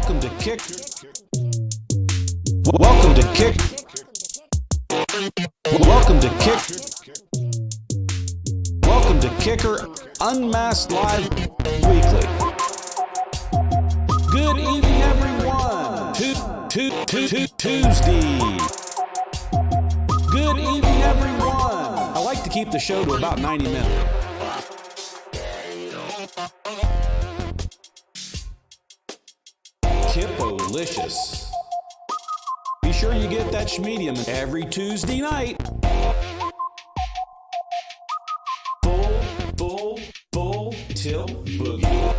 Welcome to Kick. Welcome to Kick. Welcome to Kick. Welcome to Kicker Unmasked Live Weekly. Good evening, everyone. Tuesday. Good evening, everyone. I like to keep the show to about 90 minutes. Kippolicious. Be sure you get that schmedium every Tuesday night. Full tilt boogie.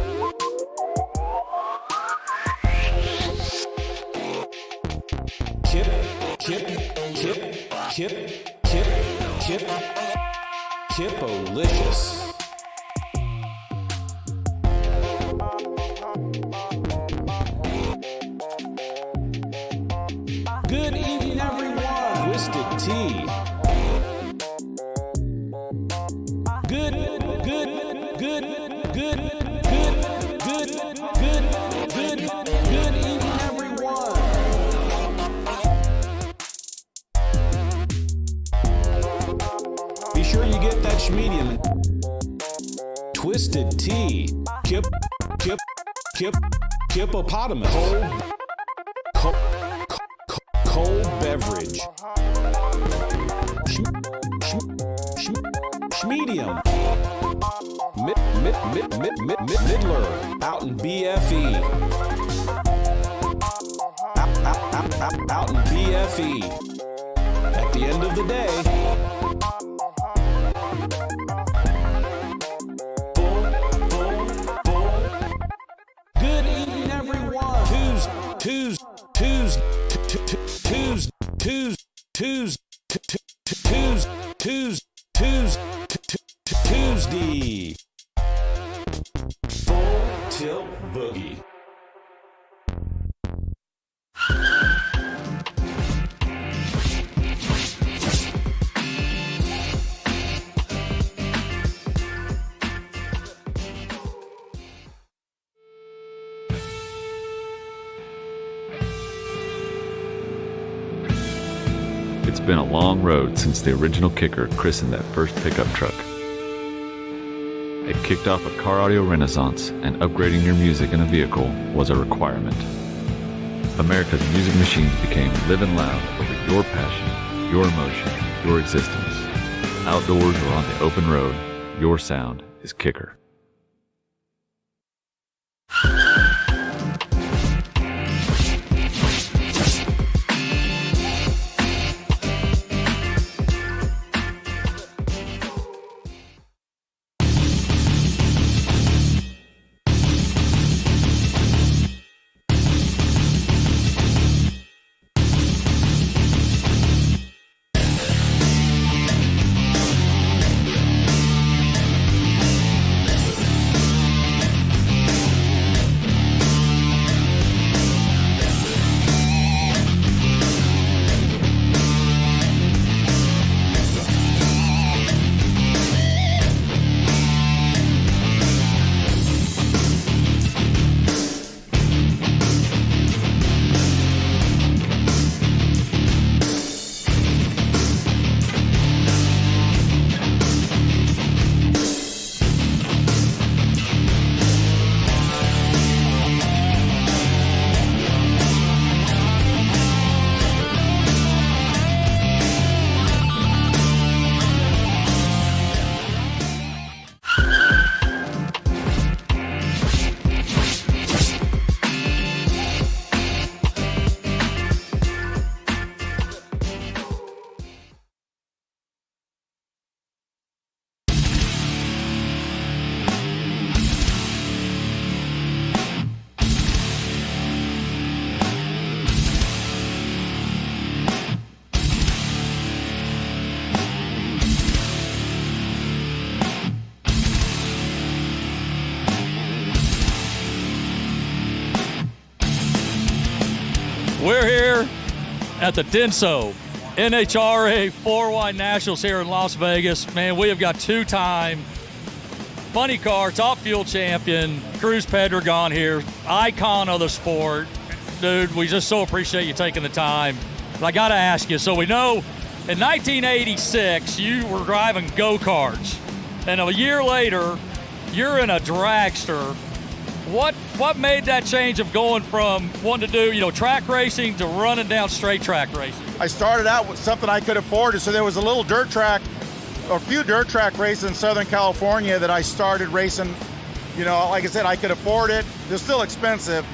Kippolicious. Good evening, everyone. Twisted Tea. Good evening, everyone. Be sure you get that schmedium. Twisted Tea. Hippopotamus. Cold beverage. Schmedium. Midler. Out in BFE. Out in BFE. At the end of the day. Good evening, everyone. Tuesday. Full tilt boogie. It's been a long road since the original Kicker christened that first pickup truck. It kicked off a car audio renaissance, and upgrading your music in a vehicle was a requirement. America's music machines became living loud over your passion, your emotion, your existence. Outdoors or on the open road, your sound is Kicker. We're here at the Denso NHRA 4Y Nationals here in Las Vegas. Man, we have got two-time funny car, top fuel champion, Cruz Pedregon here, icon of the sport. dude. We just so appreciate you taking the time. But I got to ask you, so we know in 1986 you were driving go-karts, and a year later you're in a dragster. What made that change of going from wanting to do, track racing to running down straight track racing? I started out with something I could afford, so there was a little dirt track, or a few dirt track races in Southern California that I started racing. Like I said, I could afford it. They're still expensive,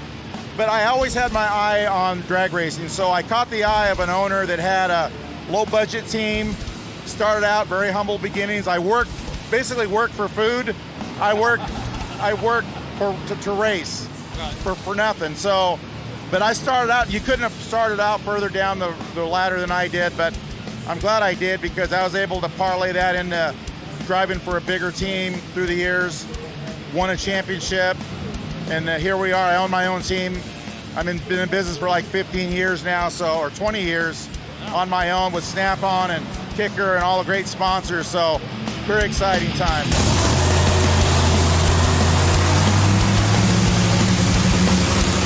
but I always had my eye on drag racing. So I caught the eye of an owner that had a low budget team, started out very humble beginnings. I basically worked for food. I worked to race for nothing. So, but I started out, you couldn't have started out further down the ladder than I did, but I'm glad I did, because I was able to parlay that into driving for a bigger team through the years, won a championship, and here we are. I own my own team. I've been in business for like 15 years now, or 20 years on my own with Snap-on and KICKER and all the great sponsors, so very exciting time.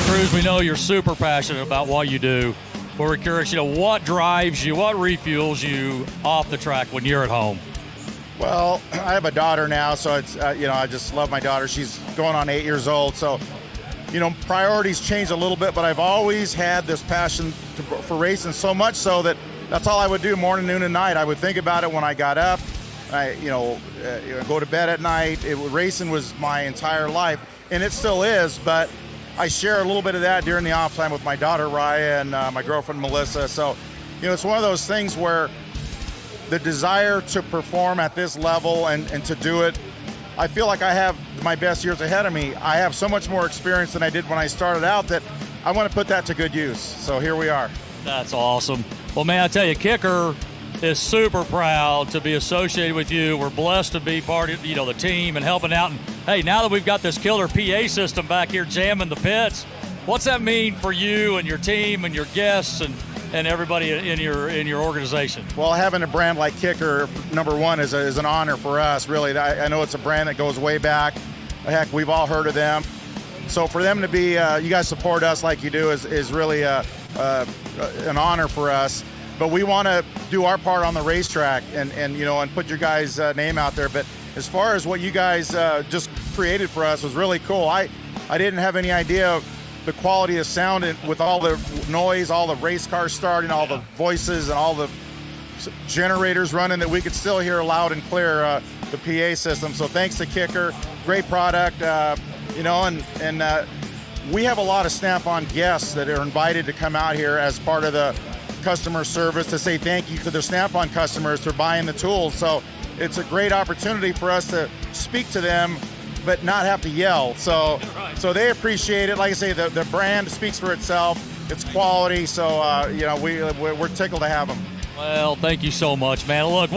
Cruz, we know you're super passionate about what you do. We're curious, what drives you, what refuels you off the track when you're at home? Well, I have a daughter now, so it's I just love my daughter. She's going on 8 years old, so priorities change a little bit, but I've always had this passion for racing, so much so that that's all I would do morning, noon, and night. I would think about it when I got up. I go to bed at night. Racing was my entire life, and it still is, but I share a little bit of that during the off time with my daughter Raya and my girlfriend Melissa. So, it's one of those things where the desire to perform at this level and to do it, I feel like I have my best years ahead of me. I have so much more experience than I did when I started out that I want to put that to good use. So here we are. That's awesome. Well, man, I tell you, KICKER is super proud to be associated with you. We're blessed to be part of the team and helping out. And hey, now that we've got this killer PA system back here jamming the pits, what's that mean for you and your team and your guests and everybody in your organization? Well, having a brand like KICKER, number one, is an honor for us, really. I know it's a brand that goes way back. Heck, we've all heard of them. So for them to be, you guys support us like you do is really an honor for us. But we want to do our part on the racetrack and put your guys' name out there. But as far as what you guys just created for us was really cool. I didn't have any idea the quality of sound with all the noise, all the race cars starting, all the voices and all the generators running, that we could still hear loud and clear the PA system. So thanks to KICKER, great product, and we have a lot of Snap-on guests that are invited to come out here as part of the customer service to say thank you to the Snap-on customers for buying the tools. So it's a great opportunity for us to speak to them but not have to yell. So they appreciate it. Like I say, the brand speaks for itself. It's quality. So we're tickled to have them. Well, thank you so much, man. Look,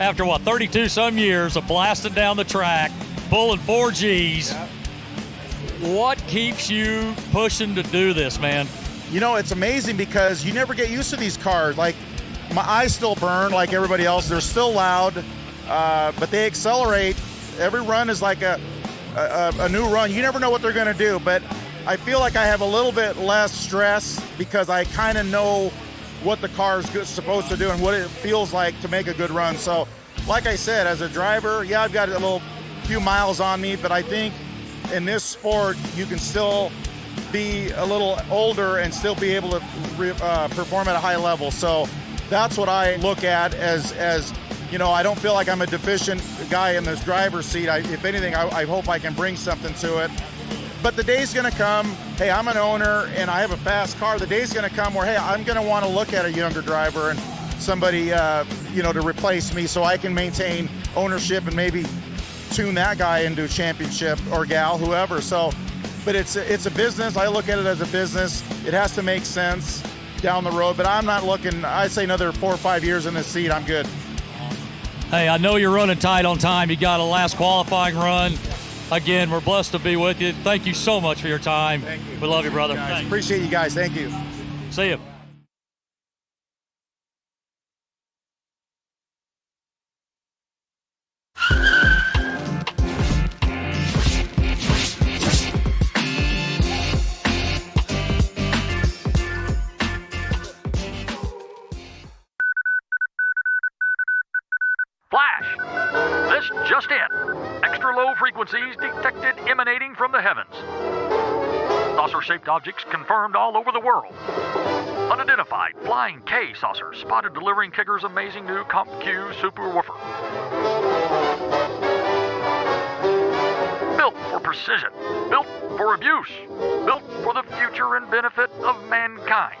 after 32 some years of blasting down the track, pulling 4 Gs, what keeps you pushing to do this, man? It's amazing because you never get used to these cars. Like, my eyes still burn like everybody else. They're still loud, but they accelerate. Every run is like a new run. You never know what they're going to do, but I feel like I have a little bit less stress because I kind of know what the car is supposed to do and what it feels like to make a good run. So, like I said, as a driver, yeah, I've got a few miles on me, but I think in this sport, you can still be a little older and still be able to perform at a high level. So that's what I look at as I don't feel like I'm a deficient guy in this driver's seat. If anything, I hope I can bring something to it. But the day's going to come, hey, I'm an owner and I have a fast car. The day's going to come where, hey, I'm going to want to look at a younger driver and somebody, to replace me so I can maintain ownership and maybe tune that guy into a championship or gal, whoever. So, but it's a business. I look at it as a business. It has to make sense down the road, but I'm not looking, I'd say another 4 or 5 years in this seat, I'm good. Hey, I know you're running tight on time. You got a last qualifying run. Again, we're blessed to be with you. Thank you so much for your time. Thank you. We love you, brother. Appreciate you guys. Thank you. See you. frequencies detected emanating from the heavens. Saucer-shaped objects confirmed all over the world. Unidentified flying K saucers spotted delivering Kicker's amazing new Comp Q subwoofer. Built for precision, built for abuse, built for the future and benefit of mankind.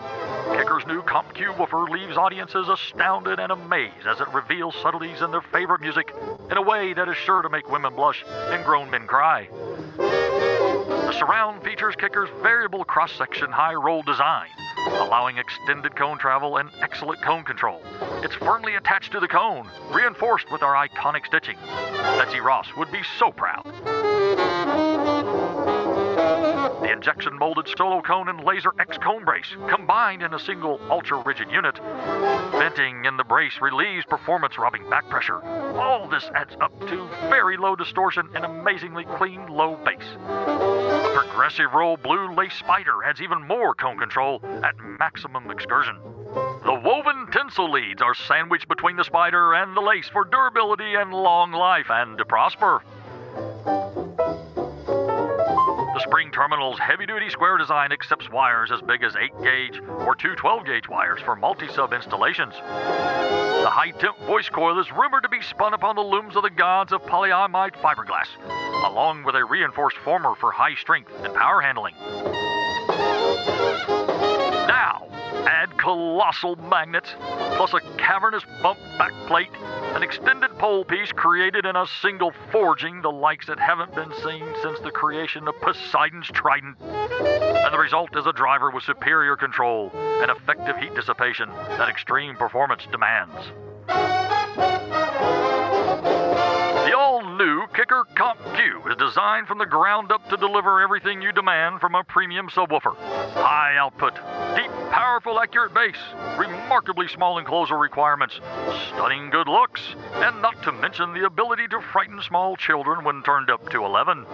Kicker's new Comp Q woofer leaves audiences astounded and amazed as it reveals subtleties in their favorite music in a way that is sure to make women blush and grown men cry. The surround features Kicker's variable cross-section high-roll design, allowing extended cone travel and excellent cone control. It's firmly attached to the cone, reinforced with our iconic stitching. Betsy Ross would be so proud. The injection-molded solo cone and laser X cone brace combined in a single ultra-rigid unit. Venting in the brace relieves performance-robbing back pressure. All this adds up to very low distortion and amazingly clean low bass. The progressive roll blue lace spider adds even more cone control at maximum excursion. The woven tinsel leads are sandwiched between the spider and the lace for durability and long life and to prosper. The spring terminal's heavy-duty square design accepts wires as big as 8-gauge or two 12-gauge wires for multi-sub installations. The high-temp voice coil is rumored to be spun upon the looms of the gods of polyamide fiberglass, along with a reinforced former for high strength and power handling. Now, add colossal magnets, plus a cavernous bump back plate, an extended pole piece created in a single forging, the likes that haven't been seen since the creation of Poseidon's trident. And the result is a driver with superior control and effective heat dissipation that extreme performance demands. The all-new Kicker Comp Q is designed from the ground up to deliver everything you demand from a premium subwoofer. High output, deep, powerful, accurate bass, remarkably small enclosure requirements, stunning good looks, and not to mention the ability to frighten small children when turned up to 11.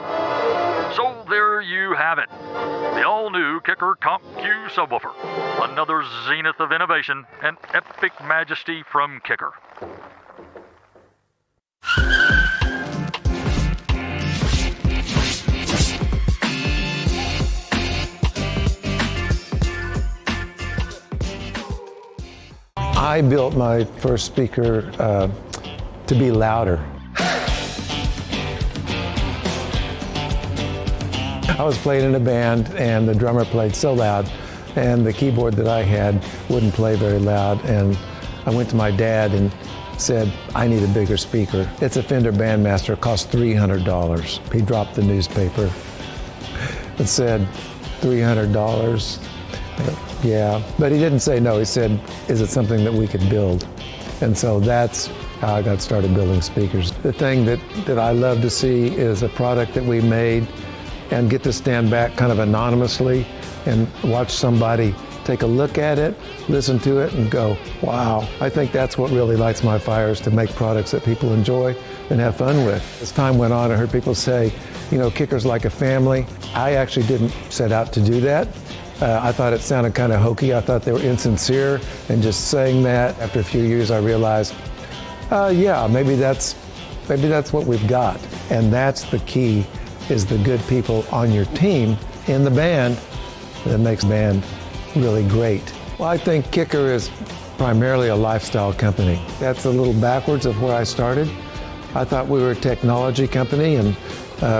So there you have it. The all-new Kicker Comp Q subwoofer. Another zenith of innovation and epic majesty from Kicker. I built my first speaker to be louder. I was playing in a band and the drummer played so loud and the keyboard that I had wouldn't play very loud, and I went to my dad and said, I need a bigger speaker. It's a Fender Bandmaster, it costs $300. He dropped the newspaper. It said, $300? Yeah, but he didn't say no. He said, is it something that we could build? And so that's how I got started building speakers. The thing that I love to see is a product that we made and get to stand back kind of anonymously and watch somebody take a look at it, listen to it, and go, wow. I think that's what really lights my fires, to make products that people enjoy and have fun with. As time went on, I heard people say, you know, Kicker's like a family. I actually didn't set out to do that. I thought it sounded kind of hokey. I thought they were insincere and just saying that. After a few years, I realized, yeah, maybe that's what we've got. And that's the key, is the good people on your team in the band that makes the band really great. Well, I think Kicker is primarily a lifestyle company. That's a little backwards of where I started. I thought we were a technology company and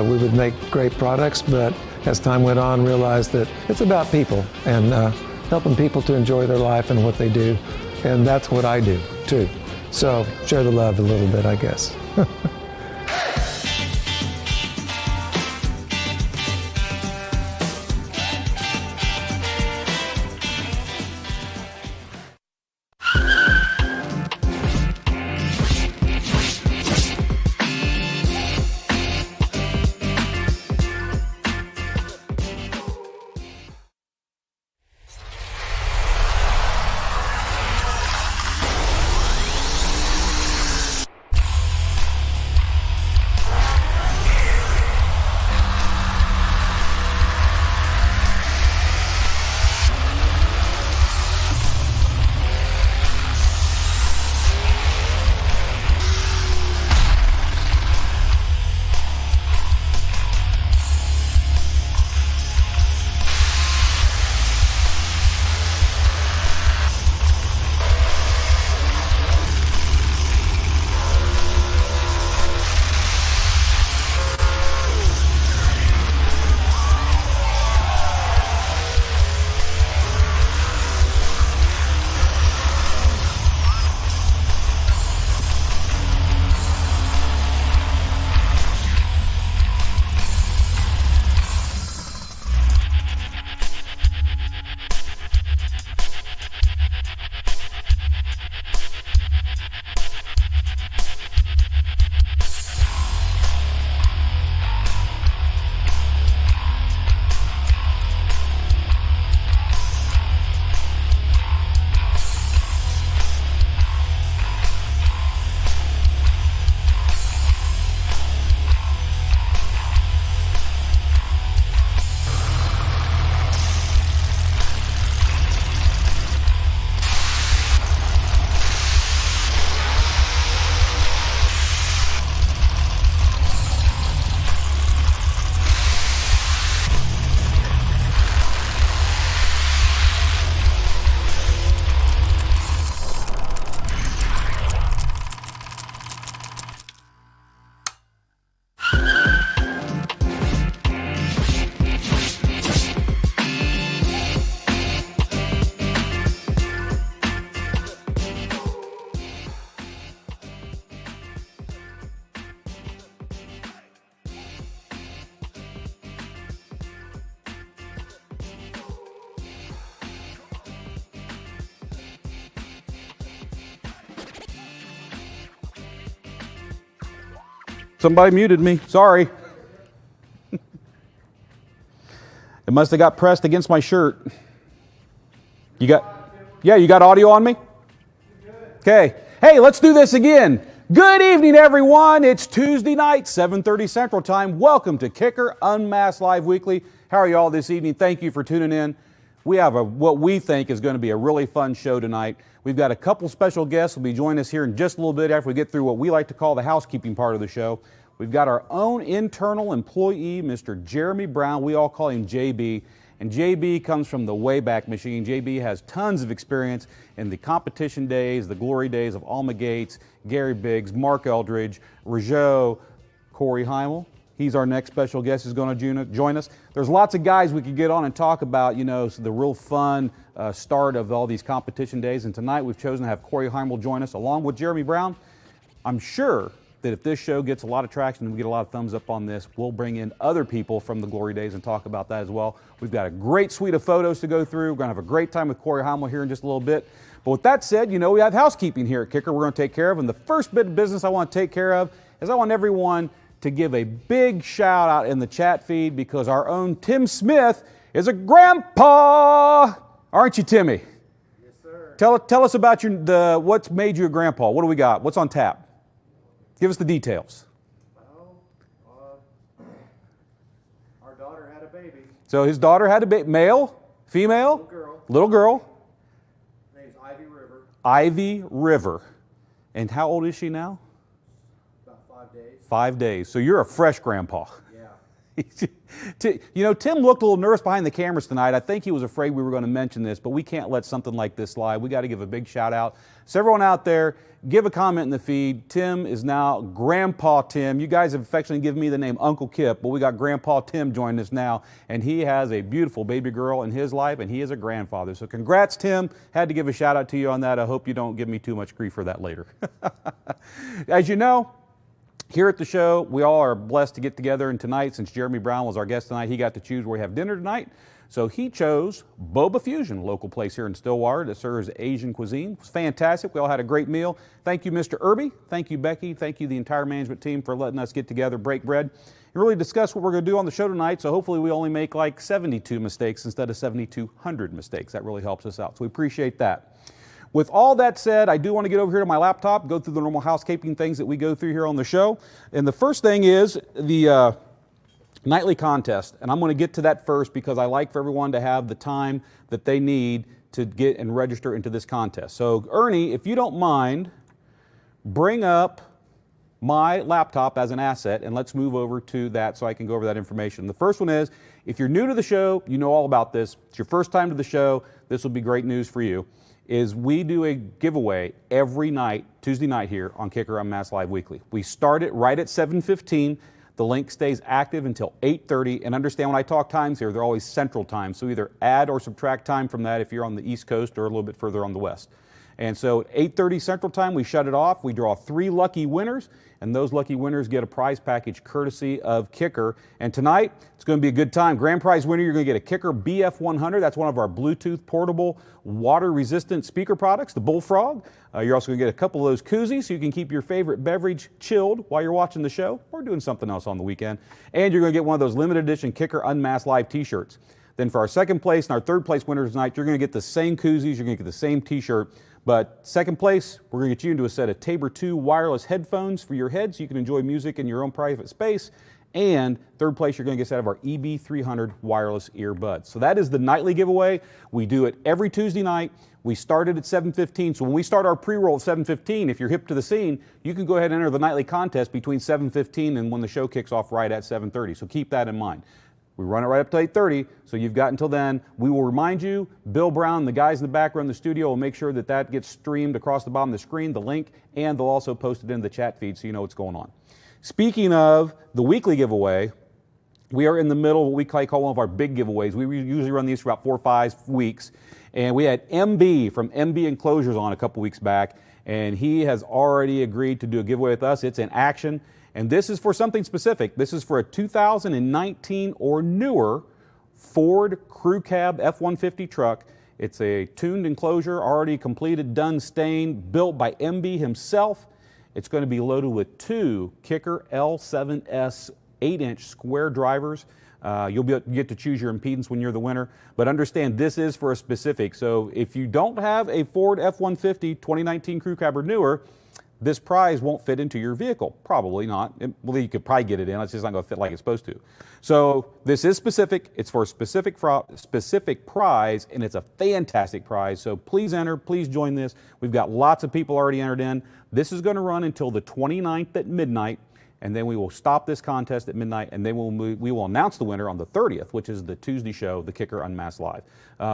we would make great products, but as time went on, realized that it's about people and helping people to enjoy their life and what they do. And that's what I do, too. So share the love a little bit, I guess. Somebody muted me. Sorry. It must have got pressed against my shirt. You got audio on me? Okay. Hey, let's do this again. Good evening, everyone. It's Tuesday night, 7:30 Central Time. Welcome to Kicker Unmasked Live Weekly. How are you all this evening? Thank you for tuning in. We have what we think is going to be a really fun show tonight. We've got a couple special guests who will be joining us here in just a little bit after we get through what we like to call the housekeeping part of the show. We've got our own internal employee, Mr. Jeremy Brown. We all call him JB. And JB comes from the Wayback Machine. JB has tons of experience in the competition days, the glory days of Alma Gates, Gary Biggs, Mark Eldridge, Rougeau, Cory Himel. He's our next special guest who's going to join us. There's lots of guys we could get on and talk about, the real fun start of all these competition days. And tonight we've chosen to have Cory Himel join us along with Jeremy Brown. I'm sure that if this show gets a lot of traction and we get a lot of thumbs up on this, we'll bring in other people from the glory days and talk about that as well. We've got a great suite of photos to go through. We're going to have a great time with Cory Himel here in just a little bit. But with that said, we have housekeeping here at Kicker we're going to take care of. And the first bit of business I want to take care of is I want everyone to give a big shout out in the chat feed because our own Tim Smith is a grandpa. Aren't you, Timmy? Yes, sir. Tell us about what's made you a grandpa. What do we got? What's on tap? Give us the details. Well, our daughter had a baby. So his daughter had a baby. Male? Female? Little girl. Little girl. Her name's Ivy River. Ivy River. And how old is she now? About 5 days. 5 days. So you're a fresh grandpa. Yeah. Tim looked a little nervous behind the cameras tonight. I think he was afraid we were going to mention this, but we can't let something like this slide. We got to give a big shout out. So everyone out there, give a comment in the feed. Tim is now Grandpa Tim. You guys have affectionately given me the name Uncle Kip, but we got Grandpa Tim joining us now, and he has a beautiful baby girl in his life, and he is a grandfather. So congrats, Tim. Had to give a shout out to you on that. I hope you don't give me too much grief for that later. As you know, here at the show, we all are blessed to get together, and tonight, since Jeremy Brown was our guest tonight, he got to choose where we have dinner tonight. So he chose Boba Fusion, local place here in Stillwater that serves Asian cuisine. It was fantastic. We all had a great meal. Thank you, Mr. Irby. Thank you, Becky. Thank you, the entire management team, for letting us get together, break bread, and really discuss what we're going to do on the show tonight. So hopefully we only make like 72 mistakes instead of 7,200 mistakes. That really helps us out. So we appreciate that. With all that said, I do want to get over here to my laptop, go through the normal housekeeping things that we go through here on the show. And the first thing is the nightly contest. And I'm going to get to that first because I like for everyone to have the time that they need to get and register into this contest. So Ernie, if you don't mind, bring up my laptop as an asset and let's move over to that so I can go over that information. The first one is, if you're new to the show, you know all about this. It's your first time to the show, this will be great news for you. Is we do a giveaway every night, Tuesday night here on Kicker Unmasked Live Weekly. We start it right at 7:15. The link stays active until 8:30. And understand when I talk times here, they're always central time. So either add or subtract time from that if you're on the East Coast or a little bit further on the West. And so at 8:30 Central Time, we shut it off. We draw 3 lucky winners, and those lucky winners get a prize package courtesy of Kicker. And tonight, it's going to be a good time. Grand prize winner, you're going to get a Kicker BF100. That's one of our Bluetooth portable water-resistant speaker products, the Bullfrog. You're also going to get a couple of those koozies so you can keep your favorite beverage chilled while you're watching the show or doing something else on the weekend. And you're going to get one of those limited edition Kicker Unmasked Live t-shirts. Then for our second place and our third place winners tonight, you're going to get the same koozies, you're going to get the same t-shirt. But second place, we're going to get you into a set of Tabor 2 wireless headphones for your head so you can enjoy music in your own private space. And third place, you're going to get a set of our EB300 wireless earbuds. So that is the nightly giveaway. We do it every Tuesday night. We started at 7:15. So when we start our pre-roll at 7:15, if you're hip to the scene, you can go ahead and enter the nightly contest between 7:15 and when the show kicks off right at 7:30. So keep that in mind. We run it right up to 8:30, so you've got until then. We will remind you, Bill Brown, the guys in the background in the studio will make sure that that gets streamed across the bottom of the screen, the link, and they'll also post it in the chat feed so you know what's going on. Speaking of the weekly giveaway, we are in the middle of what we call one of our big giveaways. We usually run these for about 4 or 5 weeks, and we had MB from MB Enclosures on a couple weeks back, and he has already agreed to do a giveaway with us. It's in action. And this is for something specific. This is for a 2019 or newer Ford Crew Cab F-150 truck. It's a tuned enclosure, already completed, done, stained, built by MB himself. It's going to be loaded with 2 KICKER L7S 8-inch square drivers. You'll get to choose your impedance when you're the winner, but understand this is for a specific. So if you don't have a Ford F-150 2019 Crew Cab or newer, this prize won't fit into your vehicle. Probably not. Well, you could probably get it in. It's just not going to fit like it's supposed to. So this is specific. It's for a specific prize, and it's a fantastic prize. So please enter. Please join this. We've got lots of people already entered in. This is going to run until the 29th at midnight, and then we will stop this contest at midnight, and then we will announce the winner on the 30th, which is the Tuesday show, the KICKER Unmasked Live.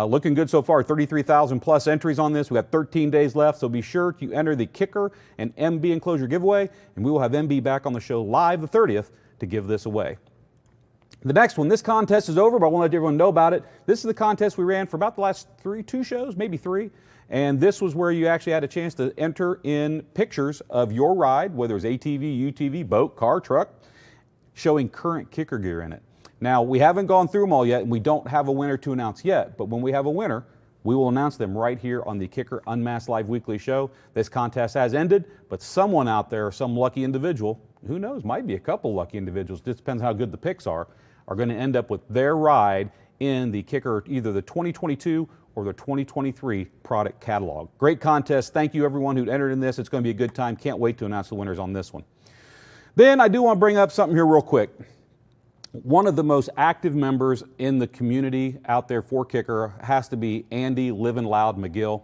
Looking good so far, 33,000 plus entries on this. We have 13 days left, so be sure to enter the KICKER and MB enclosure giveaway, and we will have MB back on the show live the 30th to give this away. The next one, this contest is over, but I want to let everyone know about it. This is the contest we ran for about the last 2 shows, maybe 3. And this was where you actually had a chance to enter in pictures of your ride, whether it's ATV, UTV, boat, car, truck, showing current KICKER gear in it. Now, we haven't gone through them all yet, and we don't have a winner to announce yet, but when we have a winner, we will announce them right here on the KICKER Unmasked Live Weekly Show. This contest has ended, but someone out there, some lucky individual, who knows, might be a couple lucky individuals, just depends how good the picks are going to end up with their ride in the KICKER, either the 2022 or the 2023 product catalog. Great contest. Thank you everyone who entered in this. It's going to be a good time. Can't wait to announce the winners on this one. Then I do want to bring up something here real quick. One of the most active members in the community out there for KICKER has to be Andy Livin' Loud McGill.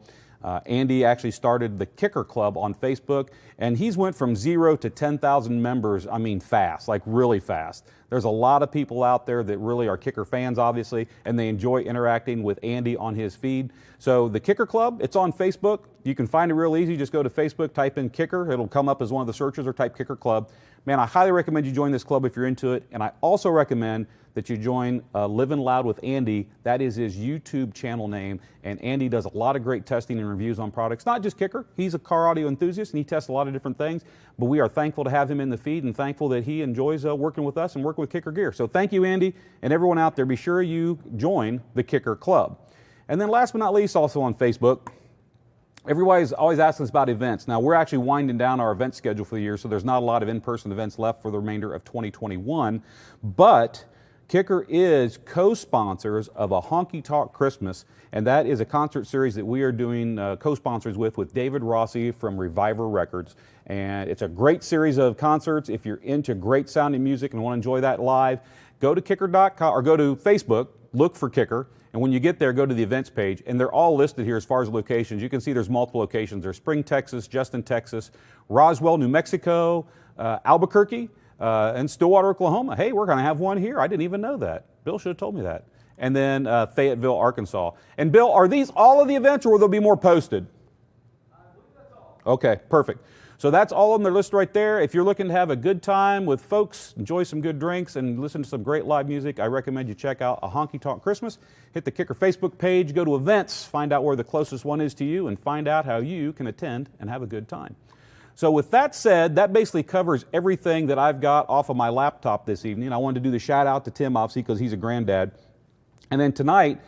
Andy actually started the KICKER Club on Facebook, and he's went from 0 to 10,000 members, I mean fast, like really fast. There's a lot of people out there that really are KICKER fans, obviously, and they enjoy interacting with Andy on his feed. So the KICKER Club, it's on Facebook. You can find it real easy. Just go to Facebook, type in KICKER. It'll come up as one of the searches, or type KICKER Club. Man, I highly recommend you join this club if you're into it, and I also recommend that you join Livin' Loud with Andy. That is his YouTube channel name, and Andy does a lot of great testing and reviews on products, not just KICKER. He's a car audio enthusiast, and he tests a lot of different things, but we are thankful to have him in the feed and thankful that he enjoys working with us and working with KICKER gear. So thank you, Andy, and everyone out there, be sure you join the KICKER Club. And then last but not least, also on Facebook, everybody's always asking us about events. Now, we're actually winding down our event schedule for the year, so there's not a lot of in-person events left for the remainder of 2021, but KICKER is co-sponsors of a Honky Tonk Christmas, and that is a concert series that we are doing co-sponsors with David Rossi from Reviver Records. And it's a great series of concerts. If you're into great sounding music and want to enjoy that live, go to kicker.com or go to Facebook, look for KICKER, and when you get there, go to the events page, and they're all listed here as far as locations. You can see there's multiple locations. There's Spring, Texas, Justin, Texas, Roswell, New Mexico, Albuquerque, and Stillwater, Oklahoma. Hey, we're going to have one here. I didn't even know that. Bill should have told me that. And then Fayetteville, Arkansas. And Bill, are these all of the events, or will there be more posted? I believe that's all. Okay, perfect. So that's all on their list right there. If you're looking to have a good time with folks, enjoy some good drinks, and listen to some great live music, I recommend you check out A Honky Tonk Christmas. Hit the KICKER Facebook page, go to events, find out where the closest one is to you, and find out how you can attend and have a good time. So with that said, that basically covers everything that I've got off of my laptop this evening. I wanted to do the shout out to Tim, obviously, because he's a granddad. And then tonight,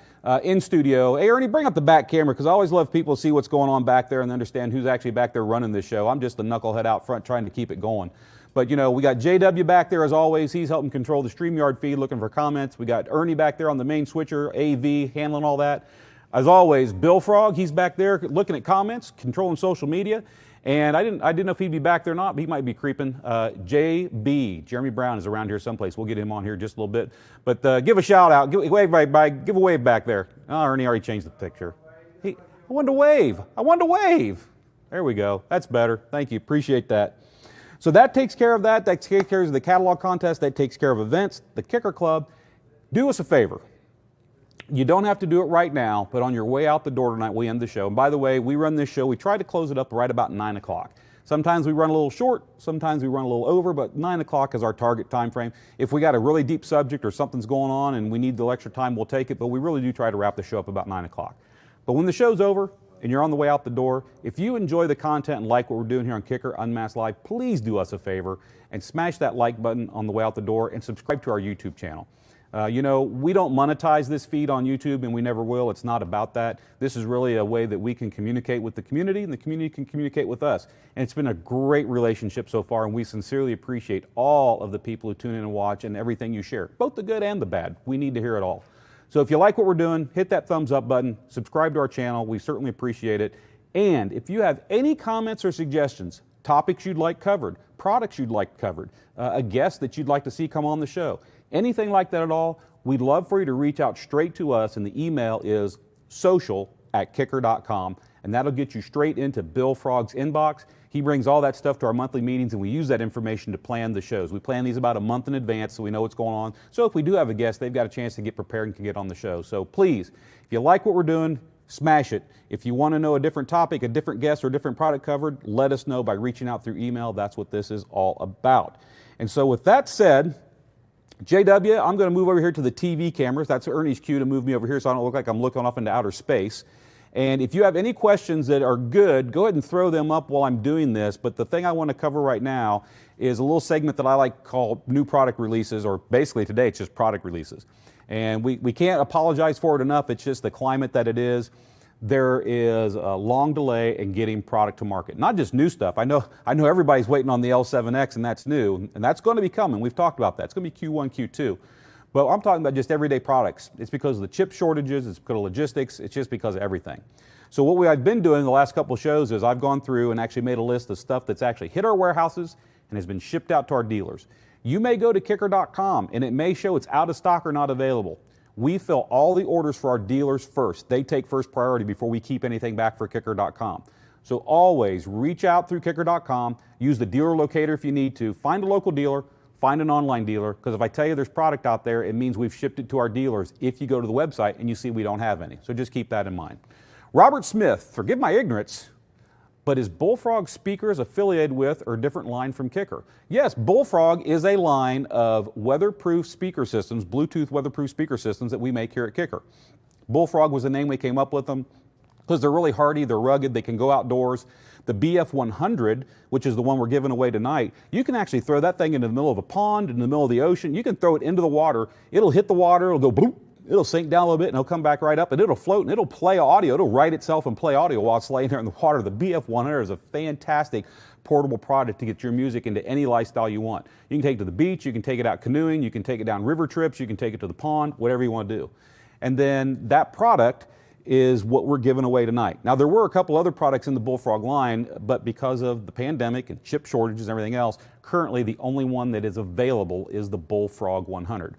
in studio, hey Ernie, bring up the back camera, because I always love people to see what's going on back there and understand who's actually back there running this show. I'm just the knucklehead out front trying to keep it going. But you know, we got JW back there as always. He's helping control the StreamYard feed, looking for comments. We got Ernie back there on the main switcher, AV, handling all that. As always, Bill Frog, he's back there looking at comments, controlling social media. And I didn't know if he'd be back there or not, but he might be creeping. JB, Jeremy Brown, is around here someplace. We'll get him on here just a little bit. But give a shout out. Give a wave back there. Oh, Ernie already changed the picture. I wanted to wave. There we go. That's better. Thank you. Appreciate that. So that takes care of that. That takes care of the catalog contest. That takes care of events. The KICKER Club. Do us a favor. You don't have to do it right now, but on your way out the door tonight, we end the show. And by the way, we run this show, we try to close it up right about 9 o'clock. Sometimes we run a little short, sometimes we run a little over, but 9 o'clock is our target time frame. If we got a really deep subject or something's going on and we need the extra time, we'll take it, but we really do try to wrap the show up about 9 o'clock. But when the show's over and you're on the way out the door, if you enjoy the content and like what we're doing here on KICKER Unmasked Live, please do us a favor and smash that like button on the way out the door and subscribe to our YouTube channel. You know, we don't monetize this feed on YouTube, and we never will. It's not about that. This is really a way that we can communicate with the community, and the community can communicate with us. And it's been a great relationship so far, and we sincerely appreciate all of the people who tune in and watch and everything you share, both the good and the bad. We need to hear it all. So if you like what we're doing, hit that thumbs up button, subscribe to our channel. We certainly appreciate it. And if you have any comments or suggestions, topics you'd like covered, products you'd like covered, a guest that you'd like to see come on the show, anything like that at all, we'd love for you to reach out straight to us, and the email is social@kicker.com, and that'll get you straight into Bill Frog's inbox. He brings all that stuff to our monthly meetings, and we use that information to plan the shows. We plan these about a month in advance so we know what's going on. So if we do have a guest, they've got a chance to get prepared and can get on the show. So please, if you like what we're doing, smash it. If you want to know a different topic, a different guest, or a different product covered, let us know by reaching out through email. That's what this is all about. And so with that said, JW, I'm going to move over here to the TV cameras. That's Ernie's cue to move me over here so I don't look like I'm looking off into outer space. And if you have any questions that are good, go ahead and throw them up while I'm doing this. But the thing I want to cover right now is a little segment that I like to call new product releases, or basically today it's just product releases. And we can't apologize for it enough. It's just the climate that it is. There is a long delay in getting product to market. Not just new stuff. I know everybody's waiting on the L7X, and that's new, and that's going to be coming. We've talked about that. It's going to be Q1, Q2. But I'm talking about just everyday products. It's because of the chip shortages, it's because of logistics, it's just because of everything. So what I've been doing the last couple of shows is I've gone through and actually made a list of stuff that's actually hit our warehouses and has been shipped out to our dealers. You may go to kicker.com and it may show it's out of stock or not available. We fill all the orders for our dealers first. They take first priority before we keep anything back for kicker.com. So always reach out through kicker.com, use the dealer locator if you need to, find a local dealer, find an online dealer, because if I tell you there's product out there, it means we've shipped it to our dealers if you go to the website and you see we don't have any. So just keep that in mind. Robert Smith, forgive my ignorance, but is Bullfrog Speakers affiliated with or a different line from Kicker? Yes, Bullfrog is a line of weatherproof speaker systems, Bluetooth weatherproof speaker systems that we make here at Kicker. Bullfrog was the name we came up with them because they're really hardy, they're rugged, they can go outdoors. The BF100, which is the one we're giving away tonight, you can actually throw that thing into the middle of a pond, in the middle of the ocean. You can throw it into the water. It'll hit the water, it'll go bloop, it'll sink down a little bit, and it'll come back right up, and it'll float, and it'll play audio. It'll write itself and play audio while it's laying there in the water. The BF100 is a fantastic portable product to get your music into any lifestyle you want. You can take it to the beach, you can take it out canoeing, you can take it down river trips, you can take it to the pond, whatever you want to do. And then that product is what we're giving away tonight. Now, there were a couple other products in the Bullfrog line, but because of the pandemic and chip shortages and everything else, currently the only one that is available is the Bullfrog 100.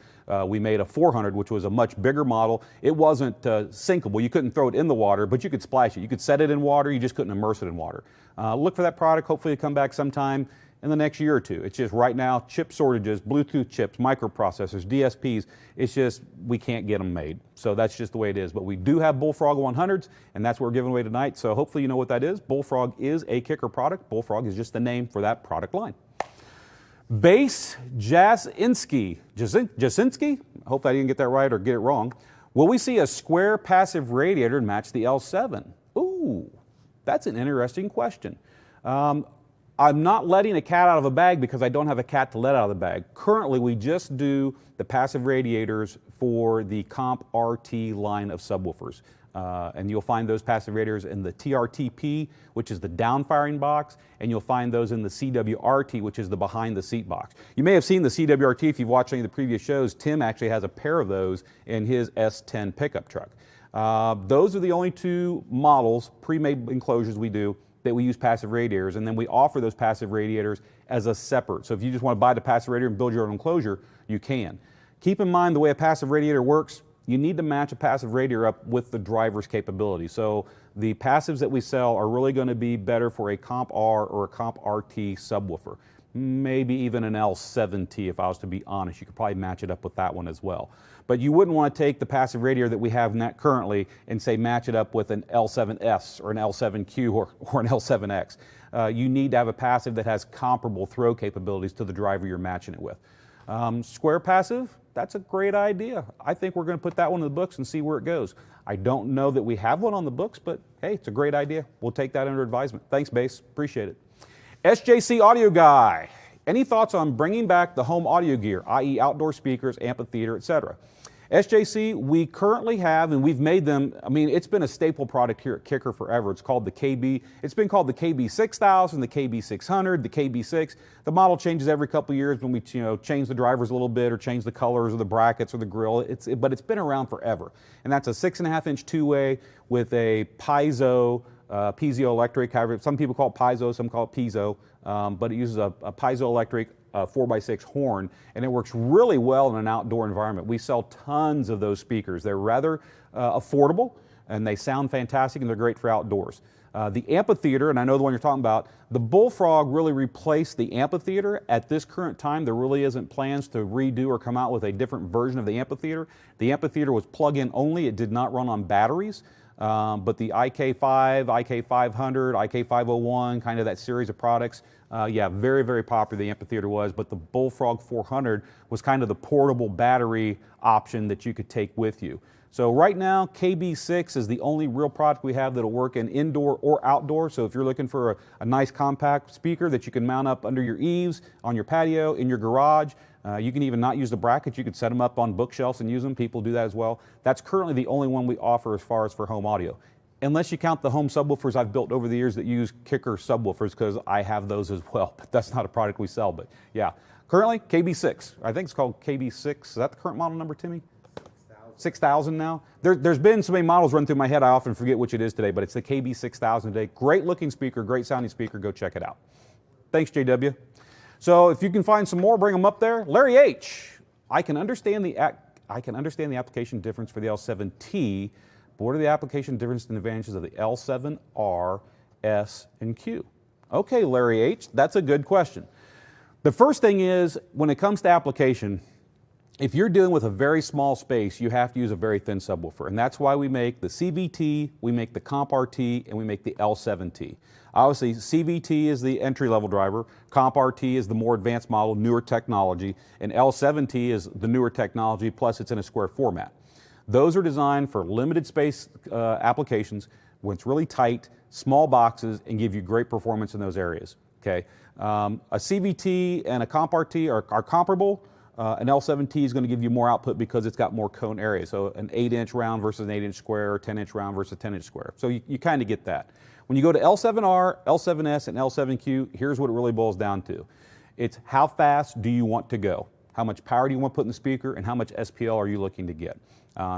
We made a 400, which was a much bigger model. It wasn't sinkable. You couldn't throw it in the water, but you could splash it. You could set it in water, you just couldn't immerse it in water. Look for that product. Hopefully it'll come back sometime in the next year or two. It's just right now, chip shortages, Bluetooth chips, microprocessors, DSPs, it's just we can't get them made. So that's just the way it is. But we do have Bullfrog 100s, and that's what we're giving away tonight. So hopefully you know what that is. Bullfrog is a Kicker product. Bullfrog is just the name for that product line. Bass Jasinski, hope I didn't get that right or get it wrong. Will we see a square passive radiator match the L7? Ooh, that's an interesting question. I'm not letting a cat out of a bag because I don't have a cat to let out of the bag. Currently, we just do the passive radiators for the Comp RT line of subwoofers. And you'll find those passive radiators in the TRTP, which is the down-firing box, and you'll find those in the CWRT, which is the behind-the-seat box. You may have seen the CWRT if you've watched any of the previous shows. Tim actually has a pair of those in his S10 pickup truck. Those are the only two models, pre-made enclosures we do, that we use passive radiators, and then we offer those passive radiators as a separate. So if you just want to buy the passive radiator and build your own enclosure, you can. Keep in mind the way a passive radiator works, you need to match a passive radiator up with the driver's capability. So the passives that we sell are really going to be better for a Comp R or a Comp RT subwoofer. Maybe even an L7T if I was to be honest. You could probably match it up with that one as well. But you wouldn't want to take the passive radiator that we have currently and say match it up with an L7S or an L7Q or an L7X. You need to have a passive that has comparable throw capabilities to the driver you're matching it with. Square passive, that's a great idea. I think we're going to put that one in the books and see where it goes. I don't know that we have one on the books, but hey, it's a great idea. We'll take that under advisement. Thanks, Bass. Appreciate it. SJC Audio Guy. Any thoughts on bringing back the home audio gear, i.e. outdoor speakers, amphitheater, etc.? SJC, we currently have, and we've made them, I mean, it's been a staple product here at Kicker forever. It's called the KB, it's been called the KB6000, the KB600, the KB6. The model changes every couple of years when we change the drivers a little bit or change the colors or the brackets or the grill, but it's been around forever. And that's a 6.5-inch two-way with a piezoelectric, however, some people call it piezo, some call it piezo, but it uses a piezoelectric 4x6 horn, and it works really well in an outdoor environment. We sell tons of those speakers. They're rather affordable, and they sound fantastic, and they're great for outdoors. The amphitheater, and I know the one you're talking about, the Bullfrog really replaced the amphitheater. At this current time, there really isn't plans to redo or come out with a different version of the amphitheater. The amphitheater was plug-in only. It did not run on batteries. But the IK5, IK500, IK501, kind of that series of products, yeah, very, very popular the amphitheater was, but the Bullfrog 400 was kind of the portable battery option that you could take with you. So right now, KB6 is the only real product we have that'll work in indoor or outdoor. So if you're looking for a nice compact speaker that you can mount up under your eaves, on your patio, in your garage, you can even not use the brackets. You could set them up on bookshelves and use them. People do that as well. That's currently the only one we offer as far as for home audio. Unless you count the home subwoofers I've built over the years that use Kicker subwoofers, because I have those as well, but that's not a product we sell. But yeah, currently KB6. I think it's called KB6. Is that the current model number, Timmy? 6,000 now. There's been so many models run through my head, I often forget which it is today, but it's the KB6000 today. Great looking speaker, great sounding speaker. Go check it out. Thanks, JW. So if you can find some more, bring them up there. Larry H. I can understand the application difference for the L7T, but what are the application difference and advantages of the L7R, S, and Q? Okay, Larry H. That's a good question. The first thing is, when it comes to application, if you're dealing with a very small space, you have to use a very thin subwoofer, and that's why we make the CVT, we make the Comp RT, and we make the L7T. Obviously, CVT is the entry-level driver, Comp RT is the more advanced model, newer technology, and L7T is the newer technology, plus it's in a square format. Those are designed for limited space applications when it's really tight, small boxes, and give you great performance in those areas. Okay, a CVT and a Comp RT are comparable. An L7T is going to give you more output because it's got more cone area. So an 8-inch round versus an 8-inch square, or 10-inch round versus a 10-inch square. So you kind of get that. When you go to L7R, L7S, and L7Q, here's what it really boils down to. It's how fast do you want to go? How much power do you want to put in the speaker, and how much SPL are you looking to get?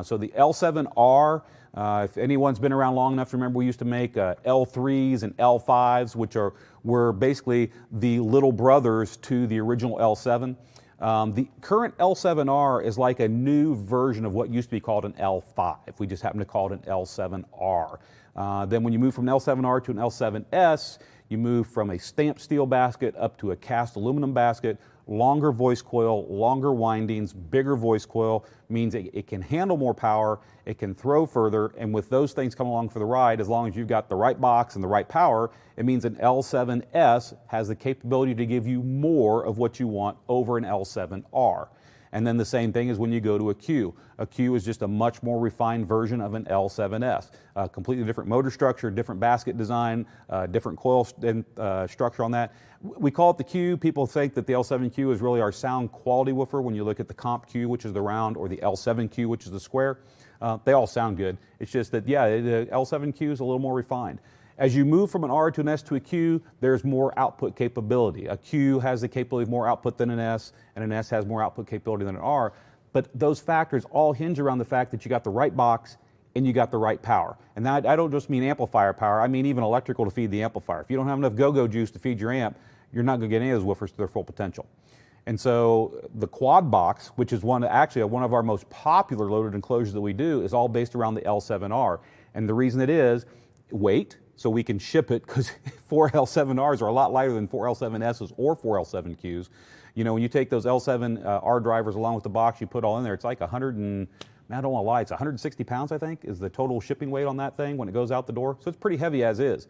So the L7R, if anyone's been around long enough to remember, we used to make L3s and L5s, which were basically the little brothers to the original L7. The current L7R is like a new version of what used to be called an L5. We just happen to call it an L7R. Then when you move from an L7R to an L7S, you move from a stamped steel basket up to a cast aluminum basket. Longer voice coil, longer windings, bigger voice coil means it can handle more power, it can throw further, and with those things come along for the ride, as long as you've got the right box and the right power, it means an L7S has the capability to give you more of what you want over an L7R. And then the same thing is when you go to a Q. A Q is just a much more refined version of an L7S. Completely different motor structure, different basket design, different coil structure on that. We call it the Q. People think that the L7Q is really our sound quality woofer when you look at the Comp Q, which is the round, or the L7Q, which is the square. They all sound good. It's just that, yeah, the L7Q is a little more refined. As you move from an R to an S to a Q, there's more output capability. A Q has the capability of more output than an S, and an S has more output capability than an R. But those factors all hinge around the fact that you got the right box and you got the right power. And that, I don't just mean amplifier power, I mean even electrical to feed the amplifier. If you don't have enough go-go juice to feed your amp, you're not going to get any of those woofers to their full potential. And so the quad box, which is actually one of our most popular loaded enclosures that we do, is all based around the L7R. And the reason it is weight, so we can ship it, because 4 L7Rs are a lot lighter than 4 L7Ss or 4 L7Qs. You know, when you take those L7R drivers along with the box you put all in there, it's like 100 and, I don't want to lie, it's 160 pounds, I think, is the total shipping weight on that thing when it goes out the door. So it's pretty heavy as is.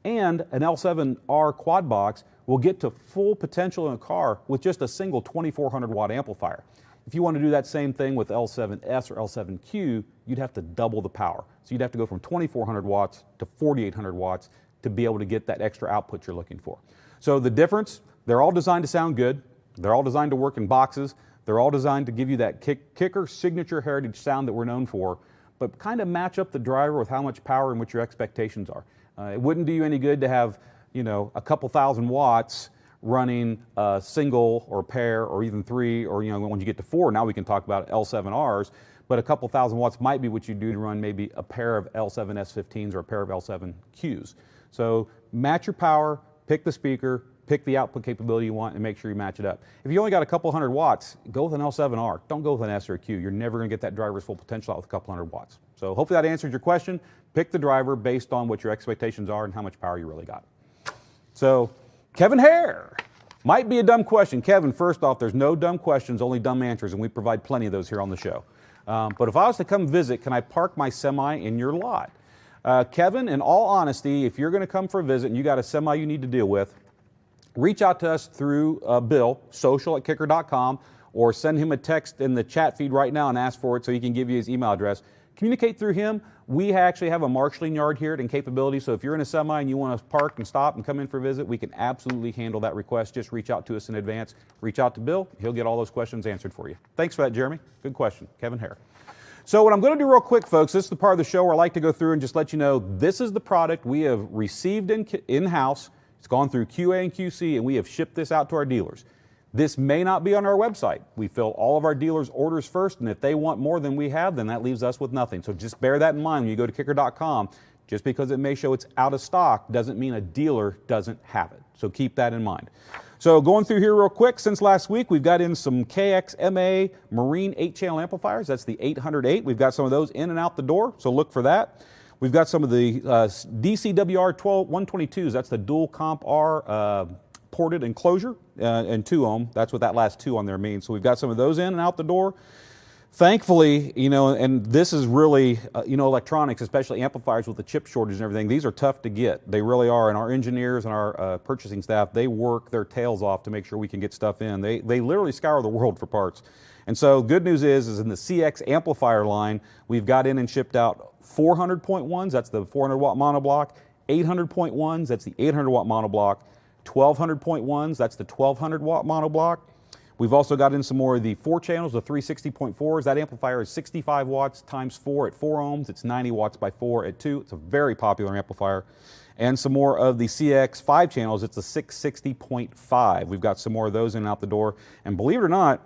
And an L7R quad box will get to full potential in a car with just a single 2400 watt amplifier. If you want to do that same thing with L7S or L7Q, you'd have to double the power. So you'd have to go from 2400 watts to 4800 watts to be able to get that extra output you're looking for. So the difference, They're all designed to sound good. They're all designed to work in boxes. They're all designed to give you that kicker signature heritage sound that we're known for, but kind of match up the driver with how much power and what your expectations are. It wouldn't do you any good to have, a couple thousand watts running a single or pair or even three, or when you get to 4, now we can talk about L7Rs, but a couple thousand watts might be what you do to run maybe a pair of L7S15s or a pair of L7Qs. So match your power, pick the speaker, pick the output capability you want, and make sure you match it up. If you only got a couple hundred watts, go with an L7R. Don't go with an S or a Q. You're never going to get that driver's full potential out with a couple hundred watts. So hopefully that answered your question. Pick the driver based on what your expectations are and how much power you really got. So Kevin Hare, might be a dumb question. Kevin, first off, there's no dumb questions, only dumb answers, and we provide plenty of those here on the show. But if I was to come visit, can I park my semi in your lot? Kevin, in all honesty, if you're going to come for a visit and you got a semi you need to deal with, reach out to us through Bill, social@kicker.com, or send him a text in the chat feed right now and ask for it so he can give you his email address. Communicate through him. We actually have a marshaling yard here at Capability, so if you're in a semi and you want to park and stop and come in for a visit, we can absolutely handle that request. Just reach out to us in advance. Reach out to Bill. He'll get all those questions answered for you. Thanks for that, Jeremy. Good question. Kevin Hare. So what I'm going to do real quick, folks, this is the part of the show where I like to go through and just let you know this is the product we have received in-house. It's gone through QA and QC, and we have shipped this out to our dealers. This may not be on our website. We fill all of our dealers' orders first, and if they want more than we have, then that leaves us with nothing. So just bear that in mind when you go to kicker.com. Just because it may show it's out of stock doesn't mean a dealer doesn't have it. So keep that in mind. So going through here real quick, since last week, we've got in some KXMA Marine 8-channel amplifiers. That's the 808. We've got some of those in and out the door, so look for that. We've got some of the DCWR 122s. That's the dual comp R ported enclosure and 2 ohm. That's what that last 2 on there means. So we've got some of those in and out the door. Thankfully, and this is really, electronics, especially amplifiers with the chip shortage and everything, these are tough to get. They really are. And our engineers and our purchasing staff, they work their tails off to make sure we can get stuff in. They literally scour the world for parts. And so good news is in the CX amplifier line, we've got in and shipped out 400.1s, that's the 400 watt monoblock, 800.1s, that's the 800 watt monoblock, 1200.1s, that's the 1200 watt monoblock. We've also got in some more of the 4 channels, the 360.4s. That amplifier is 65 watts times 4 at 4 ohms. It's 90 watts by 4 at 2. It's a very popular amplifier. And some more of the CX 5 channels. It's a 660.5. We've got some more of those in and out the door. And believe it or not,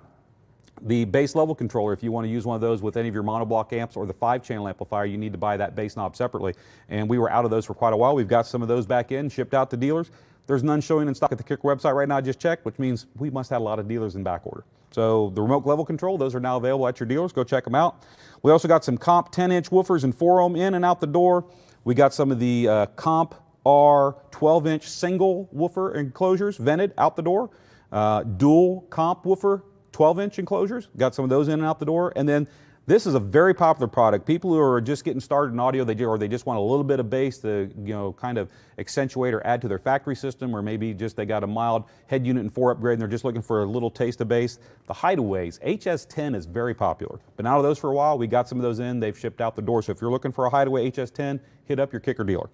the bass level controller, if you want to use one of those with any of your monoblock amps or the 5-channel amplifier, you need to buy that bass knob separately. And we were out of those for quite a while. We've got some of those back in, shipped out to dealers. There's none showing in stock at the Kicker website right now, I just checked, which means we must have a lot of dealers in back order. So the remote level control, those are now available at your dealers. Go check them out. We also got some Comp 10-inch woofers and 4 ohm in and out the door. We got some of the Comp R 12-inch single woofer enclosures vented out the door. Dual Comp woofer 12-inch enclosures, got some of those in and out the door. And then this is a very popular product. People who are just getting started in audio, they just want a little bit of bass to kind of accentuate or add to their factory system, or maybe just they got a mild head unit and 4 upgrade and they're just looking for a little taste of bass. The Hideaways, HS10 is very popular. Been out of those for a while. We got some of those in. They've shipped out the door. So if you're looking for a Hideaway HS10, hit up your Kicker dealer.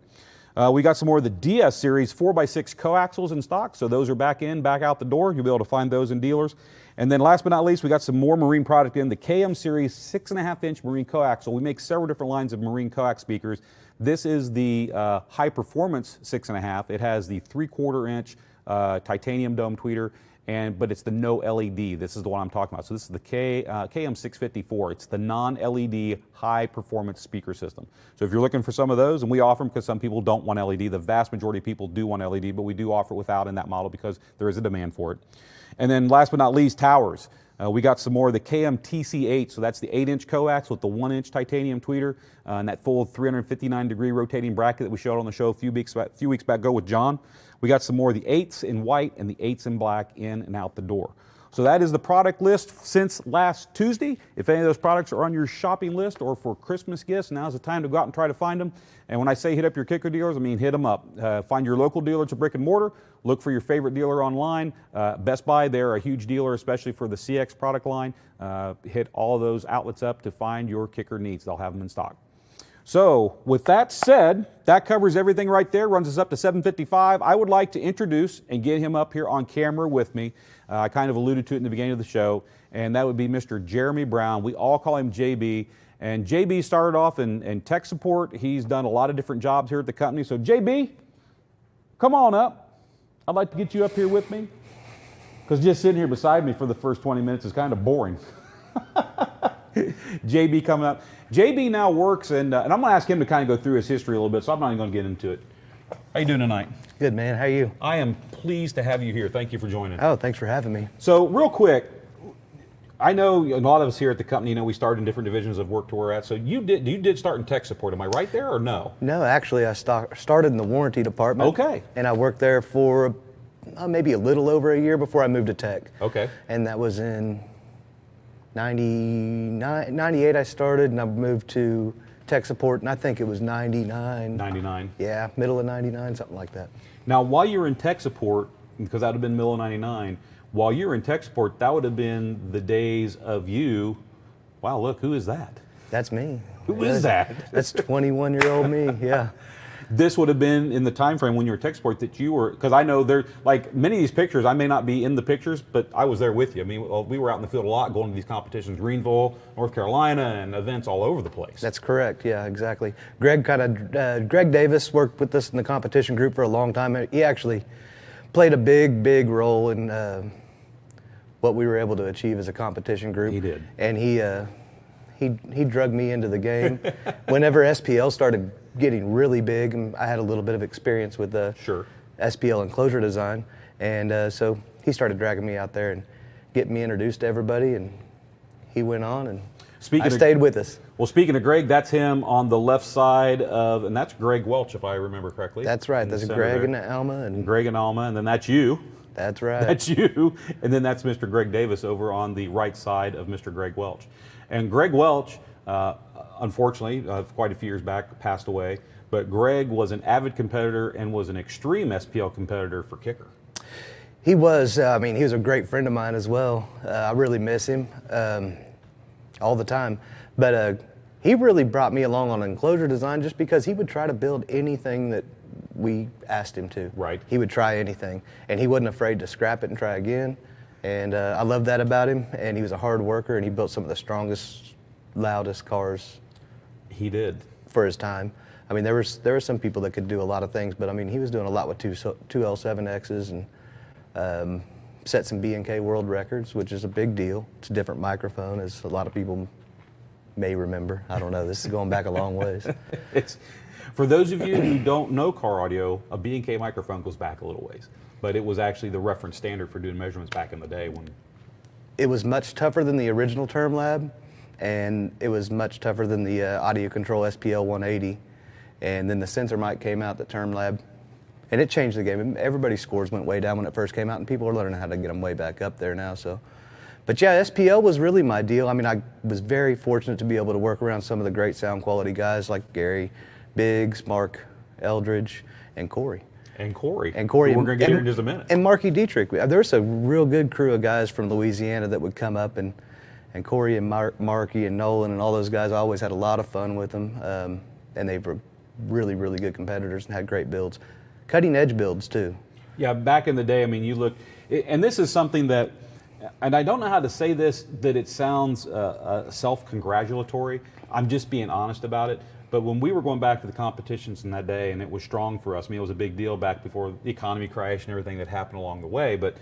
We got some more of the DS series 4x6 coaxials in stock, so those are back out the door. You'll be able to find those in dealers. And then last but not least, we got some more Marine product in, the KM series 6.5-inch Marine coaxial. We make several different lines of Marine coax speakers. This is the high performance 6.5. It has the 3/4-inch titanium dome tweeter, but it's the no LED. This is the one I'm talking about. So this is the KM654. It's the non-LED high performance speaker system. So if you're looking for some of those, and we offer them because some people don't want LED, the vast majority of people do want LED, but we do offer it without in that model because there is a demand for it. And then last but not least, towers. We got some more of the KM TC8, so that's the 8-inch coax with the 1-inch titanium tweeter and that full 359-degree rotating bracket that we showed on the show a few weeks back ago with John. We got some more of the 8s in white and the 8s in black in and out the door. So that is the product list since last Tuesday. If any of those products are on your shopping list or for Christmas gifts, now's the time to go out and try to find them. And when I say hit up your Kicker dealers, I mean hit them up. Find your local dealer, it's a brick and mortar. Look for your favorite dealer online. Best Buy, they're a huge dealer, especially for the CX product line. Hit all of those outlets up to find your Kicker needs. They'll have them in stock. So with that said, that covers everything right there, runs us up to 7:55. I would like to introduce and get him up here on camera with me. I kind of alluded to it in the beginning of the show, and that would be Mr. Jeremy Brown. We all call him JB. And JB started off in tech support. He's done a lot of different jobs here at the company. So JB, come on up. I'd like to get you up here with me, because just sitting here beside me for the first 20 minutes is kind of boring. JB coming up. JB now works, and I'm going to ask him to kind of go through his history a little bit, so I'm not even going to get into it. How you doing tonight? Good, man. How are you? I am pleased to have you here. Thank you for joining. Oh, thanks for having me. So real quick, I know a lot of us here at the company, we started in different divisions of work to where we're at. So you did start in tech support. Am I right there or no? No, actually, I started in the warranty department. Okay. And I worked there for maybe a little over a year before I moved to tech. Okay. And that was in 98 I started, and I moved to tech support, and I think it was 99. 99. Yeah, middle of 99, something like that. Now, while you were in tech support, because that would have been middle of 99, while you were in tech support, that would have been the days of you. Wow, look, who is that? That's me. Who is that? That's 21-year-old me, yeah. This would have been in the time frame when you were tech support that you were, because I know there, like many of these pictures, I may not be in the pictures, but I was there with you. I mean, we were out in the field a lot going to these competitions, Greenville, North Carolina, and events all over the place. That's correct, yeah, exactly. Greg Davis worked with us in the competition group for a long time. He actually played a big role in what we were able to achieve as a competition group. He did. And he drug me into the game. Whenever SPL started getting really big, and I had a little bit of experience with the SPL enclosure design, and so he started dragging me out there and getting me introduced to everybody, and he went on, and I stayed with us. Well, speaking of Greg, that's him on the left side of, and that's Greg Welch, if I remember correctly. That's right. That's Greg and Alma. And Greg and Alma, and then that's you. That's right. That's you. And then that's Mr. Greg Davis over on the right side of Mr. Greg Welch. And Greg Welch, unfortunately, quite a few years back, passed away. But Greg was an avid competitor and was an extreme SPL competitor for KICKER. He was. I mean, he was a great friend of mine as well. I really miss him all the time. But he really brought me along on enclosure design just because he would try to build anything that we asked him to. Right. He would try anything, and he wasn't afraid to scrap it and try again. And I loved that about him. And he was a hard worker, and he built some of the strongest, loudest cars. He did. For his time. I mean, there were some people that could do a lot of things, but I mean, he was doing a lot with two L7Xs and set some B&K world records, which is a big deal. It's a different microphone, as a lot of people may remember. I don't know. This is going back a long ways. For those of you who don't know car audio, a B&K microphone goes back a little ways. But it was actually the reference standard for doing measurements back in the day when... It was much tougher than the original Term Lab, and it was much tougher than the Audio Control SPL 180. And then the sensor mic came out, the Term Lab, and it changed the game. Everybody's scores went way down when it first came out, and people are learning how to get them way back up there now. So, but yeah, SPL was really my deal. I mean, I was very fortunate to be able to work around some of the great sound quality guys like Gary Biggs, Mark Eldridge, and Cory. And Cory. And Cory. We're going to get here in just a minute. And Marky Dietrich. There's a real good crew of guys from Louisiana that would come up, and Cory and Marky and Nolan and all those guys, I always had a lot of fun with them. And they were really good competitors and had great builds. Cutting edge builds too. Yeah, back in the day, I mean, you look, and this is something that, and I don't know how to say this, that it sounds self-congratulatory. I'm just being honest about it. But when we were going back to the competitions in that day, and it was strong for us, I mean, it was a big deal back before the economy crash and everything that happened along the way, but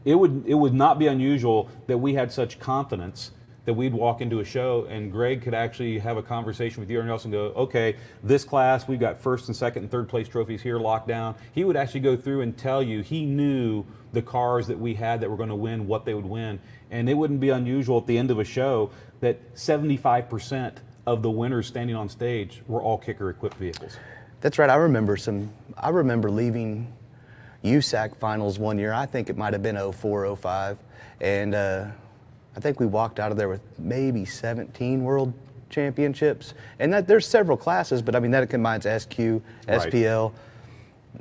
it would not be unusual that we had such confidence that we'd walk into a show and Greg could actually have a conversation with you and else and go, okay, this class, we've got first and second and third place trophies here locked down. He would actually go through and tell you he knew the cars that we had that were going to win, what they would win. And it wouldn't be unusual at the end of a show that 75% of the winners standing on stage were all KICKER equipped vehicles. That's right. I remember leaving USAC finals one year. I think it might have been 04, 05. And I think we walked out of there with maybe 17 world championships. And there's several classes, but I mean, that combines SQ, SPL.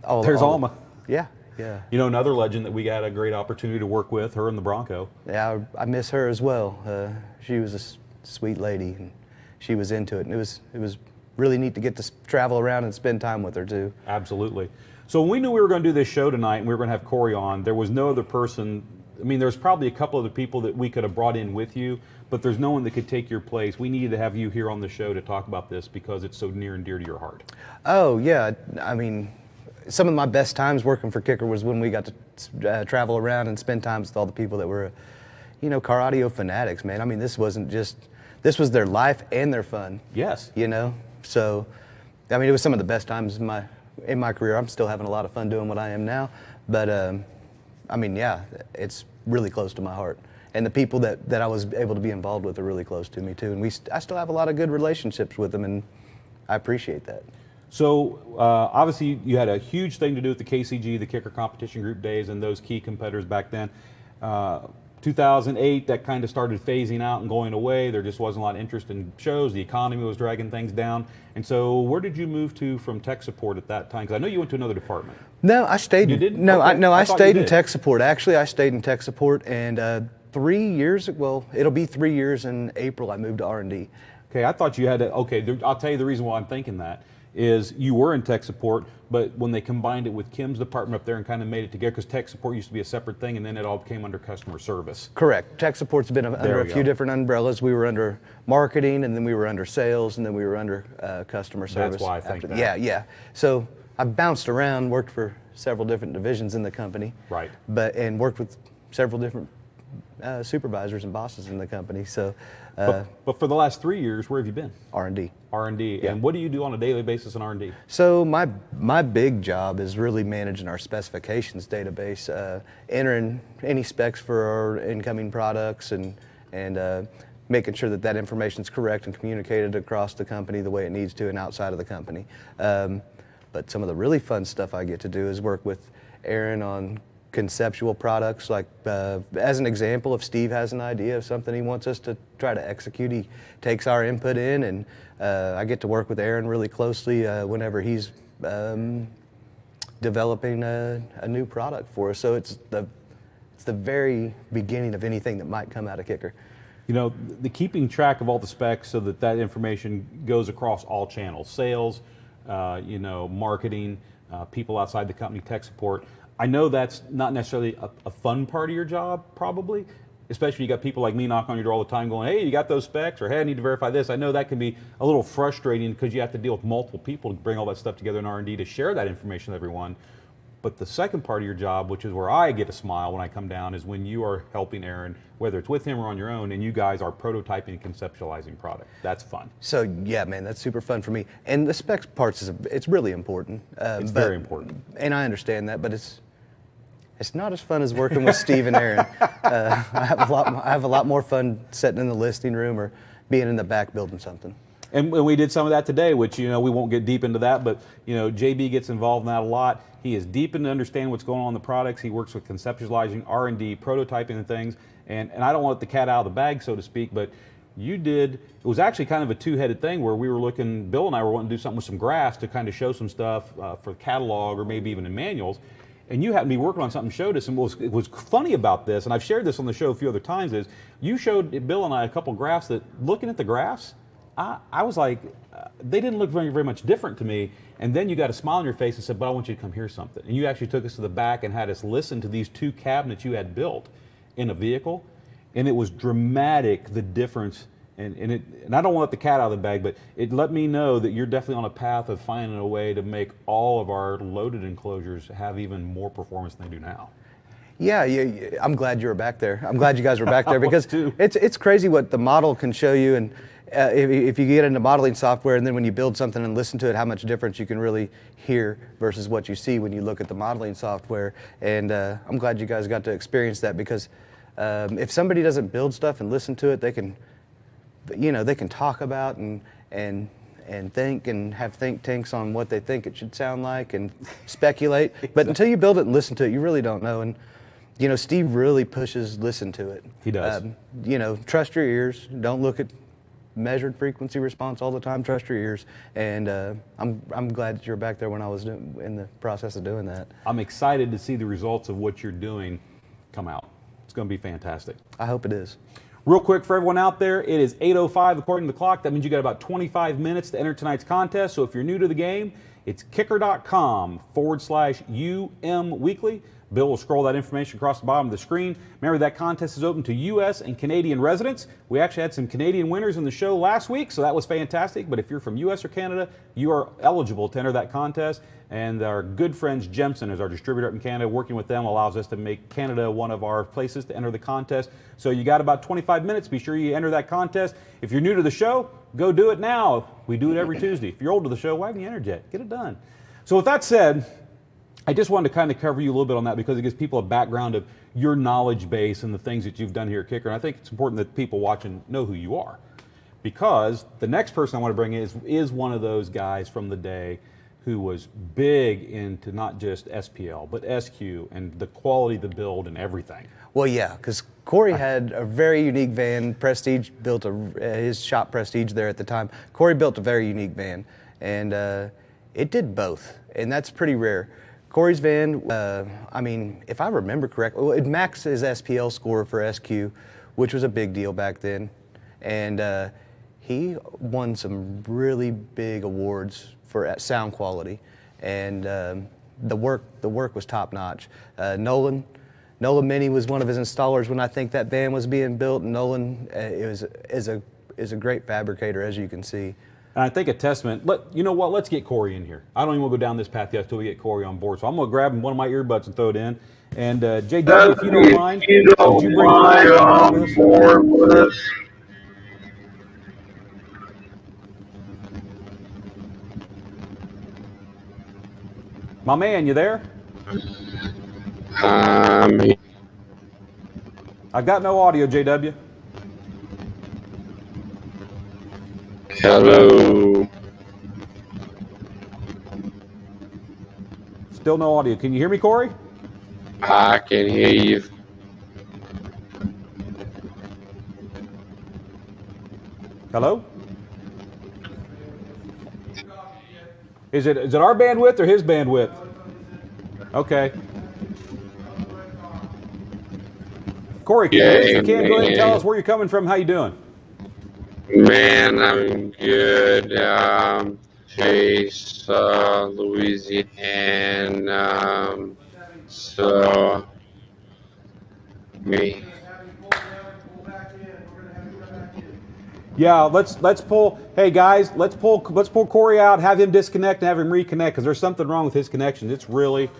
Right. There's Alma. Yeah. You know, another legend that we got a great opportunity to work with, her and the Bronco. Yeah, I miss her as well. She was a sweet lady, and she was into it. And it was really neat to get to travel around and spend time with her too. Absolutely. So when we knew we were going to do this show tonight and we were going to have Cory on, there was no other person. I mean, there's probably a couple other people that we could have brought in with you, but there's no one that could take your place. We needed to have you here on the show to talk about this because it's so near and dear to your heart. Oh yeah, I mean, some of my best times working for KICKER was when we got to travel around and spend time with all the people that were, you know, car audio fanatics, man. I mean, this was their life and their fun. Yes. You know, so, I mean, it was some of the best times in my career. I'm still having a lot of fun doing what I am now, but I mean, yeah, it's really close to my heart. And the people that I was able to be involved with are really close to me too. And I still have a lot of good relationships with them, and I appreciate that. So obviously you had a huge thing to do with the KCG, the KICKER Competition Group days, and those key competitors back then. 2008, that kind of started phasing out and going away. There just wasn't a lot of interest in shows. The economy was dragging things down. And so where did you move to from tech support at that time? Because I know you went to another department. No, I stayed. You didn't? No, Okay. I thought stayed you in did. tech support. Actually, I stayed in tech support, and 3 years. Well, it'll be 3 years in April. I moved to R&D. Okay, I thought you had to, okay, I'll tell you the reason why I'm thinking that is you were in tech support, but when they combined it with Kim's department up there and kind of made it together, because tech support used to be a separate thing, and then it all came under customer service. Correct. Tech support's been under a we few go. different umbrellas. We were under marketing, and then we were under sales, and then we were under customer service. That's why I think that. Yeah, yeah. So I've bounced around, worked for several different divisions in the company. Right. And worked with several different supervisors and bosses in the company. So But for the last 3 years, where have you been? R&D. R&D. Yeah. And what do you do on a daily basis in R&D? So my big job is really managing our specifications database, entering any specs for our incoming products, and making sure that information is correct and communicated across the company the way it needs to and outside of the company. But some of the really fun stuff I get to do is work with Aaron on conceptual products. Like as an example, if Steve has an idea of something he wants us to try to execute, he takes our input in, and I get to work with Aaron really closely whenever he's developing a new product for us. So it's the very beginning of anything that might come out of KICKER. You know, the keeping track of all the specs so that that information goes across all channels, sales, you know, marketing, people outside the company, tech support. I know that's not necessarily a fun part of your job, probably, especially you got people like me knocking on your door all the time going, hey, you got those specs, or hey, I need to verify this. I know that can be a little frustrating because you have to deal with multiple people to bring all that stuff together in R&D to share that information with everyone. But the second part of your job, which is where I get a smile when I come down, is when you are helping Aaron, whether it's with him or on your own, and you guys are prototyping and conceptualizing product. That's fun. So yeah, man, that's super fun for me. And the specs parts it's really important. It's very important. And I understand that, but it's not as fun as working with Steve and Aaron. I have a lot more fun sitting in the listing room or being in the back building something. And we did some of that today, which, you know, we won't get deep into that, but, you know, JB gets involved in that a lot. He is deep in to understand what's going on in the products. He works with conceptualizing, R&D, prototyping and things. And I don't want the cat out of the bag, so to speak, but it was actually kind of a two-headed thing where we were looking, Bill and I were wanting to do something with some graphs to kind of show some stuff for catalog or maybe even in manuals. And you happened to be working on something, showed us, and what was funny about this, and I've shared this on the show a few other times, is you showed Bill and I a couple graphs that, looking at the graphs, I was like, they didn't look very, very much different to me. And then you got a smile on your face and said, but I want you to come hear something. And you actually took us to the back and had us listen to these two cabinets you had built in a vehicle. And it was dramatic, the difference. And I don't want to let the cat out of the bag, but it let me know that you're definitely on a path of finding a way to make all of our loaded enclosures have even more performance than they do now. Yeah, I'm glad you were back there. I'm glad you guys were back there because too. It's crazy what the model can show you, and if you get into modeling software and then when you build something and listen to it, how much difference you can really hear versus what you see when you look at the modeling software. And I'm glad you guys got to experience that because if somebody doesn't build stuff and listen to it, they can talk about and think and have think tanks on what they think it should sound like and speculate. But until you build it and listen to it, you really don't know. And you know, Steve really pushes listen to it. He does. Trust your ears. Don't look at measured frequency response all the time. Trust your ears. And I'm glad that you're back there when I was in the process of doing that. I'm excited to see the results of what you're doing come out. It's going to be fantastic. I hope it is. Real quick for everyone out there, it is 8:05 according to the clock. That means you got about 25 minutes to enter tonight's contest. So if you're new to the game, it's kicker.com/UM Weekly. Bill will scroll that information across the bottom of the screen. Remember, that contest is open to U.S. and Canadian residents. We actually had some Canadian winners in the show last week, so that was fantastic. But if you're from U.S. or Canada, you are eligible to enter that contest. And our good friends, Jemson, is our distributor up in Canada. Working with them allows us to make Canada one of our places to enter the contest. So you got about 25 minutes. Be sure you enter that contest. If you're new to the show, go do it now. We do it every Tuesday. If you're old to the show, why haven't you entered yet? Get it done. So with that said, I just wanted to kind of cover you a little bit on that because it gives people a background of your knowledge base and the things that you've done here at Kicker. And I think it's important that people watching know who you are, because the next person I want to bring in is one of those guys from the day who was big into not just SPL, but SQ and the quality of the build and everything. Well, yeah, because Cory had a very unique van. Prestige built his shop Prestige there at the time. Cory built a very unique van, and it did both, and that's pretty rare. Cory's van, I mean, if I remember correctly, well, it maxed his SPL score for SQ, which was a big deal back then. And he won some really big awards for sound quality. And the work was top notch. Nolan Minnie was one of his installers when I think that van was being built. Nolan is a great fabricator, as you can see. And I think a testament, you know what, let's get Cory in here. I don't even want to go down this path yet until we get Cory on board. So I'm going to grab one of my earbuds and throw it in. And JW, if you don't mind, would you bring Cory on board with us? My man, you there? I've got no audio, JW. Hello. Still no audio. Can you hear me, Cory? I can hear you. Hello? Is it our bandwidth or his bandwidth? Okay. Cory, can you go ahead and tell us where you're coming from? How you doing? Man, I'm good. Chase, Louisiana. So me. Yeah, let's pull. Hey guys, let's pull Cory out, have him disconnect, and have him reconnect because there's something wrong with his connection. It's really,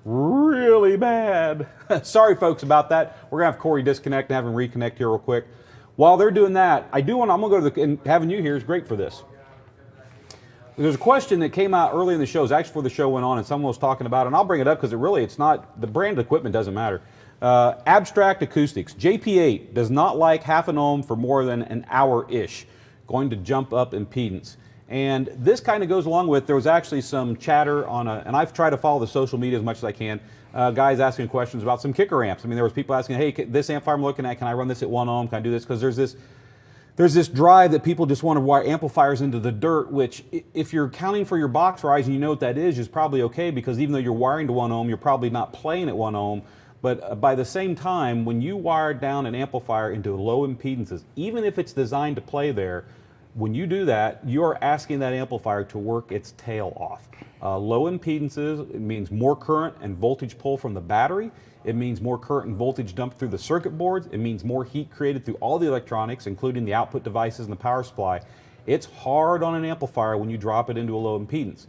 really bad. Sorry, folks, about that. We're gonna have Cory disconnect and have him reconnect here real quick. While they're doing that, I'm gonna go to and having you here is great for this. There's a question that came out early in the show, it's actually before the show went on, and someone was talking about it, and I'll bring it up because it's not, the brand of equipment doesn't matter. Abstract Acoustics. JP8 does not like half an ohm for more than an hour-ish, going to jump up impedance. And this kind of goes along with, there was actually some chatter on and I've tried to follow the social media as much as I can, guys asking questions about some kicker amps. I mean, there was people asking, hey, this amplifier I'm looking at, can I run this at 1 ohm? Can I do this? Because there's this drive that people just want to wire amplifiers into the dirt, which if you're counting for your box rise and you know what that is probably okay, because even though you're wiring to 1 ohm, you're probably not playing at 1 ohm. But by the same time, when you wire down an amplifier into low impedances, even if it's designed to play there, when you do that, you're asking that amplifier to work its tail off. Low impedances, it means more current and voltage pull from the battery. It means more current and voltage dumped through the circuit boards. It means more heat created through all the electronics, including the output devices and the power supply. It's hard on an amplifier when you drop it into a low impedance.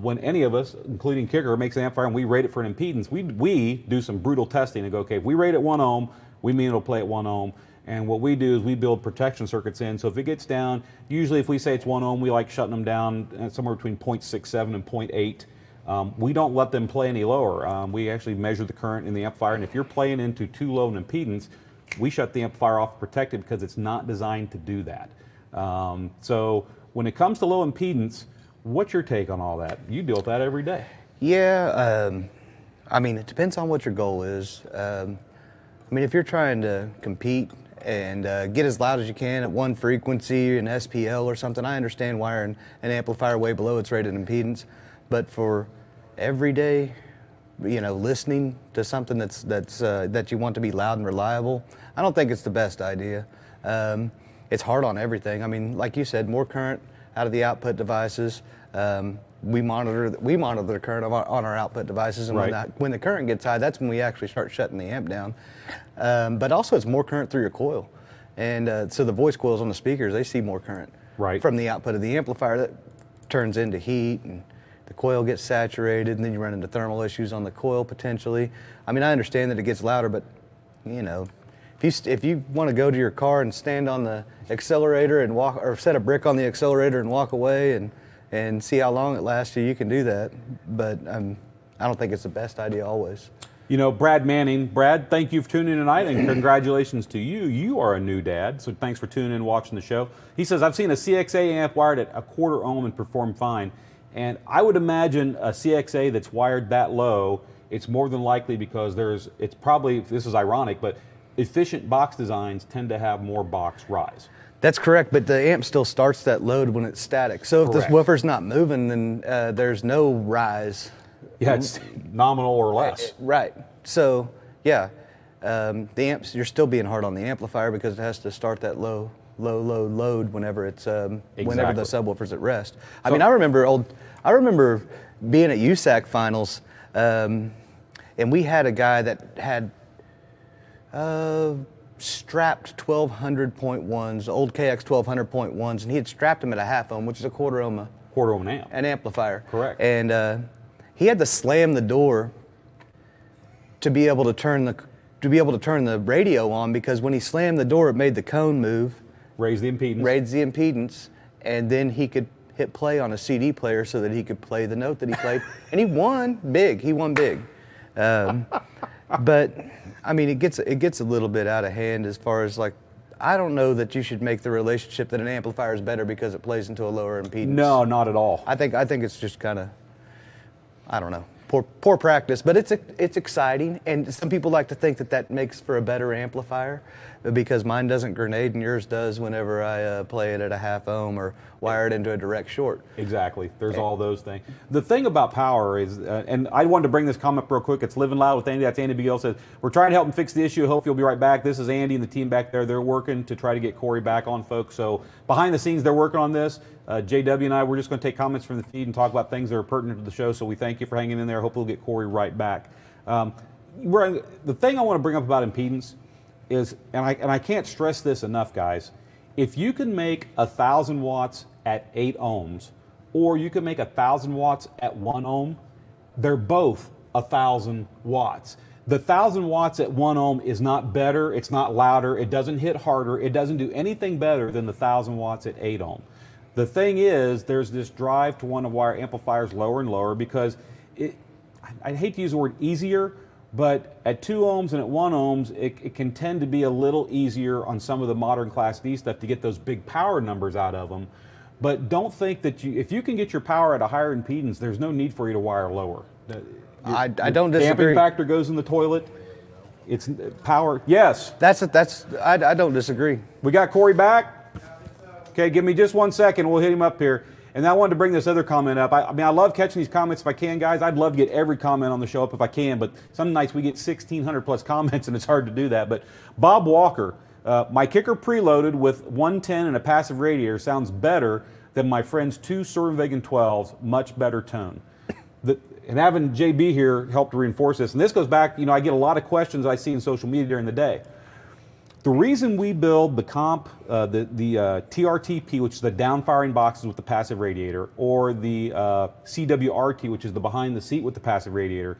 When any of us, including Kicker, makes an amplifier and we rate it for an impedance, we do some brutal testing and go, okay, if we rate it 1 ohm, we mean it'll play at 1 ohm. And what we do is we build protection circuits in. So if it gets down, usually if we say it's 1 ohm, we like shutting them down somewhere between 0.67 and 0.8. We don't let them play any lower. We actually measure the current in the amplifier, and if you're playing into too low an impedance, we shut the amplifier off protected because it's not designed to do that. So when it comes to low impedance, what's your take on all that? You deal with that every day. Yeah, I mean, it depends on what your goal is. I mean, if you're trying to compete and get as loud as you can at one frequency, an SPL or something, I understand wiring an amplifier way below its rated impedance. But for everyday listening to something that you want to be loud and reliable, I don't think it's the best idea. It's hard on everything. I mean, like you said, more current out of the output devices. We monitor the current on our output devices, and when the current gets high, that's when we actually start shutting the amp down. But also, it's more current through your coil, and so the voice coils on the speakers, they see more current from the output of the amplifier. That turns into heat, and the coil gets saturated, and then you run into thermal issues on the coil potentially. I mean, I understand that it gets louder, but if you want to go to your car and stand on the accelerator and walk, or set a brick on the accelerator and walk away and see how long it lasts you can do that. But I don't think it's the best idea always. Brad Manning. Brad, thank you for tuning in tonight, and congratulations to you. You are a new dad, so thanks for tuning in and watching the show. He says, I've seen a CXA amp wired at 1/4 ohm and perform fine. And I would imagine a CXA that's wired that low, it's more than likely because it's probably, this is ironic, but efficient box designs tend to have more box rise. That's correct, but the amp still starts that load when it's static. So if this woofer's not moving, then there's no rise. Yeah, it's nominal or less. Right. So, yeah, the amps, you're still being hard on the amplifier because it has to start that low load whenever it's whenever the subwoofer's at rest. I mean, I remember being at USAC finals, and we had a guy that had strapped 1200.1s, old KX 1200.1s, and he had strapped them at a 1/2 ohm, which is a 1/4 ohm. 1/4 ohm amp. An amplifier. Correct. And he had to slam the door to be able to turn the radio on, because when he slammed the door, it made the cone move. Raise the impedance. And then he could hit play on a CD player so that he could play the note that he played. And he won big. But I mean, it gets a little bit out of hand as far as, like, I don't know that you should make the relationship that an amplifier is better because it plays into a lower impedance. No, not at all. I think it's just kind of, I don't know, poor practice. But it's exciting, and some people like to think that makes for a better amplifier, because mine doesn't grenade and yours does whenever I play it at a 1/2 ohm or wire it into a direct short. Exactly. There's all those things. The thing about power is, and I wanted to bring this comment real quick. It's Living Loud with Andy. That's Andy Beale says, we're trying to help him fix the issue. Hope you'll be right back. This is Andy and the team back there. They're working to try to get Cory back on, folks. So behind the scenes, they're working on this. JW and I, we're just going to take comments from the feed and talk about things that are pertinent to the show. So we thank you for hanging in there. Hope we'll get Cory right back. The thing I want to bring up about impedance is, and I can't stress this enough, guys, if you can make 1,000 watts at 8 ohms, or you can make 1,000 watts at 1 ohm, they're both 1,000 watts. The 1,000 watts at 1 ohm is not better, it's not louder, it doesn't hit harder, it doesn't do anything better than the 1,000 watts at 8 ohm. The thing is, there's this drive to want to wire amplifiers lower and lower because I hate to use the word easier, but at 2 ohms and at 1 ohms, it can tend to be a little easier on some of the modern Class D stuff to get those big power numbers out of them. But don't think that if you can get your power at a higher impedance, there's no need for you to wire lower. I don't disagree. Damping factor goes in the toilet. It's power. Yes. I don't disagree. We got Cory back. Okay, give me just 1 second. We'll hit him up here. And I wanted to bring this other comment up. I mean, I love catching these comments if I can, guys. I'd love to get every comment on the show up if I can, but some nights we get 1,600 plus comments and it's hard to do that. But Bob Walker, my kicker preloaded with 110 and a passive radiator sounds better than my friend's 2 Cerwin 12s, much better tone. And having JB here helped to reinforce this. And this goes back, I get a lot of questions I see in social media during the day. The reason we build the comp, the TRTP, which is the downfiring boxes with the passive radiator, or the CWRT, which is the behind the seat with the passive radiator,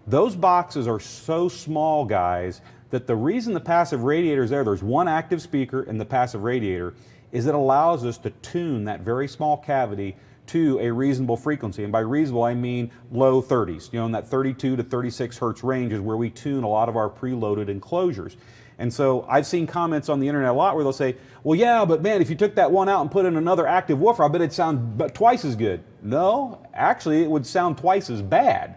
those boxes are so small, guys, that the reason the passive radiator is there's one active speaker in the passive radiator, is it allows us to tune that very small cavity to a reasonable frequency. And by reasonable, I mean low 30s. In that 32 to 36 hertz range is where we tune a lot of our preloaded enclosures. And so I've seen comments on the internet a lot where they'll say, well, yeah, but man, if you took that one out and put in another active woofer, I bet it'd sound twice as good. No, actually, it would sound twice as bad.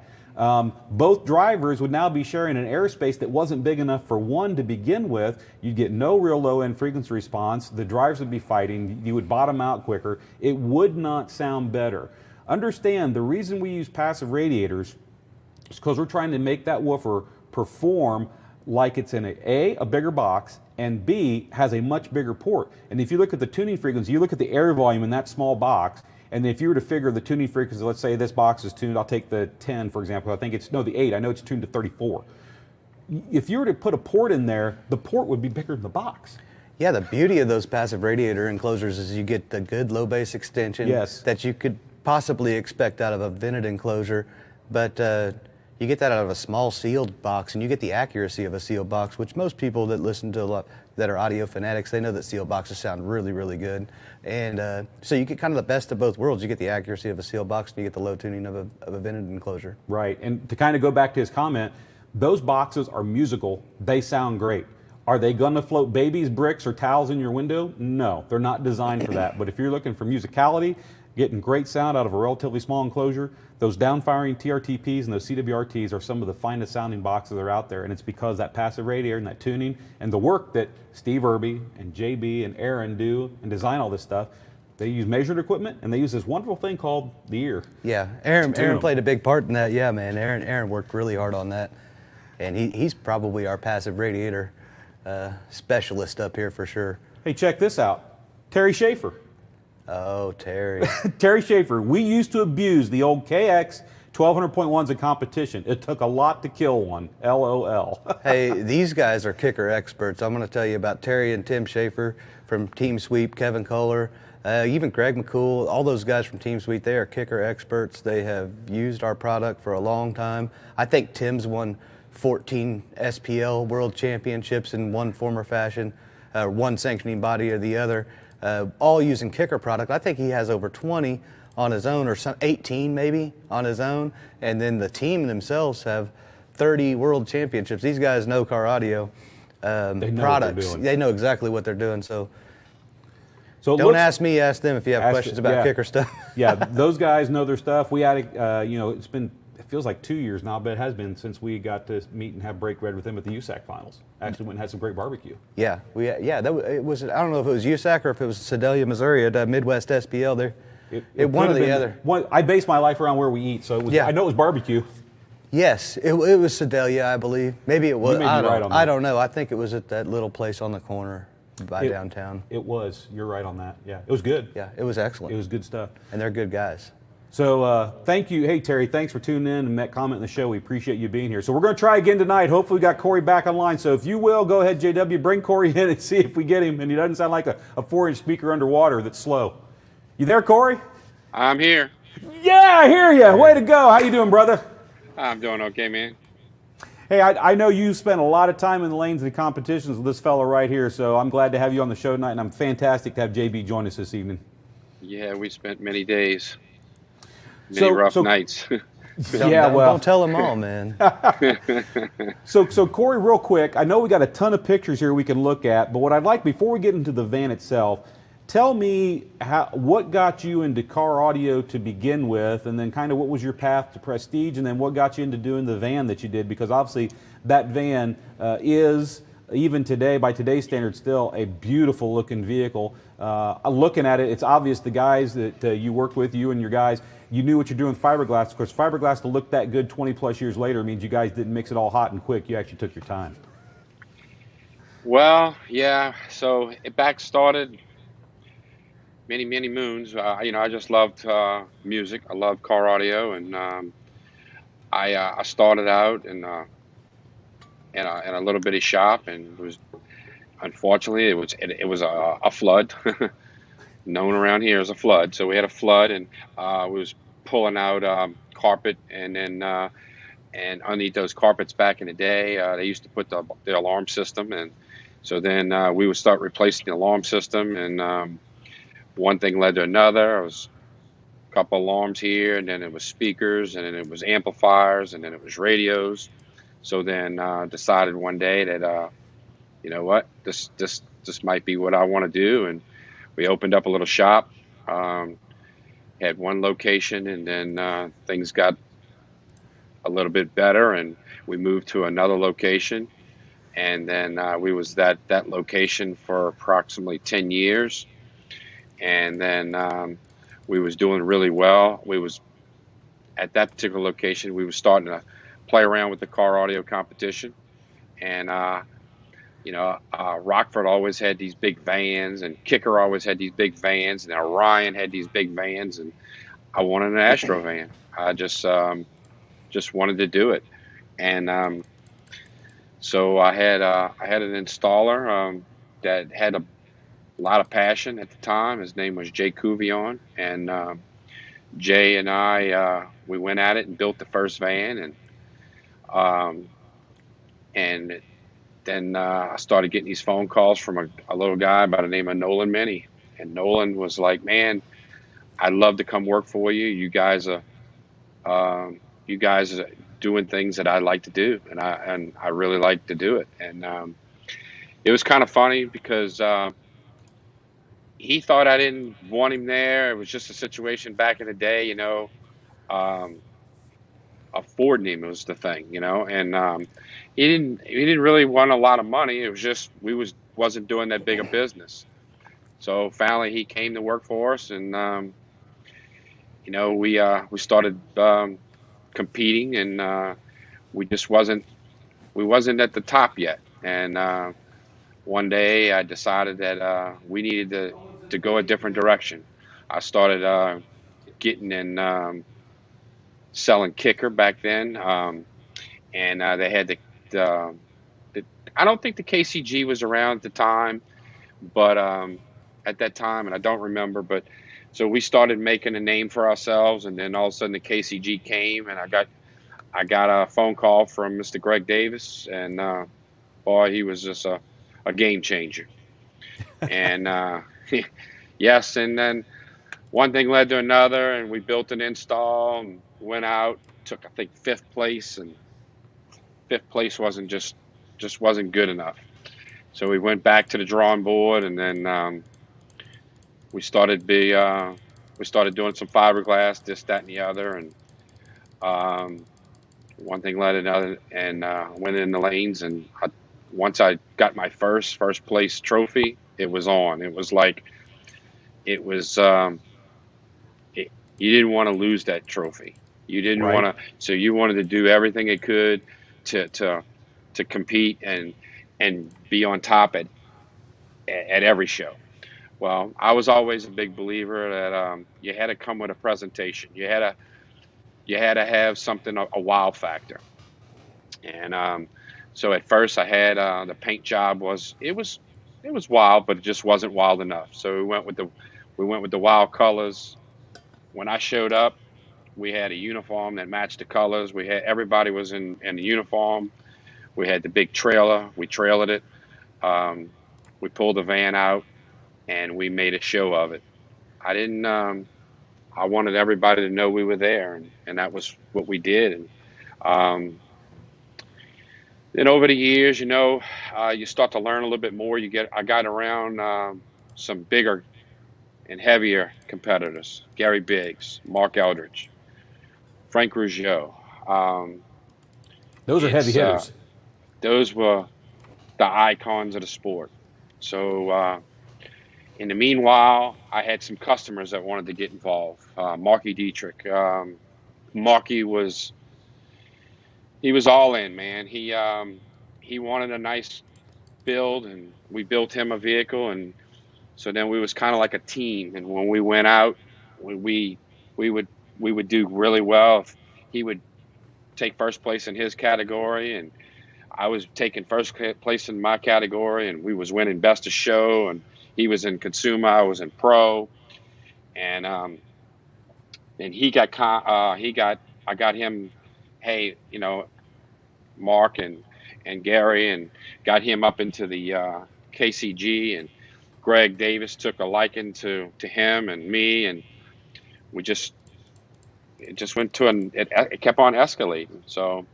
Both drivers would now be sharing an airspace that wasn't big enough for one to begin with. You'd get no real low-end frequency response. The drivers would be fighting. You would bottom out quicker. It would not sound better. Understand, the reason we use passive radiators because we're trying to make that woofer perform like it's in a bigger box, and B, has a much bigger port. And if you look at the tuning frequency, you look at the air volume in that small box, and if you were to figure the tuning frequency, let's say this box is tuned, I'll take the 10 for example, the 8, I know it's tuned to 34. If you were to put a port in there, the port would be bigger than the box. Yeah, the beauty of those passive radiator enclosures is you get the good low bass extension that you could possibly expect out of a vented enclosure, but you get that out of a small sealed box, and you get the accuracy of a sealed box, which most people that listen to a lot that are audio fanatics, they know that sealed boxes sound really, really good. And so you get kind of the best of both worlds. You get the accuracy of a sealed box, and you get the low tuning of a vented enclosure. Right, and to kind of go back to his comment, those boxes are musical. They sound great. Are they going to float babies, bricks, or towels in your window? No, they're not designed for that. But if you're looking for musicality, getting great sound out of a relatively small enclosure, those down-firing TRTPs and those CWRTs are some of the finest sounding boxes that are out there, and it's because that passive radiator and that tuning and the work that Steve Irby and JB and Aaron do and design all this stuff. They use measured equipment, and they use this wonderful thing called the ear. Yeah, Aaron played a big part in that. Yeah, man, Aaron worked really hard on that, and he's probably our passive radiator specialist up here for sure. Hey, check this out. Terry Schaefer. Oh, Terry. Terry Schaefer. We used to abuse the old KX 1200.1s in competition. It took a lot to kill one. LOL. Hey, these guys are kicker experts. I'm going to tell you about Terry and Tim Schaefer from Team Sweep, Kevin Kohler, even Greg McCool, all those guys from Team Sweep. They are kicker experts. They have used our product for a long time. I think Tim's won 14 SPL World Championships in one form or fashion, one sanctioning body or the other. All using kicker product. I think he has over 20 on his own, or 18 maybe on his own, and then the team themselves have 30 world championships. These guys know car audio products. They know exactly what they're doing. So don't ask me, ask them if you have questions about kicker stuff. Yeah, those guys know their stuff. We had, it feels like 2 years now, but it has been since we got to meet and have break red with them at the USAC finals. Actually went and had some great barbecue. Yeah, it was. I don't know if it was USAC or if it was Sedalia, Missouri at Midwest SPL. There, it one or the other. I base my life around where we eat, so it was, I know it was barbecue. Yes, it was Sedalia, I believe. Maybe it was. You may be right on that. I don't know. I think it was at that little place on the corner by downtown. It was. You're right on that. Yeah, it was good. Yeah, it was excellent. It was good stuff. And they're good guys. So thank you. Hey, Terry, thanks for tuning in and that comment in the show. We appreciate you being here. So we're going to try again tonight. Hopefully we got Cory back online. So if you will, go ahead, JW, bring Cory in and see if we get him. And he doesn't sound like a 4-inch speaker underwater that's slow. You there, Cory? I'm here. Yeah, I hear you. Way to go. How you doing, brother? I'm doing okay, man. Hey, I know you spent a lot of time in the lanes and competitions with this fellow right here, so I'm glad to have you on the show tonight, and I'm fantastic to have JB join us this evening. Yeah, we spent many days. Many rough nights. Don't tell them all, man. So Cory, real quick, I know we got a ton of pictures here we can look at, but what I'd like, before we get into the van itself, tell me what got you into car audio to begin with, and then kind of what was your path to prestige, and then what got you into doing the van that you did, because obviously that van is, even today, by today's standards, still a beautiful looking vehicle. Looking at it, it's obvious the guys that you worked with, you and your guys, you knew what you're doing with fiberglass. Of course, fiberglass to look that good 20 plus years later means you guys didn't mix it all hot and quick. You actually took your time. Well, yeah, so it back started many moons. I just loved music. I loved car audio, and I started out in a little bitty shop, and it was, unfortunately, it was a flood. Known around here as a flood. So we had a flood, and we was pulling out carpet, and then and underneath those carpets back in the day, they used to put the alarm system, and so then we would start replacing the alarm system, and one thing led to another. It was a couple alarms here, and then it was speakers, and then it was amplifiers, and then it was radios. So then decided one day that you know what, this might be what I want to do, and we opened up a little shop, had one location, and then things got a little bit better, and we moved to another location, and then we was that location for approximately 10 years, and then we was doing really well. We was at that particular location, we was starting to play around with the car audio competition. And, Rockford always had these big vans, and Kicker always had these big vans, and Orion had these big vans, and I wanted an Astro van. I just wanted to do it. And so I had an installer that had a lot of passion at the time. His name was Jay Couvion, and Jay and I we went at it and built the first van, and then I started getting these phone calls from a little guy by the name of Nolan Minnie, and Nolan was like, "Man, I'd love to come work for you. You guys are doing things that I like to do, and I really like to do it." And it was kind of funny because he thought I didn't want him there. It was just a situation back in the day, affording him was the thing, and he didn't really want a lot of money. It was just wasn't doing that big a business. So finally he came to work for us, and we started competing, and we wasn't at the top yet. And one day I decided that we needed to go a different direction. I started getting in selling Kicker back then, and they had the I don't think the KCG was around at the time, but at that time, and I don't remember, but so we started making a name for ourselves, and then all of a sudden the KCG came, and I got a phone call from Mr. Greg Davis, and boy, he was just a game changer. And yes, and then one thing led to another, and we built an install and went out, took I think 5th place, and 5th place wasn't just wasn't good enough. So we went back to the drawing board, and then we started doing some fiberglass, this, that, and the other, and one thing led to another, and went in the lanes. And once I got my first place trophy, it was on. It was like you didn't want to lose that trophy. You didn't want to, so you wanted to do everything it could to compete and be on top at every show. Well, I was always a big believer that you had to come with a presentation. You had to have something, a wow factor. And so at first I had the paint job was wild, but it just wasn't wild enough. So we went with the wild colors. When I showed up, we had a uniform that matched the colors. Everybody was in the uniform. We had the big trailer. We trailered it. We pulled the van out, and we made a show of it. I wanted everybody to know we were there, and that was what we did. And then over the years, you start to learn a little bit more. I got around some bigger and heavier competitors: Gary Biggs, Mark Eldridge, Frank Rougeau. Those are heavy hitters. Those were the icons of the sport. So in the meanwhile, I had some customers that wanted to get involved. Marky Dietrich. Marky was all in, man. He wanted a nice build, and we built him a vehicle, and so then we was kind of like a team. And when we went out, we would do really well. He would take first place in his category, and I was taking first place in my category, and we was winning best of show, and he was in consumer, I was in pro, and I got him, hey, Mark and Gary, and got him up into the KCG, and Greg Davis took a liking to him and me, and it just went to it kept on escalating. So,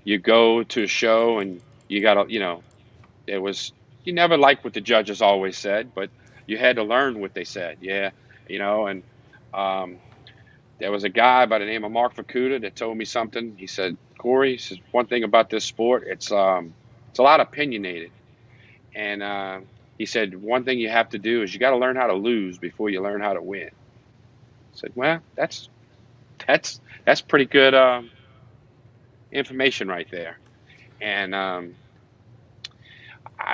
you go to a show, and you got to, you never liked what the judges always said, but you had to learn what they said. Yeah. And there was a guy by the name of Mark Fukuda that told me something. He said, "Cory," he says, "one thing about this sport, it's a lot opinionated." And he said, "One thing you have to do is you got to learn how to lose before you learn how to win." I said, "Well, that's that's pretty good information right there. And I'm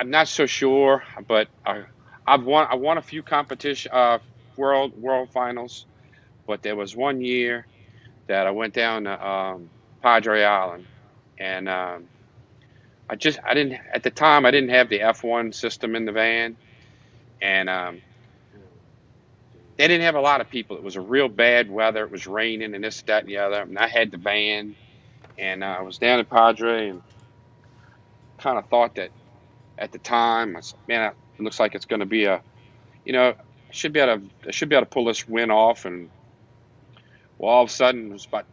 not so sure, but I won a few competition world finals, but there was one year that I went down to Padre Island, and I didn't at the time I didn't have the F1 system in the van, and they didn't have a lot of people. It was a real bad weather. It was raining and this, that, and the other. And I had the van, and I was down at Padre, and kind of thought that at the time, I said, man, it looks like it's going to be I should be able to pull this win off. And well, all of a sudden, it was about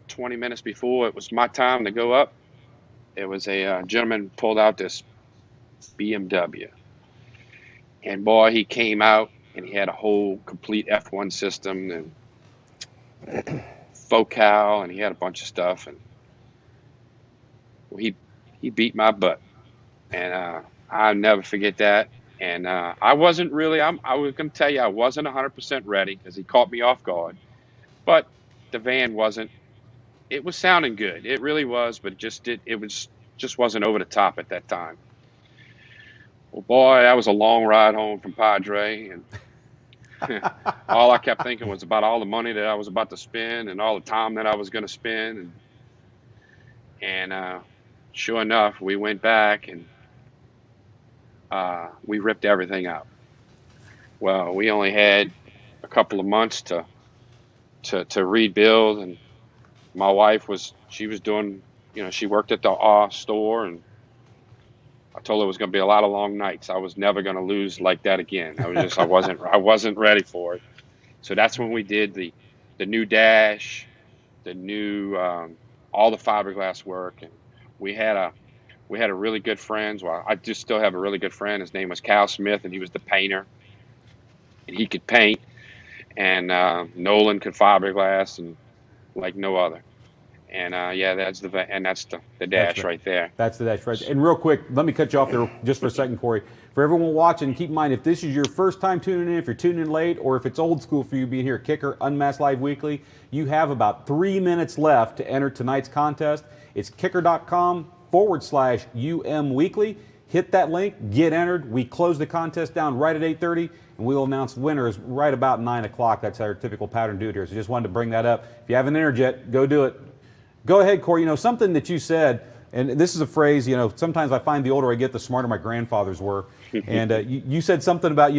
20 minutes before it was my time to go up. There was a gentleman pulled out this BMW, and boy, he came out and he had a whole complete F1 system and Focal, and he had a bunch of stuff, and well, he beat my butt, and I'll never forget that. And I wasn't really, I was going to tell you, I wasn't 100% ready because he caught me off guard, but the van wasn't. It was sounding good. It really was, but just wasn't over the top at that time. Well, boy, that was a long ride home from Padre, and all I kept thinking was about all the money that I was about to spend and all the time that I was going to spend. And sure enough, we went back and we ripped everything out. Well, we only had a couple of months to rebuild, and my wife was doing, she worked at the store, and I told her it was going to be a lot of long nights. I was never going to lose like that again. I wasn't ready for it. So that's when we did the new dash, the new all the fiberglass work, and we had a really good friend. Well, I just still have a really good friend. His name was Cal Smith, and he was the painter, and he could paint. And Nolan could fiberglass and like no other. And that's the dash right there. That's the dash right there. And real quick, let me cut you off there just for a second, Cory. For everyone watching, keep in mind, if this is your first time tuning in, if you're tuning in late, or if it's old school for you being here at Kicker Unmasked Live Weekly, you have about 3 minutes left to enter tonight's contest. It's kicker.com/UM Weekly. Hit that link, get entered. We close the contest down right at 8:30, and we'll announce winners right about 9 o'clock. That's our typical pattern to do it here. So just wanted to bring that up. If you haven't entered yet, go do it. Go ahead, Cory. Something that you said, and this is a phrase, sometimes I find the older I get, the smarter my grandfathers were. And you said something about,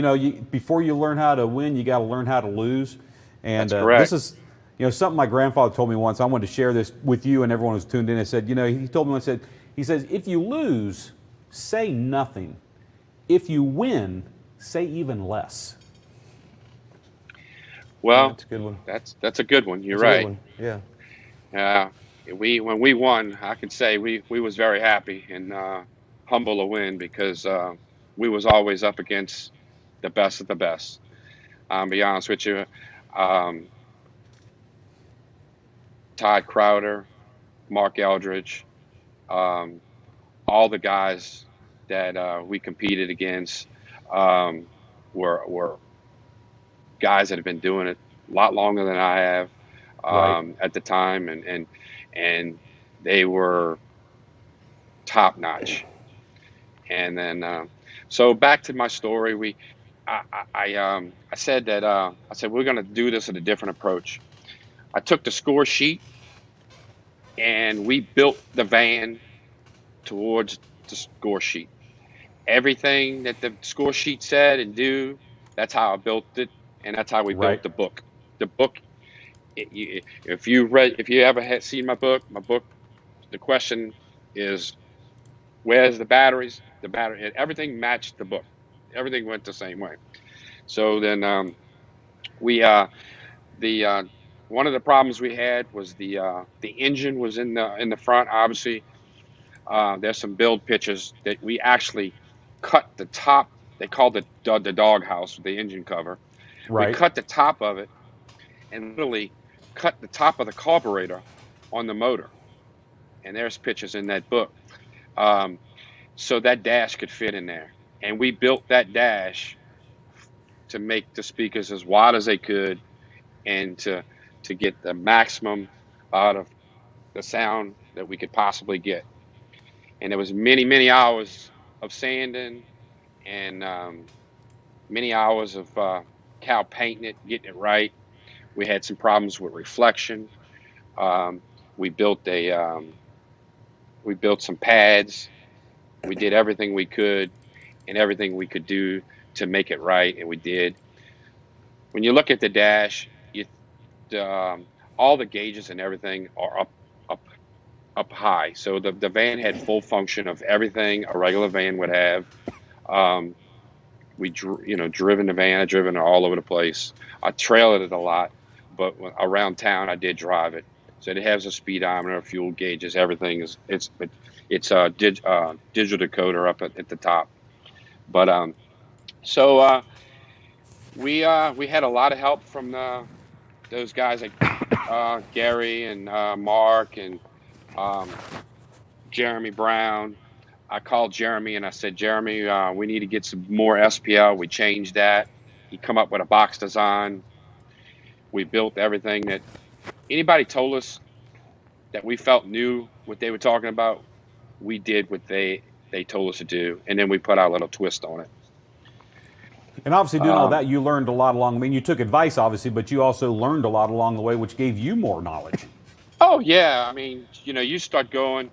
before you learn how to win, you got to learn how to lose. And That's correct. This is, something my grandfather told me once. I wanted to share this with you and everyone who's tuned in. He said, he told me once, he says, if you lose, say nothing. If you win, say even less. Well, that's a good one. That's a good one. You're That's a right. good one. Yeah. When we won, I can say we was very happy and humble to win because we was always up against the best of the best. To be honest with you, Todd Crowder, Mark Eldridge, all the guys that we competed against were guys that have been doing it a lot longer than I have at the time, and they were top notch. And then so back to my story, I said we're going to do this at a different approach. I took the score sheet and we built the van towards the score sheet. Everything that the score sheet said and do, that's how I built it, and that's how we built the book. The book, if you ever seen my book, the question is, where's the batteries? The battery, everything matched the book. Everything went the same way. So then one of the problems we had was the engine was in the front. Obviously, there's some build pictures that we actually cut the top. They called it the dog house with the engine cover. Right. We cut the top of it and literally cut the top of the carburetor on the motor. And there's pictures in that book. So that dash could fit in there. And we built that dash to make the speakers as wide as they could and to to get the maximum out of the sound that we could possibly get. And there was many hours of sanding and many hours of cow painting it, getting it right. We had some problems with reflection. We built some pads. We did everything we could and everything we could do to make it right, and we did. When you look at the dash, all the gauges and everything are up high. So the van had full function of everything a regular van would have. Driven the van. I driven it all over the place. I trailed it a lot, but around town I did drive it. So it has a speedometer, fuel gauges, everything it's a digital decoder up at the top. But we had a lot of help from those guys like Gary and Mark and Jeremy Brown. I called Jeremy and I said, Jeremy, we need to get some more SPL. We changed that. He come up with a box design. We built everything that anybody told us that we felt knew what they were talking about. We did what they told us to do, and then we put our little twist on it. And obviously doing all that, you learned a lot along. I mean, you took advice, obviously, but you also learned a lot along the way, which gave you more knowledge. Oh, yeah. I mean, you start going,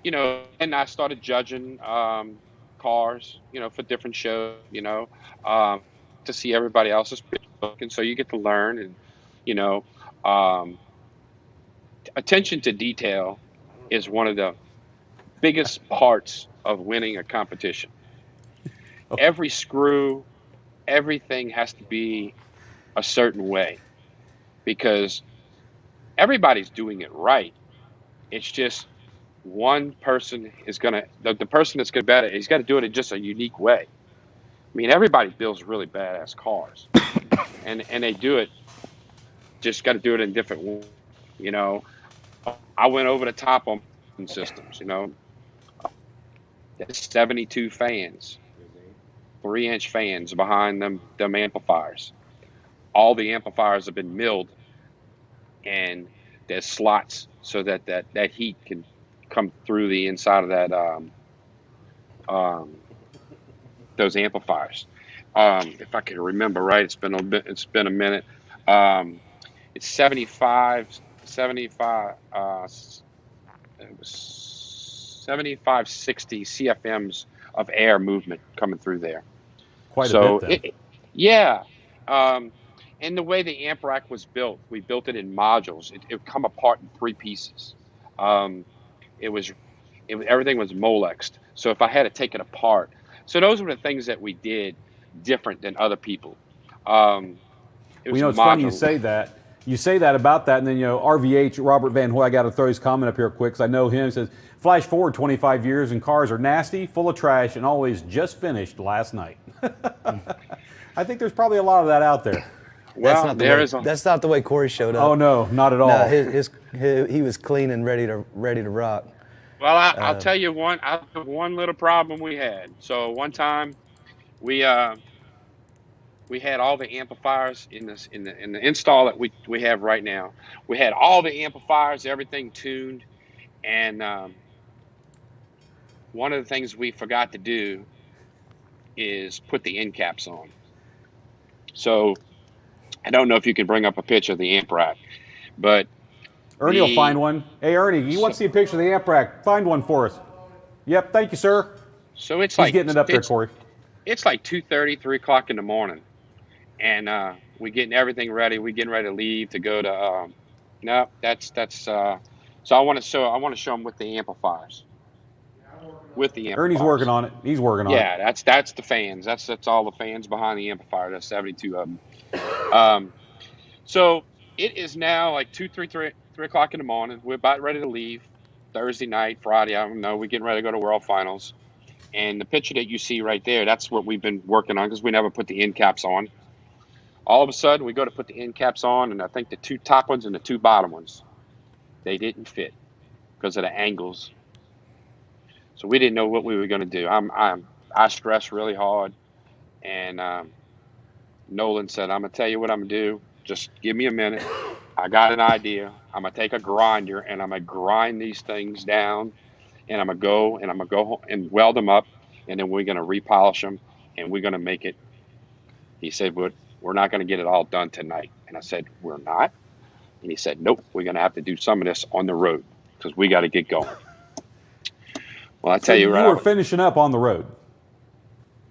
and I started judging cars, for different shows, to see everybody else's book. And so you get to learn and, attention to detail is one of the biggest parts of winning a competition. Okay. Every screw, everything has to be a certain way because everybody's doing it right. It's just one person is going to, the person that's going to bet it, he's got to do it in just a unique way. I mean, everybody builds really badass cars and they do it, just got to do it in different ways. I went over the top on systems, There's 72 fans, 3-inch fans behind them amplifiers. All the amplifiers have been milled and there's slots so that heat can come through the inside of that those amplifiers. If I can remember right, it's been a minute. It's 75 60 CFMs of air movement coming through there. Quite a bit then. Yeah. And the way the amp rack was built, we built it in modules. It would come apart in 3 pieces. Everything was Molexed. So if I had to take it apart. So those were the things that we did different than other people. It's funny you say that. You say that about that, and then, RVH, Robert Van Hoy, I got to throw his comment up here quick because I know him. He says, flash forward 25 years and cars are nasty, full of trash, and always just finished last night. I think there's probably a lot of that out there. Well, that's not the way Cory showed up. Oh, no, not at all. No, he was clean and ready to rock. Well, I'll tell you one little problem we had. So one time we had all the amplifiers in the install that we have right now. We had all the amplifiers, everything tuned, and one of the things we forgot to do is put the end caps on. So I don't know if you can bring up a picture of the amp rack, but Ernie will find one. Hey, Ernie, you want to see a picture of the amp rack? Find one for us. Yep, thank you, sir. So He's getting it up there, Cory. It's like 2:30, 3 o'clock in the morning. And we're getting everything ready. We're getting ready to leave to go to. So I want to show them with the amplifiers. With the amplifiers. Ernie's working on it. He's working on it. Yeah, that's the fans. That's all the fans behind the amplifier. That's 72 of them. So it is now like 3 o'clock in the morning. We're about ready to leave. Thursday night, Friday. I don't know. We're getting ready to go to World Finals. And the picture that you see right there, that's what we've been working on because we never put the end caps on. All of a sudden, we go to put the end caps on, and I think the 2 top ones and the 2 bottom ones, they didn't fit because of the angles. So we didn't know what we were going to do. I stressed really hard, and Nolan said, "I'm going to tell you what I'm going to do. Just give me a minute. I got an idea. I'm gonna take a grinder and I'm gonna grind these things down, and I'm gonna go home and weld them up, and then we're gonna repolish them, and we're gonna make it. He said, "But we're not gonna get it all done tonight." And I said, "We're not?" And he said, "Nope, we're gonna have to do some of this on the road because we got to get going." Well, I tell you, you right, were finishing up on the road.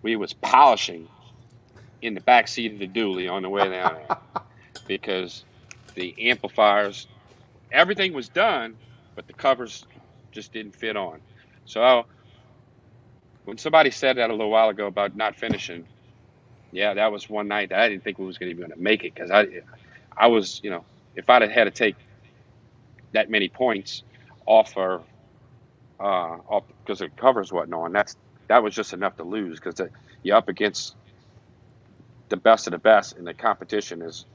we was polishing in the back seat of the dually on the way down there because the amplifiers, everything was done, but the covers just didn't fit on. So when somebody said that a little while ago about not finishing, yeah, that was one night that I didn't think we was going to make it because I was, if I'd have had to take that many points off because the covers wasn't on, that was just enough to lose because you're up against the best of the best, and the competition is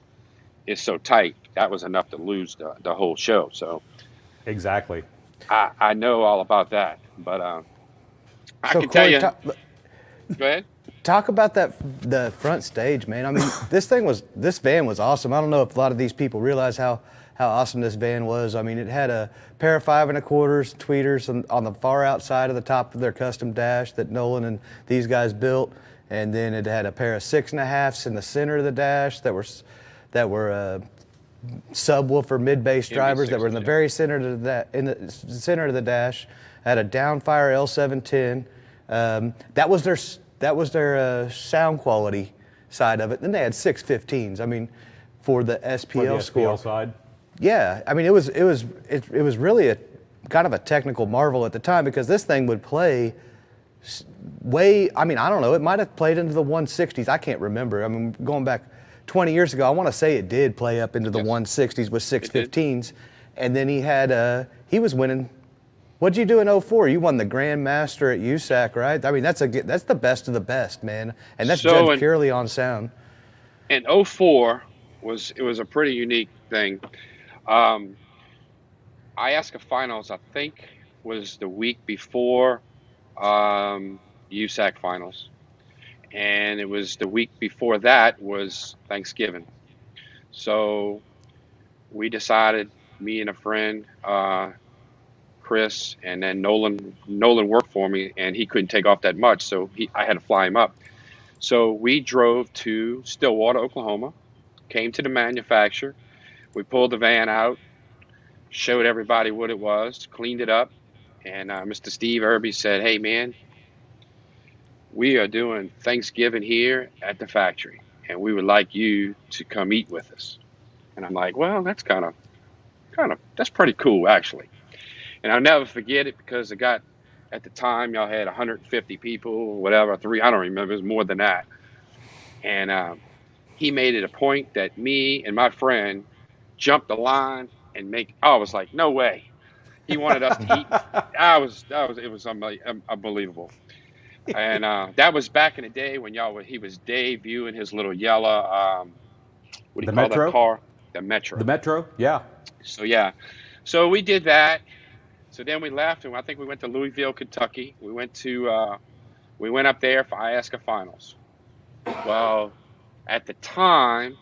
so tight. That was enough to lose the whole show. So exactly, I know all about that, but I can tell Cory, you. Go ahead. Talk about the front stage, man. I mean, this van was awesome. I don't know if a lot of these people realize how awesome this van was. I mean, it had a pair of 5 1/4 tweeters on the far outside of the top of their custom dash that Nolan and these guys built, and then it had a pair of 6 1/2s in the center of the dash that were subwoofer mid-bass drivers that were in the very center of the dash. Had a downfire L710. That was their sound quality side of it. Then they had 615s. I mean, for the SPL score. side. Yeah, I mean, it was really a kind of a technical marvel at the time because this thing would play way. I mean, I don't know. It might have played into the 160s. I can't remember. I mean, going back 20 years ago, I want to say it did play up into the 160s with 615s, and then he was winning. What'd you do in 04? You won the Grand Master at USAC, right? I mean, that's the best of the best, man, and that's judged purely on sound. And 04 was a pretty unique thing. IASCA finals, I think, was the week before USAC finals, and it was the week before that was Thanksgiving. So we decided, me and a friend, Chris, and then Nolan worked for me, and he couldn't take off that much, so I had to fly him up. So we drove to Stillwater, Oklahoma, came to the manufacturer. We pulled the van out, showed everybody what it was, cleaned it up, and Mr. Steve Irby said, "Hey, man, we are doing Thanksgiving here at the factory, and we would like you to come eat with us." And I'm like, "Well, that's that's pretty cool, actually." And I'll never forget it because at the time, y'all had 150 people, whatever, I don't remember, it was more than that. And he made it a point that me and my friend jumped the line and I was like, no way. He wanted us to eat. It was unbelievable. And that was back in the day when he was debuting his little yellow, what do you call that car? The Metro. The Metro, yeah. So, yeah. So we did that. So then we left, and I think we went to Louisville, Kentucky. We went up there for IASCA finals. Well, at the time,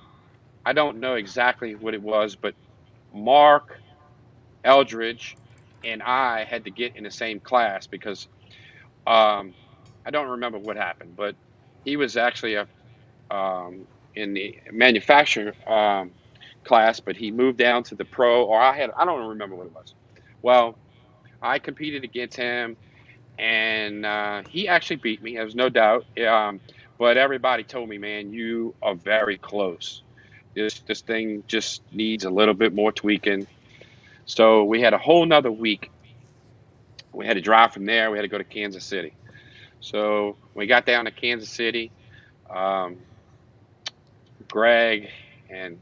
I don't know exactly what it was, but Mark Eldridge and I had to get in the same class because I don't remember what happened, but he was actually in the manufacturer class, but he moved down to the pro, or I don't remember what it was. Well, I competed against him, and he actually beat me. There's no doubt. But everybody told me, man, you are very close. This thing just needs a little bit more tweaking. So we had a whole nother week. We had to drive from there. We had to go to Kansas City. So we got down to Kansas City. Greg and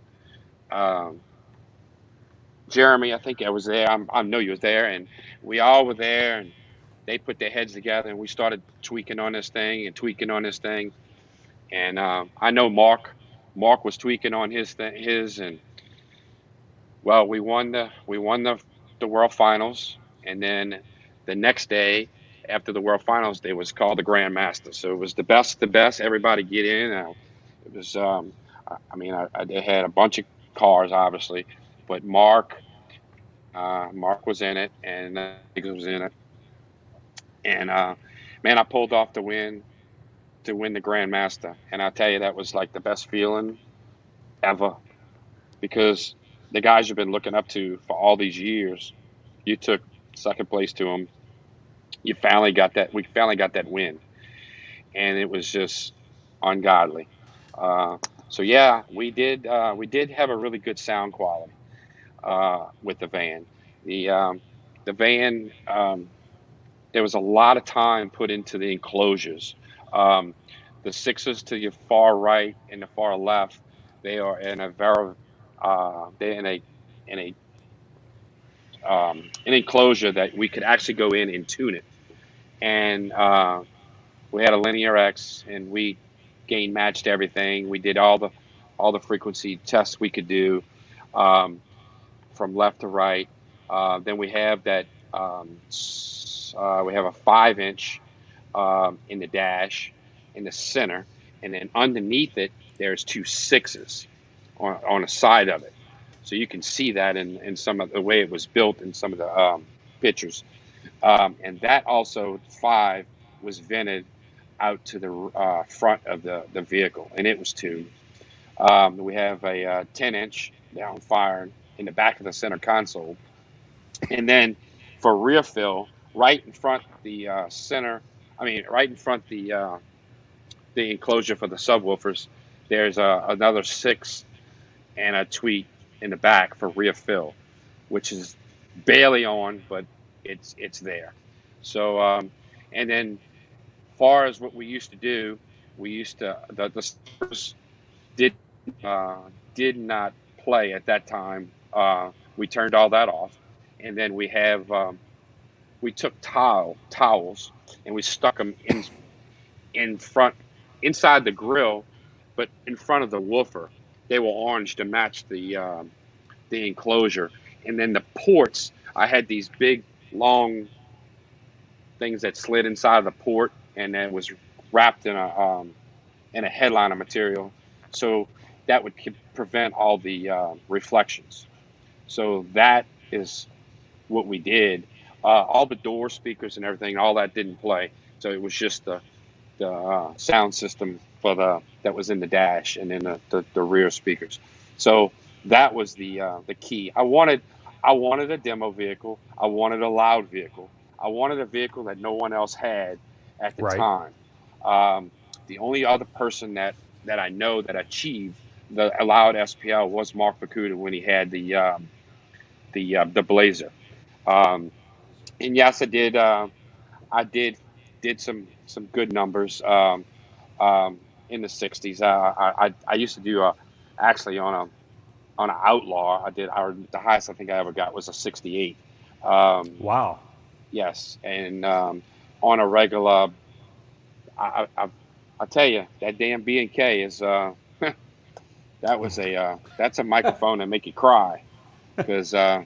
Jeremy, I think I was there. I know you was there, and we all were there, and they put their heads together, and we started tweaking on this thing. And I know Mark was tweaking on his, and well, we won the World Finals, and then the next day after the World Finals, they was called the Grand Master. So it was the best of the best. Everybody get in. It was, they had a bunch of cars, obviously. but Mark was in it, and Eagles was in it, and man, I pulled off the win to win the Grandmaster, and I tell you, that was like the best feeling ever, because the guys you've been looking up to for all these years, you took second place to them. We finally got that win, and it was just ungodly. So yeah, we did have a really good sound quality with the van. The van, there was a lot of time put into the enclosures. The sixes to your far right and the far left, they are in a very they're in an enclosure that we could actually go in and tune it. And we had a linear X, and we gain matched everything. We did all the frequency tests we could do from left to right. Then we have that we have a 5-inch in the dash in the center, and then underneath it there's 2 6s on the side of it. So you can see that in some of the way it was built in some of the pictures. And that also 5 was vented out to the front of the vehicle, and it was tuned. We have a 10-inch down fire in the back of the center console. And then for rear fill, right in front the right in front the enclosure for the subwoofers, there's another 6 and a tweet in the back for rear fill, which is barely on, but it's there. So and then far as what we used to do, the Spurs did not play at that time. We turned all that off, and then we took towels and we stuck them in front, inside the grill, but in front of the woofer. They were orange to match the enclosure, and then the ports, I had these big long things that slid inside of the port, and it was wrapped in a headliner material, so that would prevent all the reflections. So that is what we did. All the door speakers and everything, all that didn't play. So it was just the sound system that was in the dash and in the rear speakers. So that was the key. I wanted a demo vehicle. I wanted a loud vehicle. I wanted a vehicle that no one else had at the time. The only other person that I know that achieved the loud SPL was Mark Bakuda when he had the Blazer. And yes, I did some good numbers in the 60s. I used to do actually on an Outlaw. The highest I think I ever got was a 68. Wow. Yes, and on a regular, I tell you, that damn B&K is that's a microphone that make you cry, because a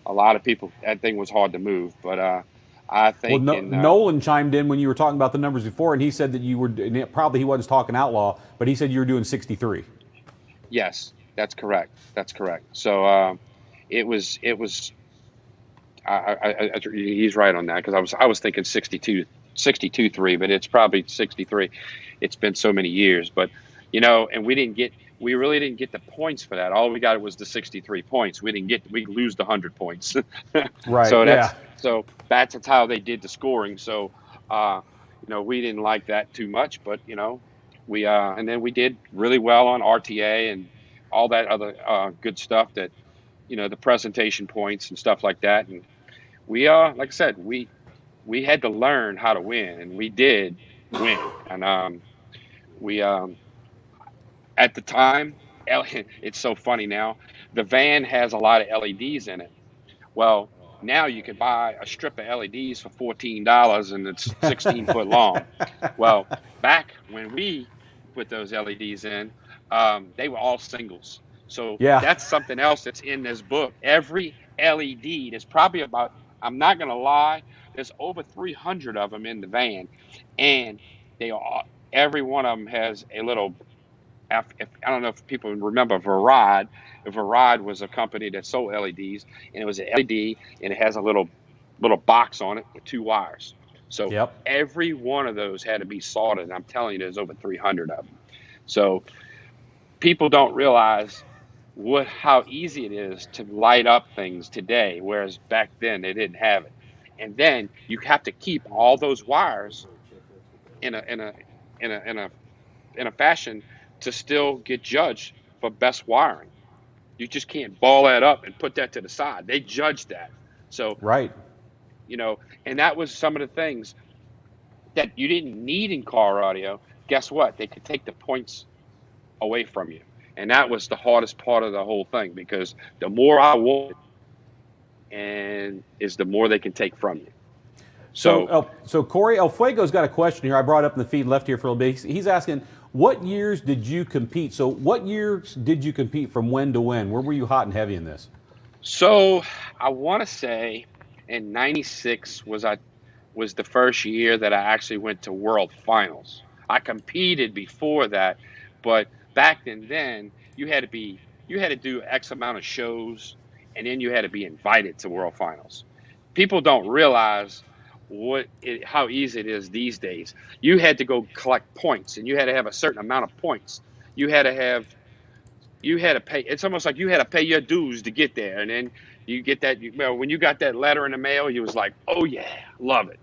lot of people, that thing was hard to move. But I think Nolan chimed in when you were talking about the numbers before, and he said that you were, probably he wasn't talking Outlaw, but he said you were doing 63. Yes, that's correct. So it was. He's right on that, because I was thinking 62.3, but it's probably 63. It's been so many years, but and we really didn't get the points for that. All we got was the 63 points. We lose the 100 points. Right. So that's how they did the scoring. So we didn't like that too much, but we and then we did really well on RTA and all that other good stuff, that the presentation points and stuff like that. And we like I said, we had to learn how to win, and we did win. And we at the time, it's so funny now, the van has a lot of LEDs in it. Well, now you could buy a strip of LEDs for $14, and it's 16 foot long. Well, back when we put those LEDs in, they were all singles. So that's something else that's in this book. Every LED, there's probably about, I'm not going to lie, there's over 300 of them in the van, and every one of them has a little if I don't know if people remember Varad. Varad was a company that sold LEDs, and it was an LED, and it has a little box on it with 2 wires. So every one of those had to be soldered, and I'm telling you, there's over 300 of them. So people don't realize how easy it is to light up things today, whereas back then they didn't have it. And then you have to keep all those wires in a fashion to still get judged for best wiring. You just can't ball that up and put that to the side. They judge that. So and that was some of the things that you didn't need in car audio. Guess what? They could take the points away from you. And that was the hardest part of the whole thing, because the more I want is the more they can take from you. So Cory, El Fuego's got a question here. I brought up in the feed, left here for a little bit. He's asking, what years did you compete? So what years did you compete from when to when? Where were you hot and heavy in this? So I want to say in '96 was the first year that I actually went to World Finals. I competed before that, but back then you had to do X amount of shows, and then you had to be invited to World Finals. People don't realize how easy it is these days. You had to go collect points, and you had to have a certain amount of points. You had to pay. It's almost like you had to pay your dues to get there, and then you get that. When you got that letter in the mail, you was like, "Oh yeah, love it."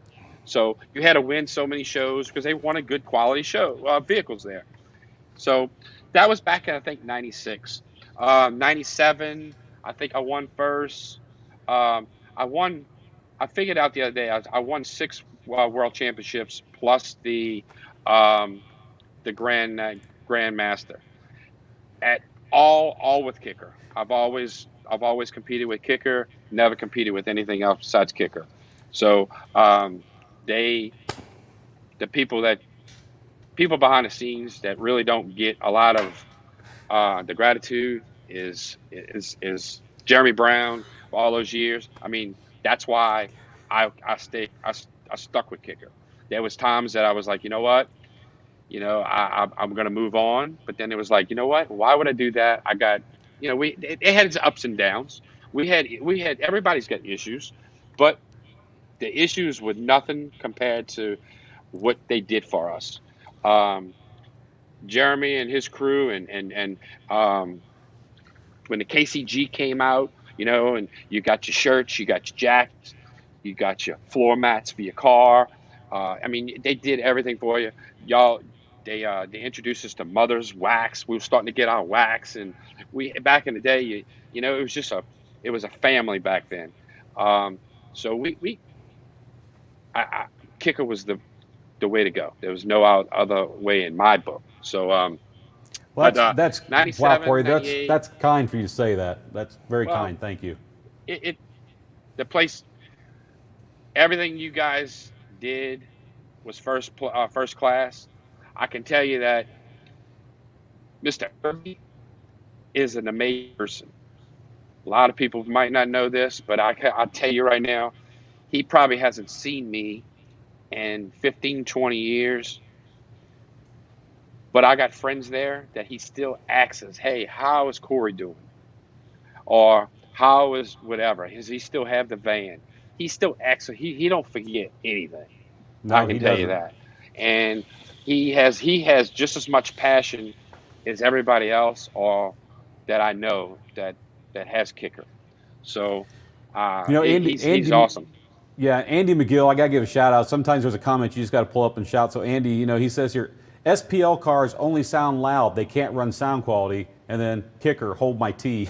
So you had to win so many shows because they wanted good quality vehicles there. So that was back in, I think, '96, '97. I think I won first. I figured out the other day I won 6 world championships plus the Grandmaster at all with KICKER. I've always competed with KICKER, never competed with anything else besides KICKER. So the people behind the scenes that really don't get a lot of the gratitude is Jeremy Brown for all those years. I mean, that's why I stuck with KICKER. There was times that I was like, you know what, I'm going to move on. But then it was like, you know what, why would I do that? I got, it had its ups and downs. We had everybody's got issues, but the issues were nothing compared to what they did for us. Jeremy and his crew and when the KCG came out, and you got your shirts, you got your jackets, you got your floor mats for your car. I mean, they did everything for you. Y'all, they introduced us to Mother's Wax. We were starting to get our wax, and back in the day, it was just it was a family back then. So KICKER was the way to go. There was no other way in my book. So that's 97, wow, Cory, 98. that's kind for you to say that. That's very kind. Thank you. The place, everything you guys did was first class. I can tell you that Mr. Irby is an amazing person. A lot of people might not know this, but I'll tell you right now, he probably hasn't seen me in 15, 20 years. But I got friends there that he still asks, hey, how is Cory doing? Or how is whatever? Does he still have the van? He still asks. He don't forget anything. No, I can tell you that. And he has just as much passion as everybody else or that I know that has KICKER. So he's awesome. Yeah, Andy McGill, I got to give a shout out. Sometimes there's a comment you just got to pull up and shout. So Andy, he says here, SPL cars only sound loud. They can't run sound quality. And then KICKER, hold my tea.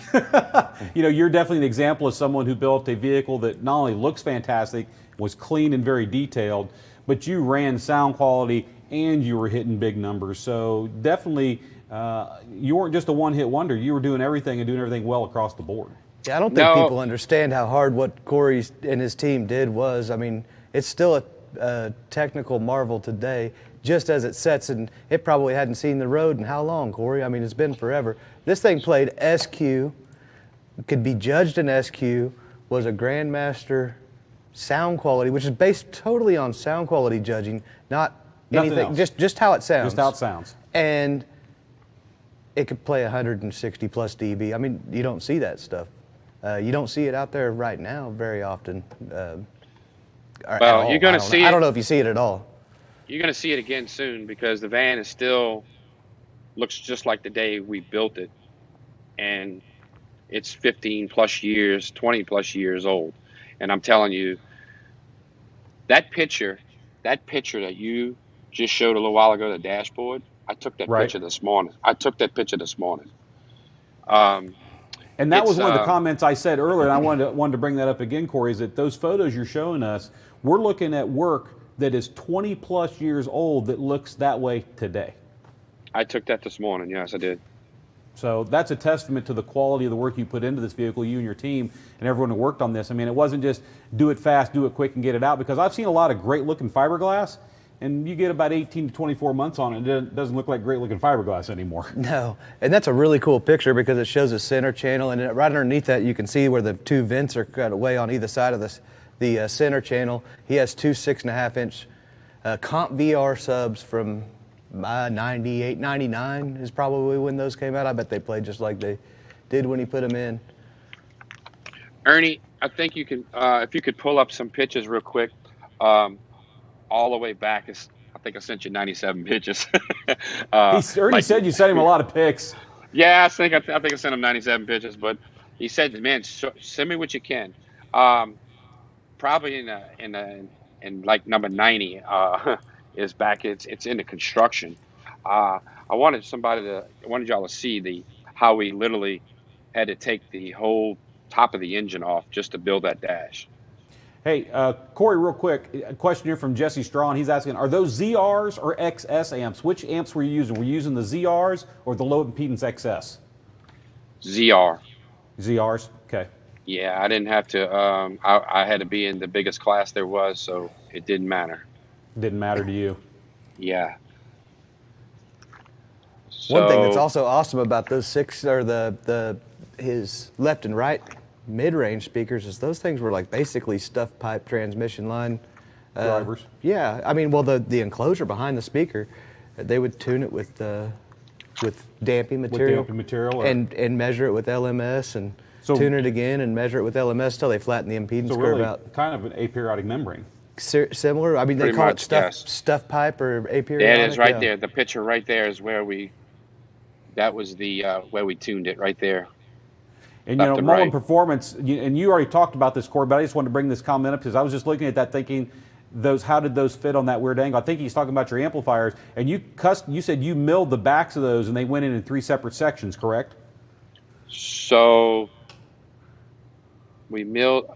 You're definitely an example of someone who built a vehicle that not only looks fantastic, was clean and very detailed, but you ran sound quality and you were hitting big numbers. So definitely, you weren't just a one-hit wonder. You were doing everything and doing everything well across the board. Yeah, I don't think people understand how hard what Cory and his team did was. I mean, it's still a technical marvel today, just as it sets, and it probably hadn't seen the road in how long, Cory? I mean, it's been forever. This thing played SQ, could be judged in SQ, was a Grandmaster sound quality, which is based totally on sound quality judging, not Nothing anything, else. just how it sounds. Just how it sounds. And it could play 160 plus dB. I mean, you don't see that stuff. You don't see it out there right now very often. Well, you're going to see it. I don't know if you see it at all. You're going to see it again soon because the van is still looks just like the day we built it, and it's 15 plus years, 20 plus years old. And I'm telling you, that picture that you just showed a little while ago, the dashboard, I took that picture this morning. And that was one of the comments I said earlier, and I wanted to bring that up again, Cory, is that those photos you're showing us, we're looking at work that is 20 plus years old that looks that way today. I took that this morning, yes, I did. So that's a testament to the quality of the work you put into this vehicle, you and your team, and everyone who worked on this. I mean, it wasn't just do it fast, do it quick, and get it out, because I've seen a lot of great-looking fiberglass, and you get about 18 to 24 months on it, and it doesn't look like great-looking fiberglass anymore. No, and that's a really cool picture because it shows a center channel, and right underneath that you can see where the two vents are cut away on either side of the center channel. He has two 6.5-inch comp VR subs from 98, 99 is probably when those came out. I bet they played just like they did when he put them in. Ernie, I think you can, if you could pull up some pictures real quick, all the way back. I think I sent you 97 pictures. Ernie said you sent him a lot of pics. Yeah, I think I sent him 97 pictures, but he said, "Man, send me what you can." Probably in like number 90 is back. It's into construction. I wanted y'all to see how we literally had to take the whole top of the engine off just to build that dash. Hey, Cory, real quick, a question here from Jesse Strawn. He's asking, are those ZRs or XS amps? Which amps were you using? Were you using the ZRs or the low impedance XS? ZR. ZRs? Okay. Yeah, I didn't have to. I had to be in the biggest class there was, so it didn't matter. Didn't matter to you. Yeah. One thing that's also awesome about those his left and right mid-range speakers is those things were like basically stuff pipe transmission line drivers. Yeah, I mean, well, the enclosure behind the speaker, they would tune it with damping material, and measure it with LMS and tune it again and measure it with LMS till they flatten the impedance curve out. Kind of an aperiodic membrane. Similar. I mean, they call it stuff pipe or aperiodic. That is right there. The picture right there is where that was where we tuned it right there. And Mullen Performance, and you already talked about this, Cory, but I just wanted to bring this comment up because I was just looking at that thinking, how did those fit on that weird angle? I think he's talking about your amplifiers, and you said you milled the backs of those and they went in 3 separate sections, correct? So we milled.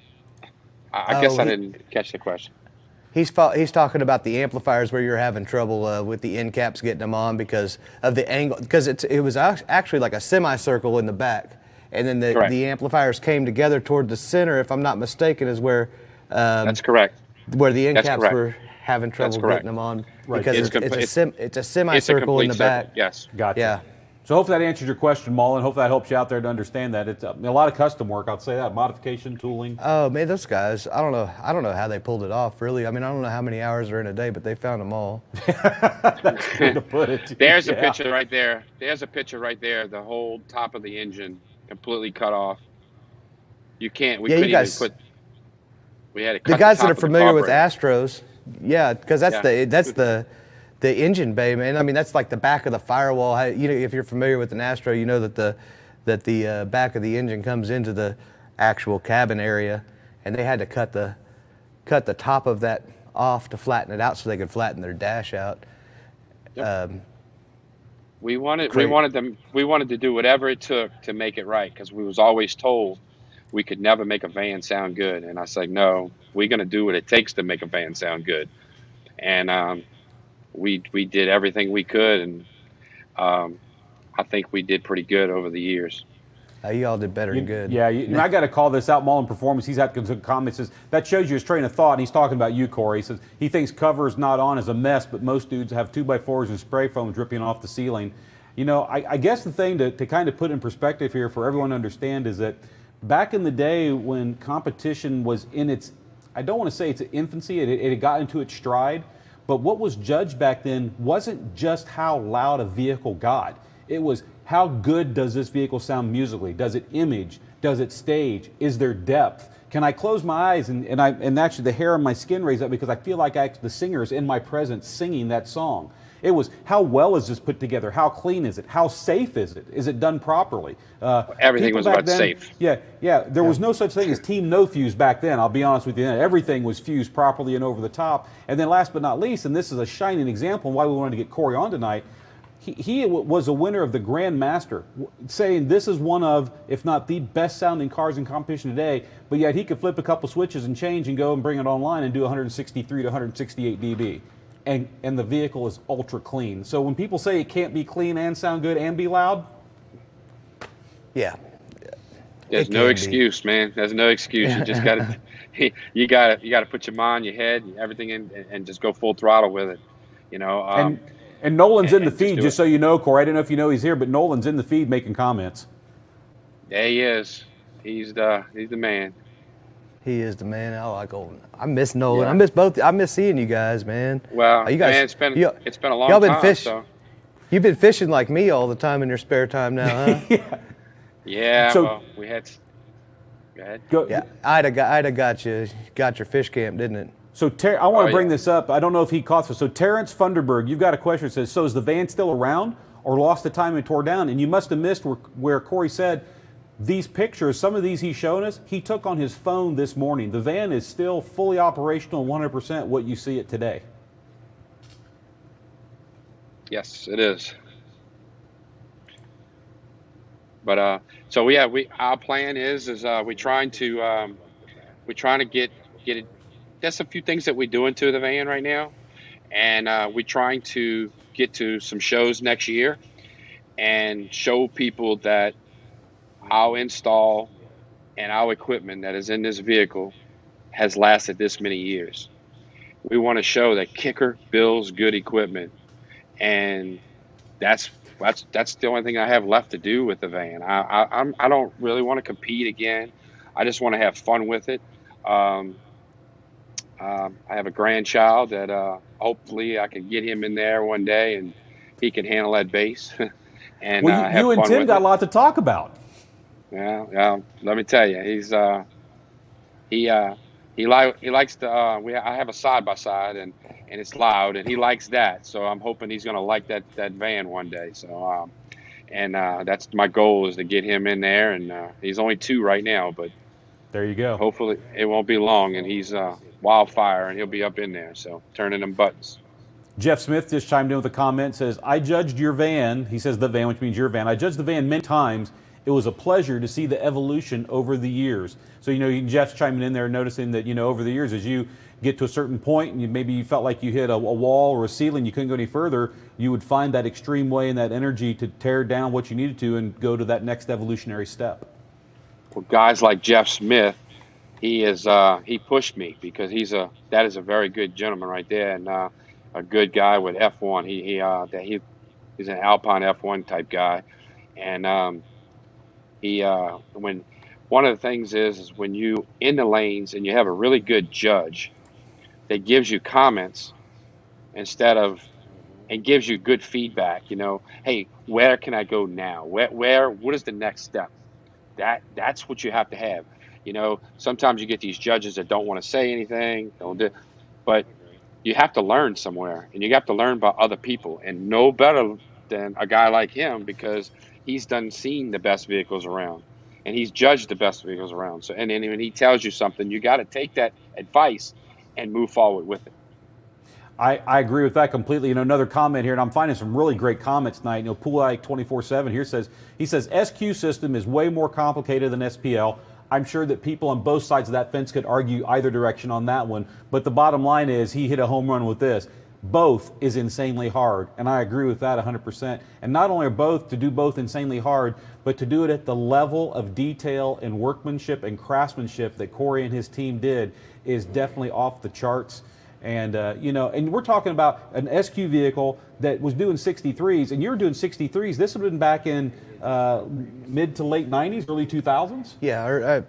I guess I didn't catch the question. He's talking about the amplifiers where you're having trouble with the end caps getting them on because of the angle. Because it was actually like a semicircle in the back, and then the amplifiers came together toward the center. If I'm not mistaken, is where that's correct. Where the end caps were having trouble getting them on because it's a semicircle in the back. Yes, gotcha. Yeah. So hopefully that answers your question, Mullen. Hopefully that helps you out there to understand that. It's a lot of custom work, I'll say that. Modification, tooling. Oh, man, those guys, I don't know how they pulled it off, really. I mean, I don't know how many hours are in a day, but they found them all. That's good to put it. There's a picture right there. There's a picture right there. The whole top of the engine completely cut off. You can't. We couldn't even put. We had to cut the guys the top that are familiar with Astros, because that's the engine bay, man. I mean, that's like the back of the firewall. If you're familiar with an Astro, you know that the back of the engine comes into the actual cabin area, and they had to cut the top of that off to flatten it out so they could flatten their dash out. Yep. We wanted to do whatever it took to make it right because we was always told we could never make a van sound good, and I said, no, we're going to do what it takes to make a van sound good, and we did everything we could, and I think we did pretty good over the years. You all did better than good. Yeah, I got to call this out. Mullen Performance, he's had some comments. Says, that shows you his train of thought, and he's talking about you, Cory. He says he thinks cover's not on is a mess, but most dudes have 2x4s and spray foam dripping off the ceiling. I guess the thing to kind of put in perspective here for everyone to understand is that back in the day when competition was in its, I don't want to say it's infancy, it had got into its stride, but what was judged back then wasn't just how loud a vehicle got. It was, how good does this vehicle sound musically? Does it image? Does it stage? Is there depth? Can I close my eyes and actually the hair on my skin raise up because I feel like the singer is in my presence singing that song? It was, how well is this put together? How clean is it? How safe is it? Is it done properly? Everything was about safe. Yeah. There was no such thing as Team No Fuse back then. I'll be honest with you. Everything was fused properly and over the top. And then last but not least, and this is a shining example of why we wanted to get Cory on tonight, he was a winner of the Grand Master, saying this is one of, if not the best sounding cars in competition today, but yet he could flip a couple switches and change and go and bring it online and do 163 to 168 dB. And the vehicle is ultra clean. So when people say it can't be clean and sound good and be loud, yeah, there's no excuse, man. There's no excuse. You just gotta, you gotta put your mind, your head, everything in, and just go full throttle with it. You know. And Nolan's in the feed, just so you know, Cory. I don't know if you know he's here, but Nolan's in the feed making comments. There he is. He's the man. He is the man. I miss Nolan. Yeah. I miss both. I miss seeing you guys, man. Well, you guys, man, it's been a long y'all time. Been fishing. So. You've been fishing like me all the time in your spare time now, huh? Yeah. Yeah. So, well, we had. Go ahead. Yeah, Ida got your fish camp, didn't it? So I want to bring this up. I don't know if he caught this. So Terrence Funderburg, you've got a question that says, so is the van still around or lost the time and tore down? And you must have missed where Cory said these pictures, some of these he's shown us, he took on his phone this morning. The van is still fully operational, 100% what you see it today. Yes, it is. But so yeah, our plan is we're trying to get it. There's a few things that we're doing to the van right now, and we're trying to get to some shows next year and show people that our install and our equipment that is in this vehicle has lasted this many years. We want to show that KICKER builds good equipment, and that's the only thing I have left to do with the van. I don't really want to compete again. I just want to have fun with it. I have a grandchild that hopefully I can get him in there one day and he can handle that bass. And well, you and Tim got a lot to talk about. Yeah. Let me tell you, he likes to. I have a side by side and it's loud and he likes that. So I'm hoping he's going to like that van one day. So that's my goal, is to get him in there. And he's only 2 right now, but there you go. Hopefully it won't be long, and he's wildfire, and he'll be up in there, so turning them buttons. Jeff Smith just chimed in with a comment, says, I judged your van, he says the van, which means your van, I judged the van many times. It was a pleasure to see the evolution over the years. So, Jeff's chiming in there, noticing that, over the years, as you get to a certain point, and maybe you felt like you hit a wall or a ceiling, you couldn't go any further, you would find that extreme way and that energy to tear down what you needed to and go to that next evolutionary step. Well, guys like Jeff Smith, he pushed me, because that is a very good gentleman right there, and a good guy with F1. He's an Alpine F1 type guy, and when one of the things is when you in the lanes and you have a really good judge that gives you comments and gives you good feedback. Hey, where can I go now? What is the next step? That's what you have to have. Sometimes you get these judges that don't want to say anything, but you have to learn somewhere, and you have to learn by other people, and no better than a guy like him, because he's seen the best vehicles around, and he's judged the best vehicles around. So, and then when he tells you something, you got to take that advice and move forward with it. I agree with that completely. Another comment here, and I'm finding some really great comments tonight. Poolike 24/7 here says, SQ system is way more complicated than SPL. I'm sure that people on both sides of that fence could argue either direction on that one, but the bottom line is he hit a home run with this. Both is insanely hard, and I agree with that 100%. And not only are to do both insanely hard, but to do it at the level of detail and workmanship and craftsmanship that Cory and his team did is definitely off the charts. And, and we're talking about an SQ vehicle that was doing 63s, and you're doing 63s. This would have been back in mid to late 90s, early 2000s? Yeah,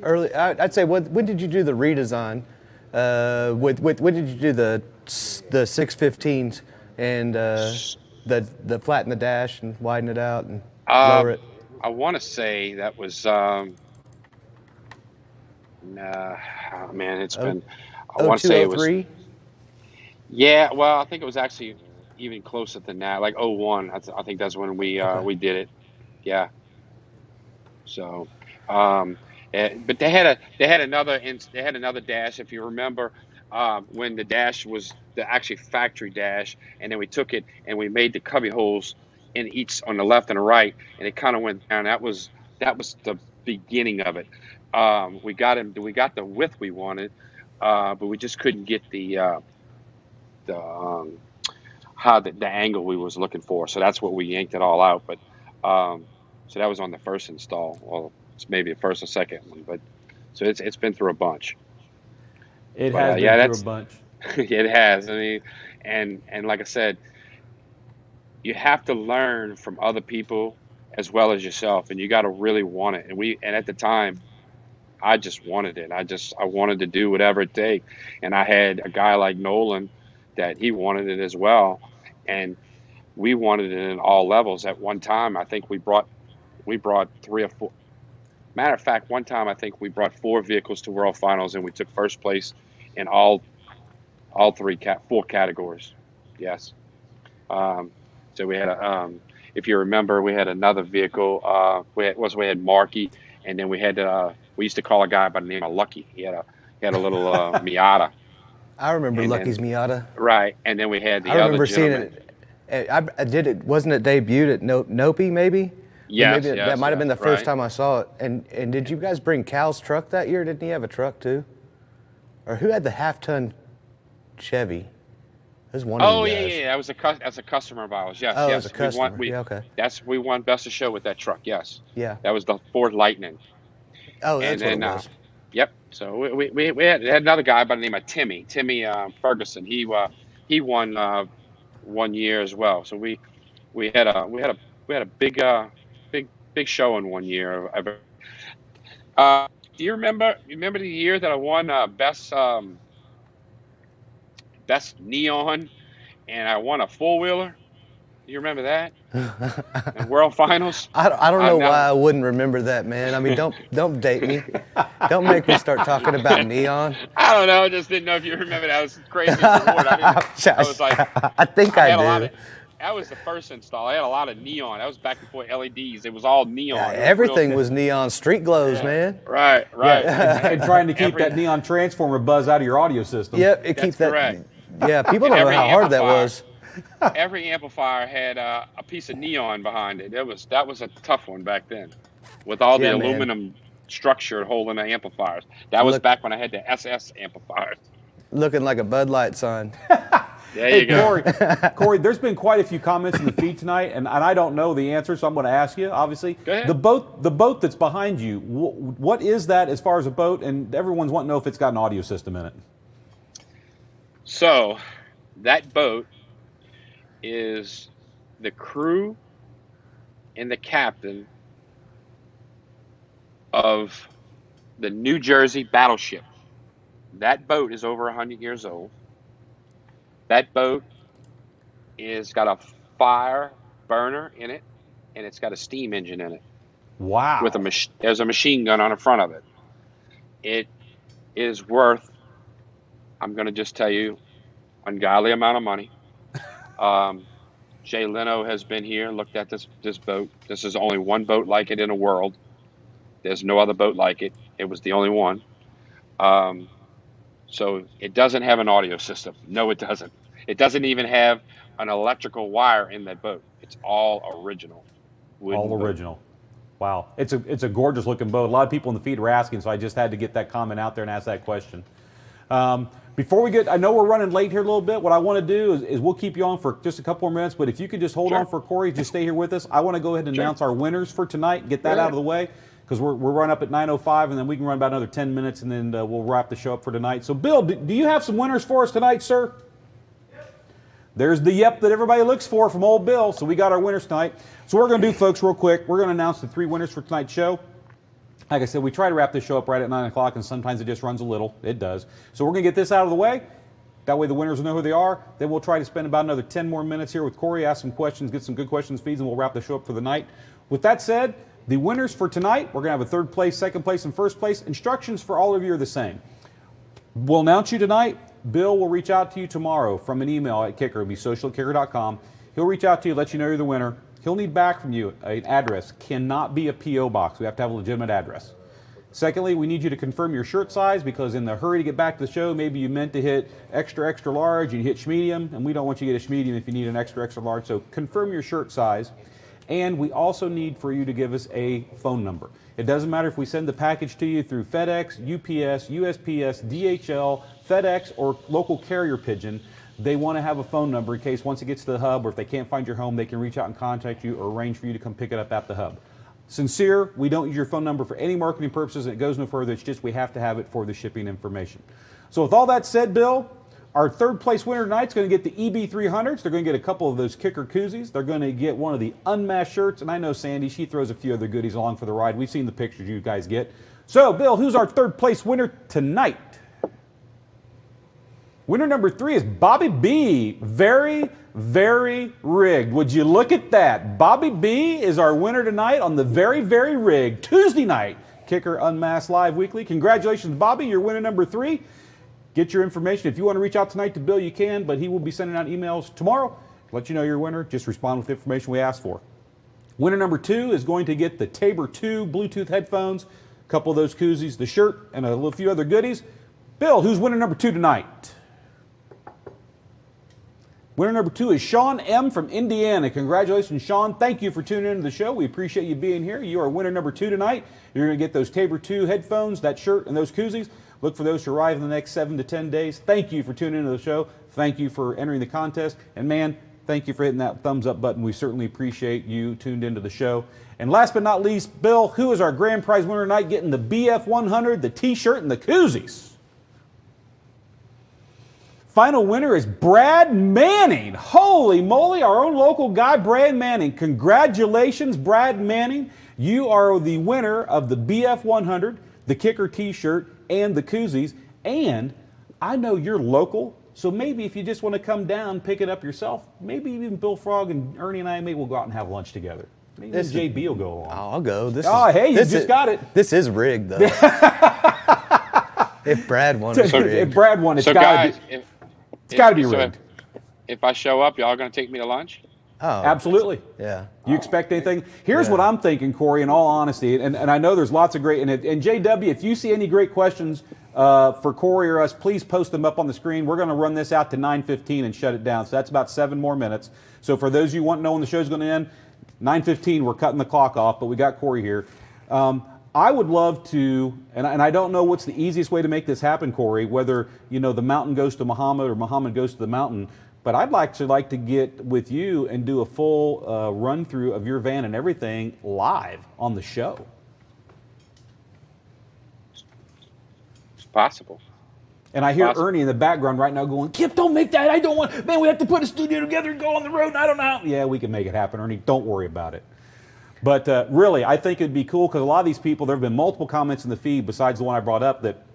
early. I'd say, when did you do the redesign? When did you do the 615s and the flatten the dash and widen it out and lower it? I want to say that was man, it's been. I want to say it was. 02, 03? Yeah, well, I think it was actually even closer than that, like 01. I think that's when we did it. Yeah. So, but they had another dash, if you remember, when the dash was the actually factory dash, and then we took it and we made the cubby holes in each on the left and the right, and it kind of went down. That was the beginning of it. We got the width we wanted, but we just couldn't get the angle we was looking for. So that's what we yanked it all out. But so that was on the first install. Well, it's maybe the first or second one, but so it's been through a bunch. It has been through a bunch. It has. I mean, and like I said, you have to learn from other people as well as yourself, and you got to really want it. And at the time, I just wanted it. I wanted to do whatever it takes. And I had a guy like Nolan that he wanted it as well, and we wanted it in all levels. At one time, I think we brought 3 or 4. Matter of fact, one time I think we brought 4 vehicles to World Finals, and we took first place in all 4 categories. Yes. So we had if you remember, we had another vehicle. We had Marky, and then we had we used to call a guy by the name of Lucky. He had a little Miata. I remember Lucky's Miata. Right, and then we had the I remember other gentleman. seeing it. I did it. Wasn't it debuted at Nopi maybe? Yes, maybe that might have been the first time I saw it. And did you guys bring Cal's truck that year? Didn't he have a truck too? Or who had the half-ton Chevy? It was one of you guys. Yeah. That's a customer of ours. Yes, Oh, yes. it was a customer. Okay. We won Best of Show with that truck. Yes. Yeah. That was the Ford Lightning. Oh, that's what it was. Yep. So we had another guy by the name of Timmy Ferguson. He won 1 year as well. So we had a big show in 1 year. Do you remember the year that I won best neon, and I won a 4-wheeler? Do you remember that? In World Finals? I don't know why I wouldn't remember that, man. I mean, don't date me. Don't make me start talking about neon. I don't know. I just didn't know if you remember that. It was crazy reward. I was like, I think I do. That was the first install. I had a lot of neon. That was back before LEDs. It was all neon. Yeah, everything was neon. Street glows, man. Right. Yeah. And trying to keep that neon transformer buzz out of your audio system. Yep, it keeps that. Correct. Yeah, people don't know how hard that was. Every amplifier had a piece of neon behind it. That was a tough one back then, with all the aluminum structure holding the amplifiers. That was back when I had the SS amplifiers. Looking like a Bud Light sign. There you go. Cory, there's been quite a few comments in the feed tonight, and I don't know the answer, so I'm going to ask you, obviously. Go ahead. The boat that's behind you, what is that as far as a boat? And everyone's wanting to know if it's got an audio system in it. So, that boat is the crew and the captain of the New Jersey battleship. That boat is over 100 years old. That boat is got a fire burner in it, and it's got a steam engine in it. Wow. There's a machine gun on the front of it. It is worth, I'm going to just tell you, ungodly amount of money. Jay Leno has been here, looked at this boat. This is only one boat like it in the world. There's no other boat like it. It was the only one. So it doesn't have an audio system. No, it doesn't. It doesn't even have an electrical wire in that boat. It's all original. All original. Wow. It's a gorgeous looking boat. A lot of people in the feed were asking, so I just had to get that comment out there and ask that question. Before we get, I know we're running late here a little bit. What I want to do is we'll keep you on for just a couple more minutes, but if you could just hold on for Cory, just stay here with us. I want to go ahead and announce our winners for tonight, get that out of the way, because we're running up at 9:05, and then we can run about another 10 minutes, and then we'll wrap the show up for tonight. So, Bill, do you have some winners for us tonight, sir? Yep. There's the yep that everybody looks for from old Bill. So we got our winners tonight. So what we're going to do, folks, real quick, we're going to announce the 3 winners for tonight's show. Like I said, we try to wrap this show up right at 9 o'clock, and sometimes it just runs a little. It does. So we're going to get this out of the way. That way the winners will know who they are. Then we'll try to spend about another 10 more minutes here with Cory, ask some questions, get some good questions, feeds, and we'll wrap the show up for the night. With that said, the winners for tonight, we're going to have a third place, second place, and first place. Instructions for all of you are the same. We'll announce you tonight. Bill will reach out to you tomorrow from an email at KICKER. It'll be social@kicker.com. He'll reach out to you, let you know you're the winner. He'll need back from you an address. Cannot be a P.O. box. We have to have a legitimate address. Secondly, we need you to confirm your shirt size because in the hurry to get back to the show, maybe you meant to hit extra, extra large, and you hit medium, and we don't want you to get a medium if you need an extra, extra large. So confirm your shirt size. And we also need for you to give us a phone number. It doesn't matter if we send the package to you through FedEx, UPS, USPS, DHL, FedEx, or local carrier pigeon. They want to have a phone number in case once it gets to the hub or if they can't find your home, they can reach out and contact you or arrange for you to come pick it up at the hub. Sincere, we don't use your phone number for any marketing purposes, and it goes no further. It's just we have to have it for the shipping information. So with all that said, Bill, our third place winner tonight is going to get the EB300s. They're going to get a couple of those KICKER koozies. They're going to get one of the UnMasked shirts, and I know Sandy, she throws a few other goodies along for the ride. We've seen the pictures you guys get. So, Bill, who's our third place winner tonight? Winner number 3 is Bobby B. Very, very rigged. Would you look at that? Bobby B is our winner tonight on the Very, Very Rigged Tuesday night KICKER Unmasked Live Weekly. Congratulations, Bobby. You're winner number 3. Get your information. If you want to reach out tonight to Bill, you can, but he will be sending out emails tomorrow to let you know you're a winner. Just respond with the information we asked for. Winner number 2 is going to get the Tabor 2 Bluetooth headphones, a couple of those koozies, the shirt, and a few other goodies. Bill, who's winner number 2 tonight? Winner number 2 is Sean M. from Indiana. Congratulations, Sean. Thank you for tuning into the show. We appreciate you being here. You are winner number 2 tonight. You're going to get those Tabor 2 headphones, that shirt, and those koozies. Look for those to arrive in the next 7 to 10 days. Thank you for tuning into the show. Thank you for entering the contest. And, man, thank you for hitting that thumbs up button. We certainly appreciate you tuned into the show. And last but not least, Bill, who is our grand prize winner tonight getting the BF100, the T-shirt, and the koozies? Final winner is Brad Manning. Holy moly, our own local guy, Brad Manning. Congratulations, Brad Manning. You are the winner of the BF100, the KICKER T-shirt, and the koozies. And I know you're local, so maybe if you just want to come down, pick it up yourself, maybe even Bill Frog and Ernie and I, maybe we'll go out and have lunch together. Maybe JB will go along. I'll go. Hey, you just got it. This is rigged, though. If Brad won, it's rigged. If Brad won, it's So got to guys, be. It's got to be so rigged. if I show up, y'all going to take me to lunch? Oh, Absolutely. yeah. You expect anything? Here's what I'm thinking, Cory, in all honesty, and I know there's lots of great, and JW, if you see any great questions for Cory or us, please post them up on the screen. We're going to run this out to 9:15 and shut it down, so that's about 7 more minutes. So for those of you who want to know when the show's going to end, 9:15, we're cutting the clock off, but we got Cory here. I would love to, and I don't know what's the easiest way to make this happen, Cory, whether, the mountain goes to Muhammad or Muhammad goes to the mountain, but I'd like to get with you and do a full run-through of your van and everything live on the show. It's possible. And I hear Ernie in the background right now going, Kip, don't make that. I don't want, man, we have to put a studio together and go on the road. And I don't know. Yeah, we can make it happen, Ernie. Don't worry about it. But really, I think it'd be cool because a lot of these people, there have been multiple comments in the feed besides the one I brought up that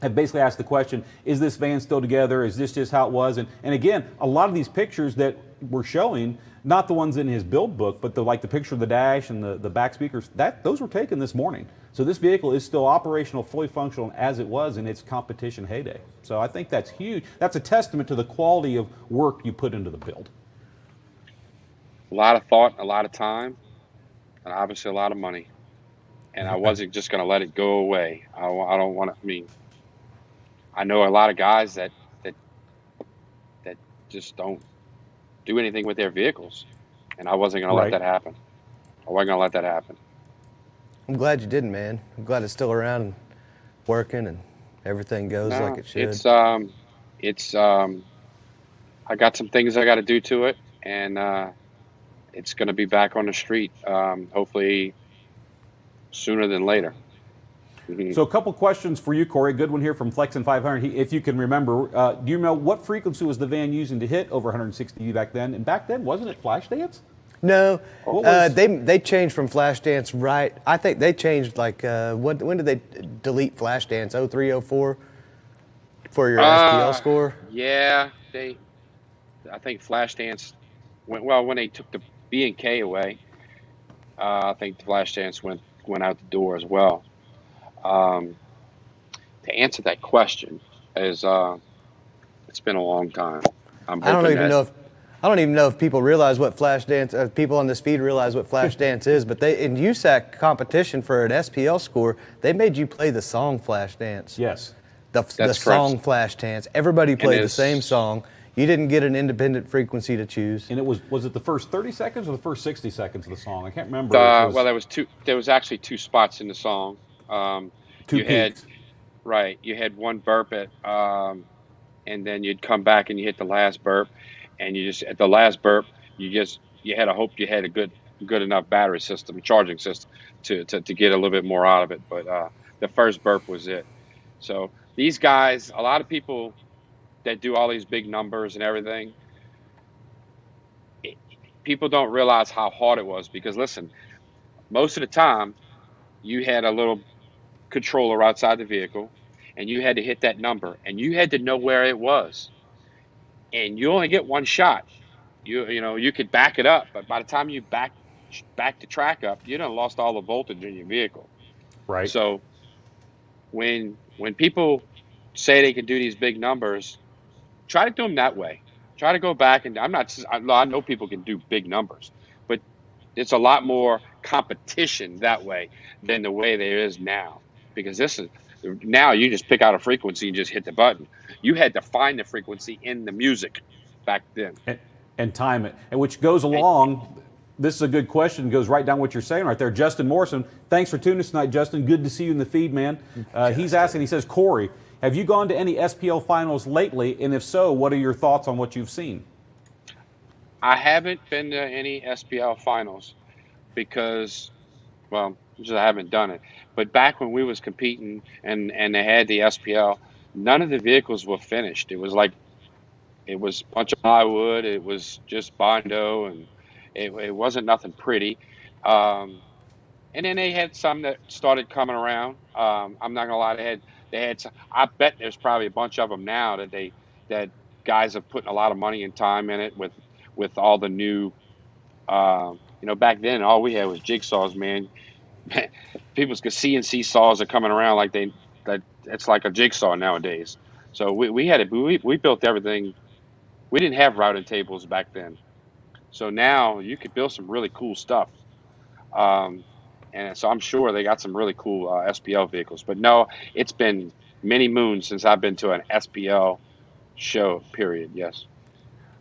have basically asked the question, is this van still together? Is this just how it was? And again, a lot of these pictures that we're showing, not the ones in his build book, but the picture of the dash and the back speakers, those were taken this morning. So this vehicle is still operational, fully functional as it was in its competition heyday. So I think that's huge. That's a testament to the quality of work you put into the build. A lot of thought, a lot of time, and obviously a lot of money. And I wasn't just going to let it go away. I don't want to, I know a lot of guys that just don't do anything with their vehicles. And I wasn't going to let that happen. I wasn't going to let that happen. I'm glad you didn't, man. I'm glad it's still around and working and everything goes like it should. I got some things I got to do to it, and it's going to be back on the street, hopefully sooner than later. So a couple questions for you, Cory. Good one here from Flexin 500. If you can remember, do you know what frequency was the van using to hit over 160 back then? And back then, wasn't it flash dance? No, they changed from Flashdance right. I think they changed when did they delete Flashdance? 03, 04? for your SPL score? Yeah, I think Flashdance went well when they took the B&K away. I think the Flashdance went out the door as well. To answer that question is it's been a long time. I don't even know if people realize what Flashdance. People on this feed realize what Flashdance is, but in USAC competition for an SPL score, they made you play the song Flashdance. Yes. The song Flashdance. Everybody played the same song. You didn't get an independent frequency to choose. And it was it the first 30 seconds or the first 60 seconds of the song? I can't remember. Well, there was actually two spots in the song. Two peaks. Right. You had one burp and then you'd come back and you hit the last burp, and you just at the last burp you had to hope you had a good enough battery system, charging system to get a little bit more out of it. But the first burp was it. So these guys, a lot of people that do all these big numbers and everything, people don't realize how hard it was, because listen, most of the time you had a little controller outside the vehicle and you had to hit that number and you had to know where it was, and you only get one shot. You could back it up, but by the time you back the track up, you done lost all the voltage in your vehicle. Right. So when people say they can do these big numbers, try to do them that way. Try to go back, and I know people can do big numbers, but it's a lot more competition that way than the way there is now. Because now you just pick out a frequency and just hit the button. You had to find the frequency in the music back then. And time it. And which goes along, this is a good question, goes right down what you're saying right there. Justin Morrison, thanks for tuning us tonight, Justin. Good to see you in the feed, man. He's asking, he says, Cory, have you gone to any SPL finals lately? And if so, what are your thoughts on what you've seen? I haven't been to any SPL finals because, well, just I haven't done it. But back when we was competing and they had the SPL, none of the vehicles were finished. It was a bunch of plywood. It was just Bondo, and it wasn't nothing pretty. And then they had some that started coming around. I'm not gonna lie, they had some, I bet there's probably a bunch of them now that guys have put a lot of money and time in it with all the new. Back then all we had was jigsaws, man. People's CNC saws are coming around like it's like a jigsaw nowadays. So we built everything. We didn't have routing tables back then. So now you could build some really cool stuff. And so I'm sure they got some really cool SPL vehicles. But no, it's been many moons since I've been to an SPL show, period. Yes.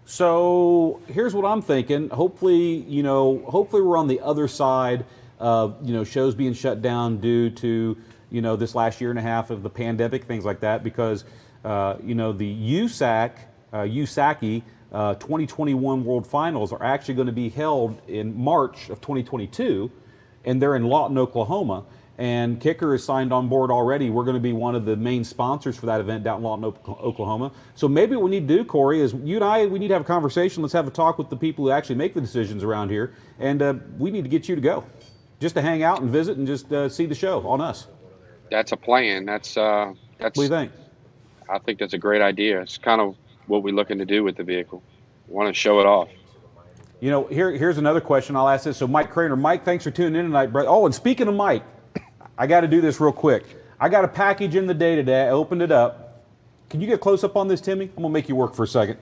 So here's what I'm thinking. Hopefully we're on the other side of, shows being shut down due to, this last year and a half of the pandemic, things like that, because, the USAC 2021 World Finals are actually going to be held in March of 2022, and they're in Lawton, Oklahoma. And KICKER is signed on board already. We're going to be one of the main sponsors for that event down in Lawton, Oklahoma. So maybe what we need to do, Cory, is you and I, we need to have a conversation. Let's have a talk with the people who actually make the decisions around here, and we need to get you to go, just to hang out and visit and just see the show on us. That's a plan. That's what do you think? I think that's a great idea. It's kind of what we're looking to do with the vehicle. We want to show it off. Here's another question I'll ask this. So Mike Craner, Mike, thanks for tuning in tonight, brother. Oh, and speaking of Mike, I got to do this real quick. I got a package in the day today. I opened it up. Can you get close up on this, Timmy? I'm going to make you work for a second.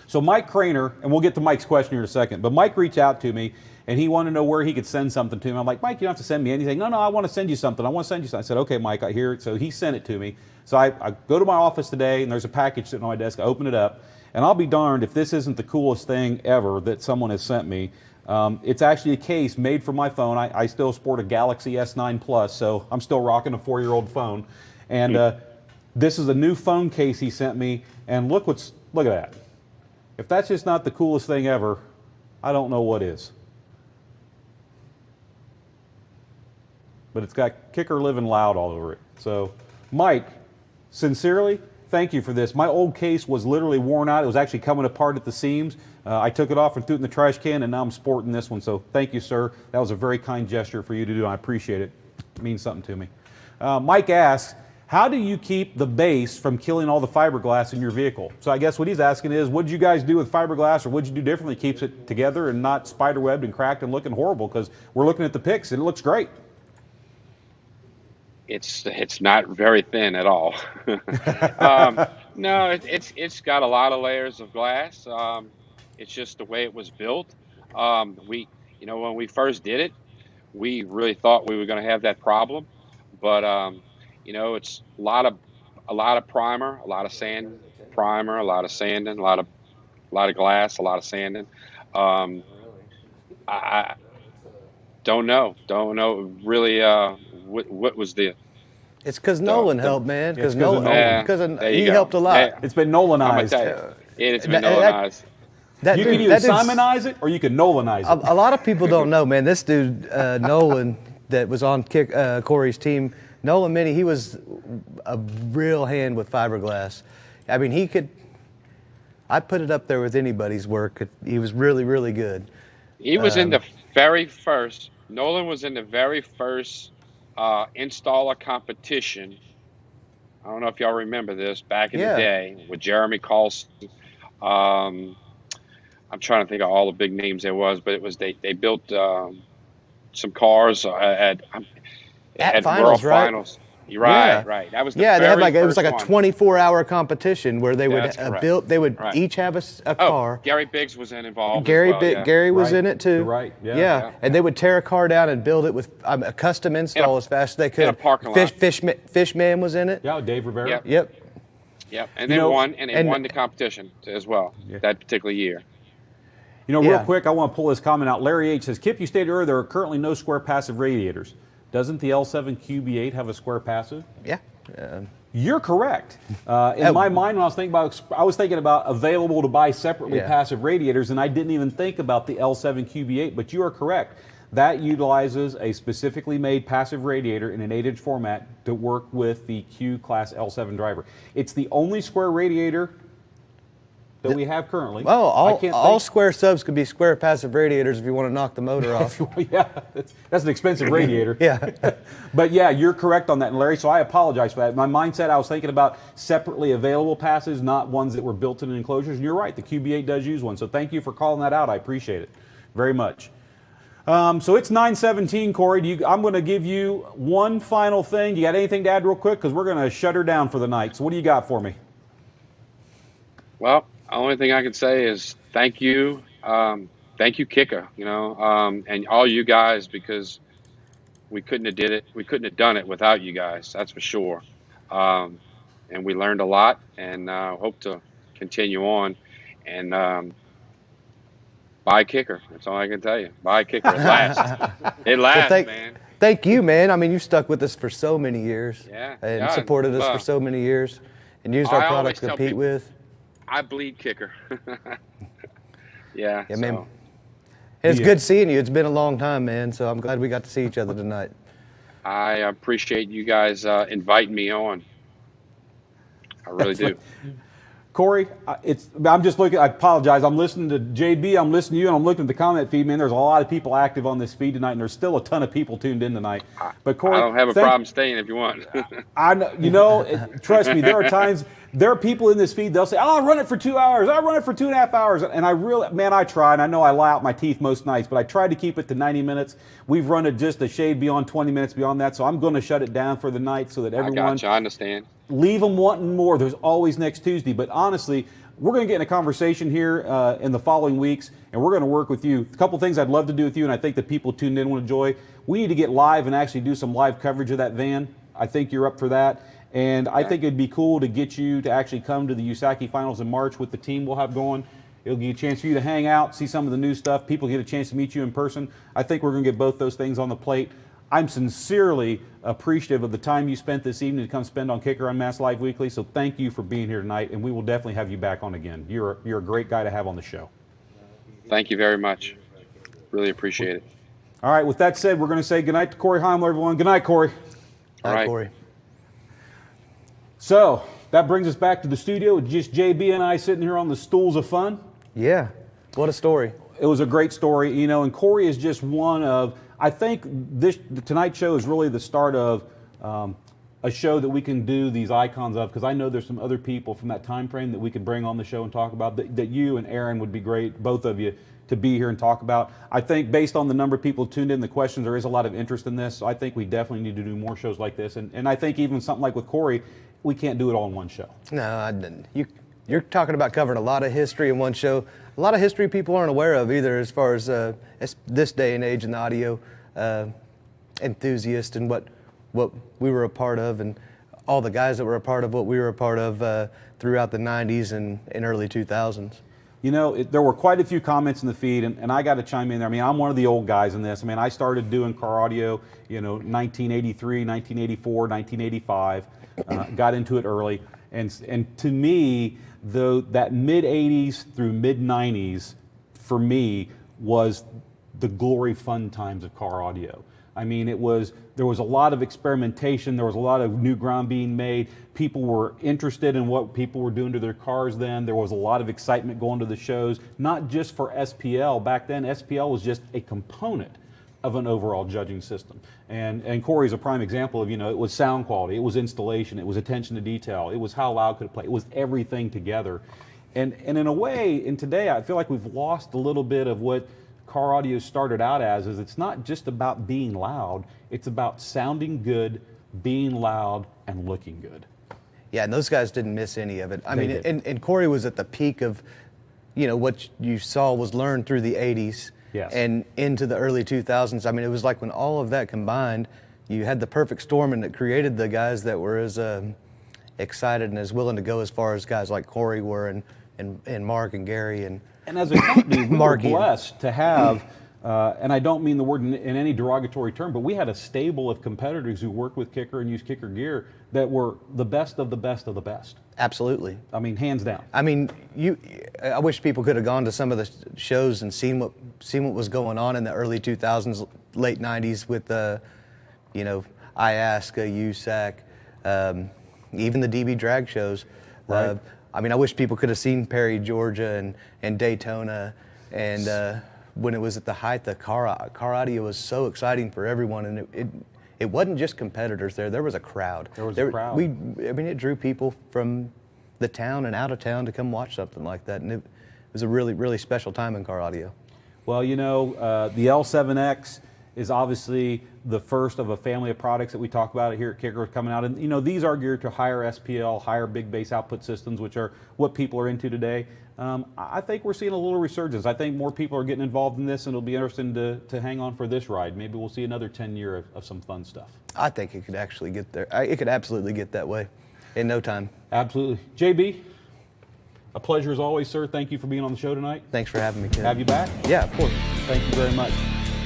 So Mike Craner, and we'll get to Mike's question here in a second, but Mike reached out to me, and he wanted to know where he could send something to him. I'm like, Mike, you don't have to send me anything. No, I want to send you something. I said, okay, Mike, I hear it. So he sent it to me. So I go to my office today, and there's a package sitting on my desk. I open it up, and I'll be darned if this isn't the coolest thing ever that someone has sent me. It's actually a case made for my phone. I still sport a Galaxy S9 Plus, so I'm still rocking a 4-year-old phone. And this is a new phone case he sent me, and look at that. If that's just not the coolest thing ever, I don't know what is. But it's got KICKER Living Loud all over it. So, Mike, sincerely, thank you for this. My old case was literally worn out. It was actually coming apart at the seams. I took it off and threw it in the trash can, and now I'm sporting this one. So thank you, sir. That was a very kind gesture for you to do, and I appreciate it. It means something to me. Mike asks, How do you keep the base from killing all the fiberglass in your vehicle? So I guess what he's asking is, what did you guys do with fiberglass, or what did you do differently keeps it together and not spiderwebbed and cracked and looking horrible? Because we're looking at the pics and it looks great. It's not very thin at all. No, it's got a lot of layers of glass. It's just the way it was built. When we first did it, we really thought we were going to have that problem, but it's a lot of primer, a lot of sand primer, a lot of sanding, a lot of glass, a lot of sanding. I don't know really what was the. It's because Nolan helped, man. Because he go. helped a lot. It's been Nolanized. It's been Nolanized. You can either Simonize it or you can Nolanize it. A lot of people don't know, man. This dude, Nolan, that was on Cory's team, Nolan Minnie, he was a real hand with fiberglass. I mean, I'd put it up there with anybody's work. He was really, really good. He was in the very first, Nolan was in the very first installer competition. I don't know if y'all remember this, back in the day with Jeremy Carlson. I'm trying to think of all the big names there was, but it was they built some cars at finals, World right? Finals. You're right, right. That was the they had very it was like a first 24-hour competition where they would each have a car. Gary Biggs was involved. Gary was in it too. You're right. Yeah. And they would tear a car down and build it with a custom install as fast as they could. In a parking lot. Fishman was in it. Yeah, Dave Rivera. Yep. And they won the competition as well that particular year. Real quick, I want to pull this comment out. Larry H. says, Kip, you stated earlier there are currently no square passive radiators. Doesn't the L7 QB8 have a square passive? Yeah. You're correct. In my mind, when I was thinking about available to buy separately passive radiators, and I didn't even think about the L7 QB8, but you are correct. That utilizes a specifically made passive radiator in an 8-inch format to work with the Q Class L7 driver. It's the only square radiator that we have currently. Well, all square subs could be square passive radiators if you want to knock the motor off. Yeah, that's an expensive radiator. Yeah. But yeah, you're correct on that, Larry, so I apologize for that. My mindset, I was thinking about separately available passives, not ones that were built in enclosures, and you're right, the QB8 does use one, so thank you for calling that out. I appreciate it very much. So it's 9:17, Cory. I'm going to give you one final thing. You got anything to add real quick? Because we're going to shut her down for the night. So what do you got for me? Well, the only thing I can say is thank you, Kicker, and all you guys, because we couldn't have did it. We couldn't have done it without you guys. That's for sure. And we learned a lot, and hope to continue on. And buy Kicker. That's all I can tell you. Buy Kicker. It lasts. It lasts, man. Thank you, man. I mean, you stuck with us for so many years. Yeah. And supported us for so many years, and used our product to compete with. I bleed Kicker. Yeah, man. And it's good seeing you. It's been a long time, man. So I'm glad we got to see each other tonight. I appreciate you guys inviting me on. I really do. Cory, I'm just looking. I apologize. I'm listening to JB. I'm listening to you, and I'm looking at the comment feed. Man, there's a lot of people active on this feed tonight, and there's still a ton of people tuned in tonight. But Cory, I don't have a problem staying if you want. I know. Trust me. There are times. There are people in this feed. They'll say, "Oh, I'll run it for 2 hours. I'll run it for 2.5 hours." And I try. And I know I lie out my teeth most nights, but I try to keep it to 90 minutes. We've run it just a shade beyond 20 minutes beyond that, so I'm going to shut it down for the night so that everyone. I got you. I understand. Leave them wanting more. There's always next Tuesday. But honestly, we're going to get in a conversation here in the following weeks, and we're going to work with you. A couple things I'd love to do with you, and I think the people tuned in will enjoy. We need to get live and actually do some live coverage of that van. I think you're up for that. And I think it'd be cool to get you to actually come to the USACI finals in March with the team we'll have going. It'll give you a chance for you to hang out, see some of the new stuff. People get a chance to meet you in person. I think we're going to get both those things on the plate. I'm sincerely appreciative of the time you spent this evening to come spend on Kicker UnMasked Live Weekly. So thank you for being here tonight, and we will definitely have you back on again. You're a great guy to have on the show. Thank you very much. Really appreciate it. All right, with that said, we're going to say goodnight to Cory Himel, everyone. Good night, Cory. All right, Cory. So that brings us back to the studio with just JB and I sitting here on the stools of fun. Yeah, what a story. It was a great story, and Cory is just one of, I think the Tonight Show is really the start of a a show that we can do these icons of, because I know there's some other people from that time frame that we could bring on the show and talk about, that you and Aaron would be great, both of you, to be here and talk about. I think based on the number of people tuned in, the questions, there is a lot of interest in this. So I think we definitely need to do more shows like this. And I think even something like with Cory, we can't do it all in one show. No, you're talking about covering a lot of history in one show. A lot of history people aren't aware of either, as far as this day and age in the audio enthusiast and what we were a part of, and all the guys that were a part of what we were a part of throughout the 90s and early 2000s. You know, there were quite a few comments in the feed, and I got to chime in there. I mean, I'm one of the old guys in this. I mean, I started doing car audio, 1983, 1984, 1985. Got into it early. And to me, that mid-'80s through mid-'90s, for me, was the glory fun times of car audio. I mean, there was a lot of experimentation. There was a lot of new ground being made. People were interested in what people were doing to their cars then. There was a lot of excitement going to the shows, not just for SPL. Back then, SPL was just a component of an overall judging system. And Cory's a prime example of, it was sound quality, it was installation, it was attention to detail, it was how loud could it play, it was everything together. And in a way, in today, I feel like we've lost a little bit of what car audio started out as. Is it's not just about being loud, it's about sounding good, being loud, and looking good. Yeah, and those guys didn't miss any of it. I mean, and Cory was at the peak of, what you saw was learned through the 80s. Yes. And into the early 2000s. I mean, it was like when all of that combined, you had the perfect storm, and it created the guys that were as excited and as willing to go as far as guys like Cory were, and Mark and Gary and as a company, we were Marky. blessed to have, and I don't mean the word in any derogatory term, but we had a stable of competitors who worked with KICKER and used KICKER gear that were the best of the best of the best. Absolutely. I mean, hands down. I mean, I wish people could have gone to some of the shows and seen what was going on in the early 2000s, late 90s with IASCA, USAC, even the DB drag shows. Right. I mean, I wish people could have seen Perry, Georgia, and Daytona, and when it was at the height, the car audio was so exciting for everyone, and it wasn't just competitors there. There was a crowd. There was a crowd. It drew people from the town and out of town to come watch something like that, and it was a really, really special time in car audio. Well, the L7X is obviously the first of a family of products that we talk about here at KICKER coming out. And, these are geared to higher SPL, higher big bass output systems, which are what people are into today. I think we're seeing a little resurgence. I think more people are getting involved in this, and it'll be interesting to hang on for this ride. Maybe we'll see another 10 years of some fun stuff. I think it could actually get there. It could absolutely get that way in no time. Absolutely. JB, a pleasure as always, sir. Thank you for being on the show tonight. Thanks for having me, Ken. Have you back? Yeah, of course. Thank you very much.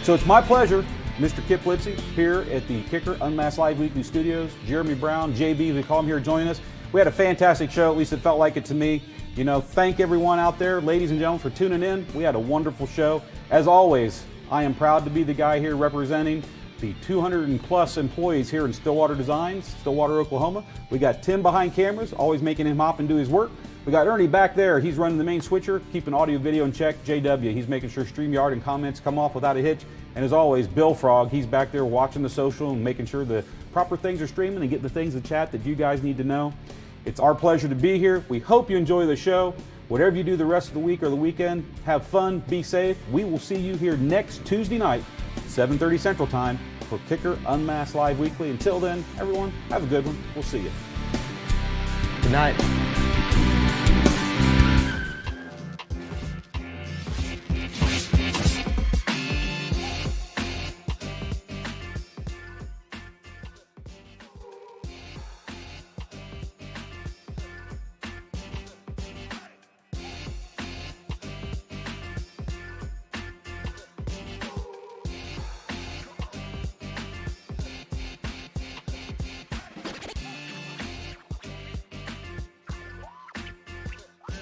So it's my pleasure, Mr. Kip Litzy, here at the KICKER UnMasked Live Weekly Studios. Jeremy Brown, JB, we call him here, joining us. We had a fantastic show, at least it felt like it to me. Thank everyone out there, ladies and gentlemen, for tuning in. We had a wonderful show. As always, I am proud to be the guy here representing the 200+ employees here in Stillwater Designs, Stillwater, Oklahoma. We got Tim behind cameras, always making him hop and do his work. We got Ernie back there. He's running the main switcher, keeping audio, video in check. JW, he's making sure StreamYard and comments come off without a hitch. And as always, Bill Frog, he's back there watching the social and making sure the proper things are streaming and getting the things in chat that you guys need to know. It's our pleasure to be here. We hope you enjoy the show. Whatever you do the rest of the week or the weekend, have fun, be safe. We will see you here next Tuesday night, 7:30 Central Time, for KICKER UnMasked Live Weekly. Until then, everyone, have a good one. We'll see you. Good night.